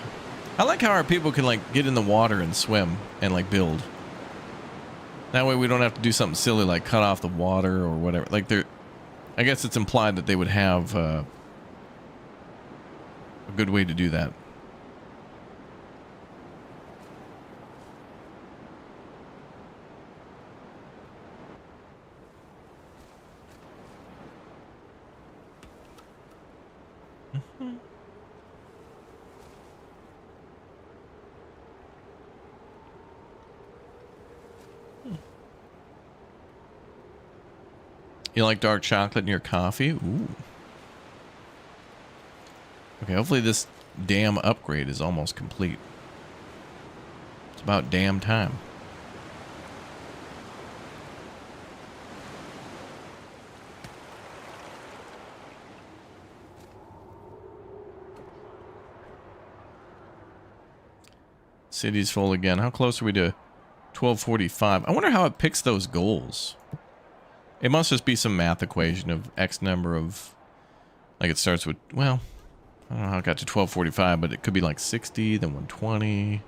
I like how our people can like get in the water and swim and like build. That way we don't have to do something silly like cut off the water or whatever. Like I guess it's implied that they would have a good way to do that. You like dark chocolate in your coffee? Ooh. Okay, hopefully this damn upgrade is almost complete. It's about damn time. City's full again. How close are we to 1245? I wonder how it picks those goals. It must just be some math equation of X number of Like it starts with, well, I don't know how it got to 1245, but it could be like 60, then 120.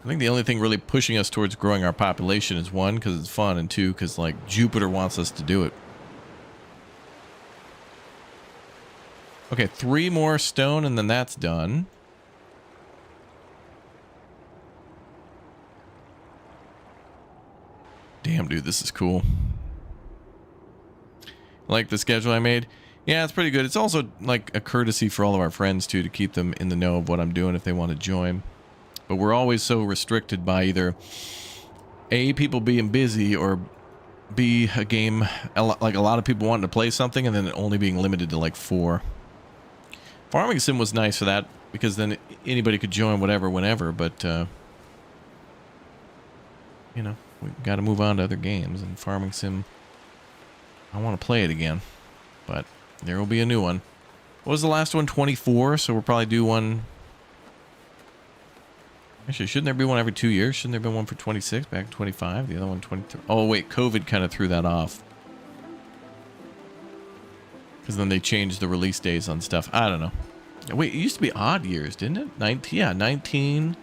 I think the only thing really pushing us towards growing our population is one, because it's fun, and two, because like Jupiter wants us to do it. Okay, 3 more stone and then that's done. Damn, dude, this is cool. Like the schedule I made? Yeah, it's pretty good. It's also like a courtesy for all of our friends too, to keep them in the know of what I'm doing if they want to join. But we're always so restricted by either A, people being busy, or B, a game, like a lot of people wanting to play something and then it only being limited to like 4. Farming Sim was nice for that, because then anybody could join whatever, whenever, but, you know, we got to move on to other games, and Farming Sim, I want to play it again, but there will be a new one. What was the last one? 24, so we'll probably do one. Actually, shouldn't there be one every 2 years? Shouldn't there be one for 26, back in 25, the other one 23? Oh, wait, COVID kind of threw that off. Because then they changed the release days on stuff. I don't know. Wait, it used to be odd years, didn't it? 19, yeah, 19.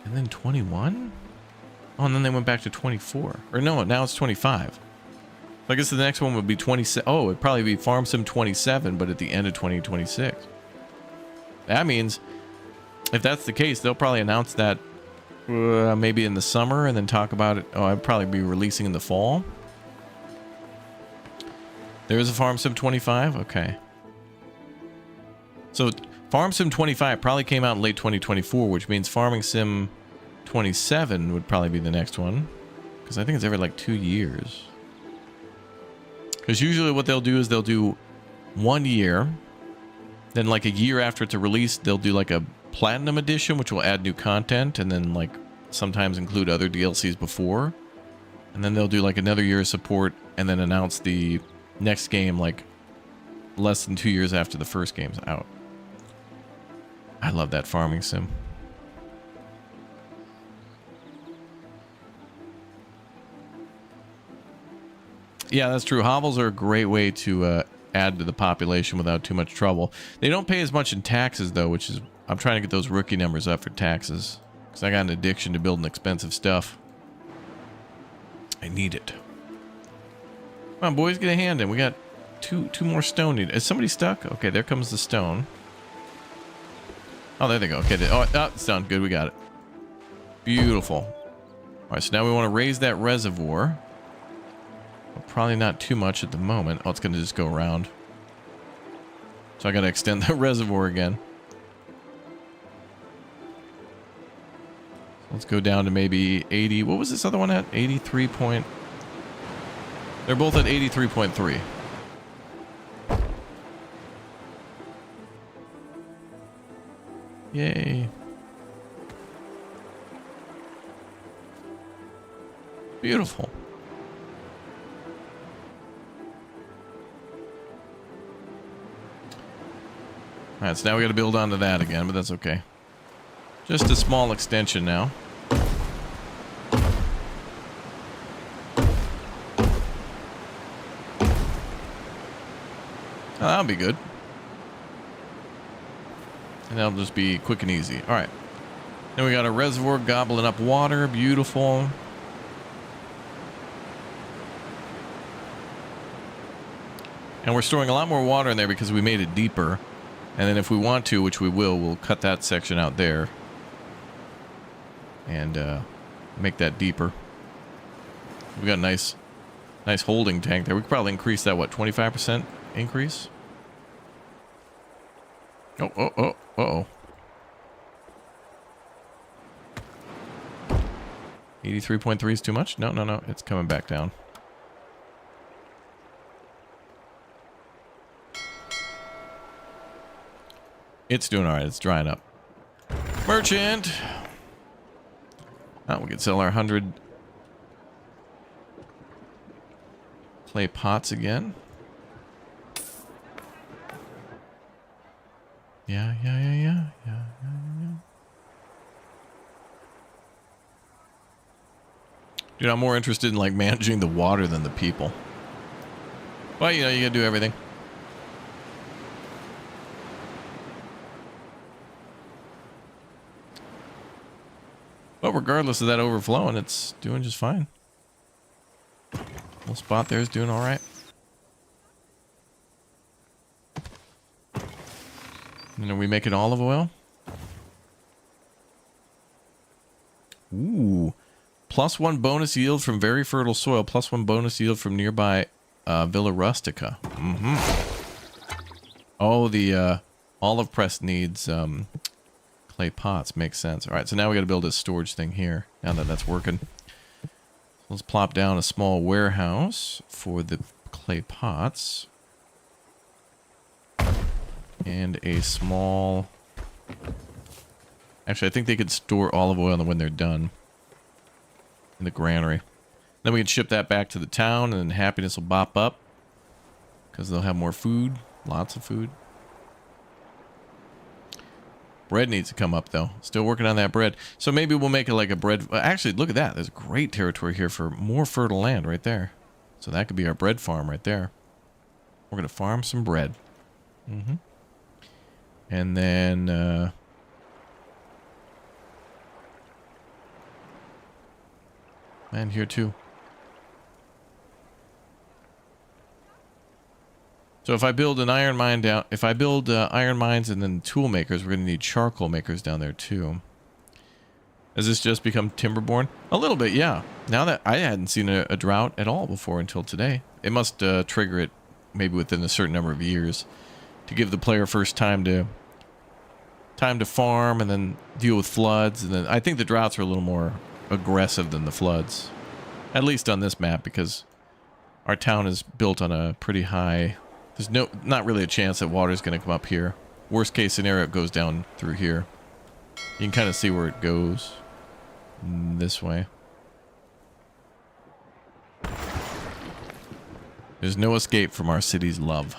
And then 21? Oh, and then they went back to 24. Or no, now it's 25. I guess the next one would be 27. Oh, it'd probably be Farm Sim 27, but at the end of 2026. That means, if that's the case, they'll probably announce that maybe in the summer and then talk about it. Oh, I'd probably be releasing in the fall. There is a Farm Sim 25? Okay. So Farm Sim 25 probably came out in late 2024, which means Farming Sim 27 would probably be the next one. Because I think it's every like 2 years. Because usually what they'll do is they'll do 1 year. Then like a year after it's released, they'll do like a Platinum Edition, which will add new content. And then like sometimes include other DLCs before. And then they'll do like another year of support and then announce the next game like less than 2 years after the first game's out. I love that Farming Sim. Yeah, that's true. Hovels are a great way to add to the population without too much trouble. They don't pay as much in taxes though, which is, I'm trying to get those rookie numbers up for taxes, because I got an addiction to building expensive stuff. I need it. Come on, boys, get a hand in. We got two more stone needed. Is somebody stuck? Okay, there comes the stone. Oh, there they go. Okay, oh, it's done. Good, we got it. Beautiful. All right, so now we want to raise that reservoir. Well, probably not too much at the moment. Oh, it's going to just go around. So I got to extend the reservoir again. Let's go down to maybe 80. What was this other one at? 83 point. They're both at 83.3. Yay. Beautiful. Alright, so now we got to build onto that again, but that's okay. Just a small extension now. Oh, that'll be good. And that'll just be quick and easy. All right. Then we got a reservoir gobbling up water. Beautiful. And we're storing a lot more water in there because we made it deeper. And then if we want to, which we will, we'll cut that section out there. And make that deeper. We got a nice holding tank there. We could probably increase that, what, 25% increase? Uh-oh. 83.3 is too much? No. It's coming back down. It's doing all right. It's drying up. Merchant! Oh, we can sell our 100 clay pots again. Yeah. Dude, I'm more interested in like managing the water than the people. But you know, you gotta do everything. But regardless of that overflowing, it's doing just fine. Little spot there is doing all right. And are we making olive oil? Ooh. +1 bonus yield from very fertile soil. +1 bonus yield from nearby Villa Rustica. Oh, the olive press needs clay pots. Makes sense. All right, so now we got to build a storage thing here. Now that that's working. Let's plop down a small warehouse for the clay pots. And a small... Actually, I think they could store olive oil when they're done. In the granary. Then we can ship that back to the town, and then happiness will bop up. Because they'll have more food. Lots of food. Bread needs to come up, though. Still working on that bread. So maybe we'll make it like a bread... Actually, look at that. There's great territory here for more fertile land right there. So that could be our bread farm right there. We're going to farm some bread. And then... and here too. So if I build an iron mine down... If I build iron mines and then tool makers, we're going to need charcoal makers down there too. Has this just become timberborn? A little bit, yeah. Now that I hadn't seen a drought at all before until today. It must trigger it maybe within a certain number of years to give the player first time to farm and then deal with floods. And then I think the droughts are a little more aggressive than the floods. At least on this map, because our town is built on a pretty high... There's not really a chance that water's going to come up here. Worst case scenario, it goes down through here. You can kind of see where it goes. This way. There's no escape from our city's love.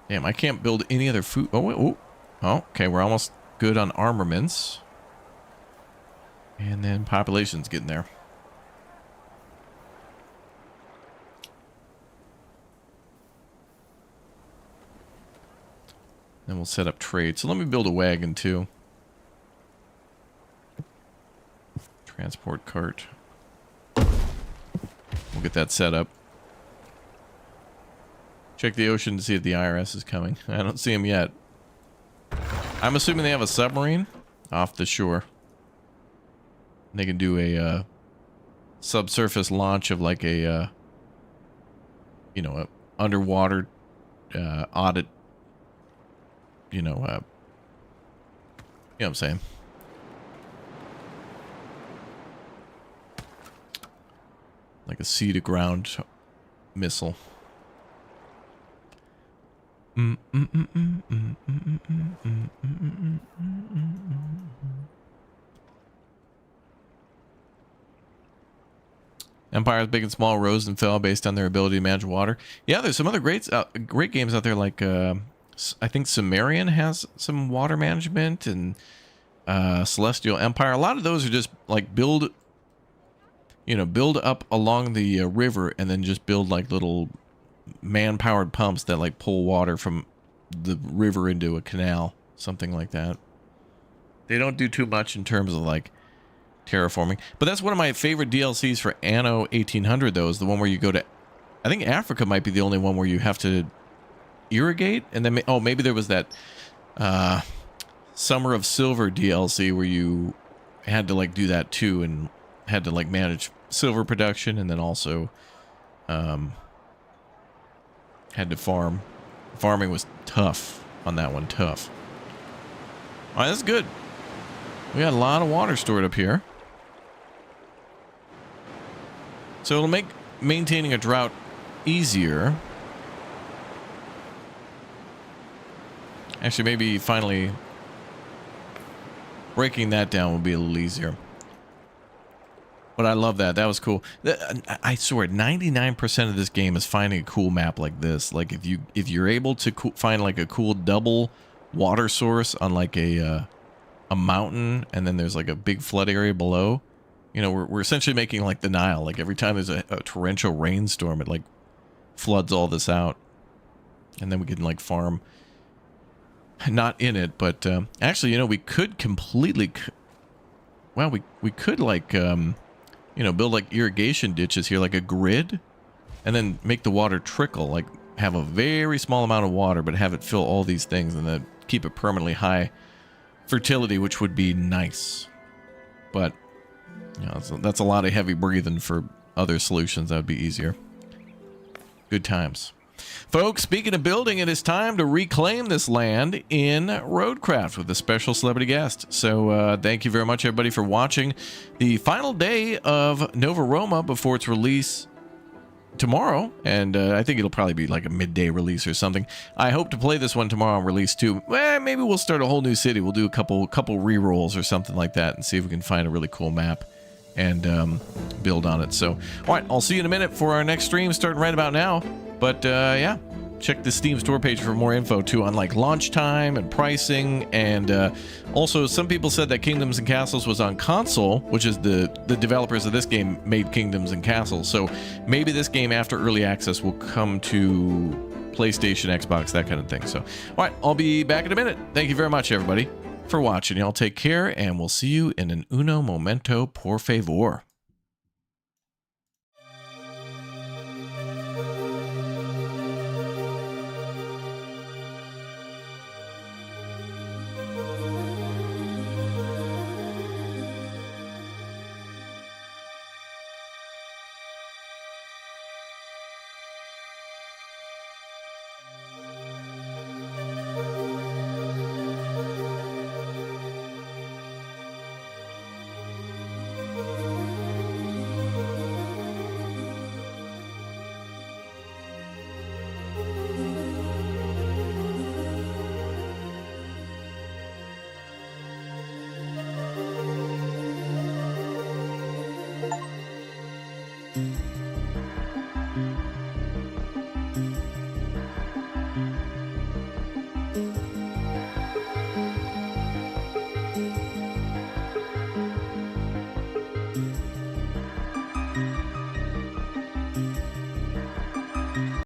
Damn, I can't build any other food. Oh, wait, oh, okay. We're almost good on armaments. And then population's getting there. Then we'll set up trade. So let me build a wagon too. Transport cart. We'll get that set up. Check the ocean to see if the IRS is coming. I don't see them yet. I'm assuming they have a submarine off the shore. They can do a subsurface launch of like a, you know, a underwater audit. You know what I'm saying. Like a sea to ground missile. Empires big and small rose and fell based on their ability to manage water. Yeah, there's some other great games out there. Like I think Sumerian has some water management, and Celestial Empire. A lot of those are just like build up along the river, and then just build like little man-powered pumps that like pull water from the river into a canal, something like that. They don't do too much in terms of like terraforming, but that's one of my favorite DLCs for Anno 1800 though, is the one where you go to, I think Africa might be the only one where you have to irrigate, and then maybe there was that Summer of Silver DLC where you had to like do that too, and had to like manage silver production, and then also had to farm. Farming was tough on that one. Tough. All right, that's good. We got a lot of water stored up here. So it'll make maintaining a drought easier. Actually, maybe finally breaking that down will be a little easier. But I love that. That was cool. I swear, 99% of this game is finding a cool map like this. Like if you're able to find like a cool double water source on like a mountain, and then there's like a big flood area below. You know, we're essentially making like the Nile. Like every time there's a torrential rainstorm, it like floods all this out, and then we can like farm. Not in it, but actually, you know, we could completely. Well, we could like. You know, build like irrigation ditches here, like a grid, and then make the water trickle, like have a very small amount of water, but have it fill all these things, and then keep it permanently high fertility, which would be nice. But, you know, that's a lot of heavy breathing. For other solutions, that would be easier. Good times. Folks, speaking of building, it is time to reclaim this land in Roadcraft with a special celebrity guest. So thank you very much, everybody, for watching the final day of Nova Roma before its release tomorrow. And I think it'll probably be like a midday release or something. I hope to play this one tomorrow on release too. Well, maybe we'll start a whole new city. We'll do a couple re-rolls or something like that and see if we can find a really cool map and build on it. So, all right, I'll see you in a minute for our next stream starting right about now. But yeah, check the Steam store page for more info too on like launch time and pricing. And also, some people said that Kingdoms and Castles was on console, which is the developers of this game made Kingdoms and Castles. So maybe this game after early access will come to PlayStation, Xbox, that kind of thing. So, all right, I'll be back in a minute. Thank you very much, everybody, for watching. Y'all take care, and we'll see you in an uno momento, por favor.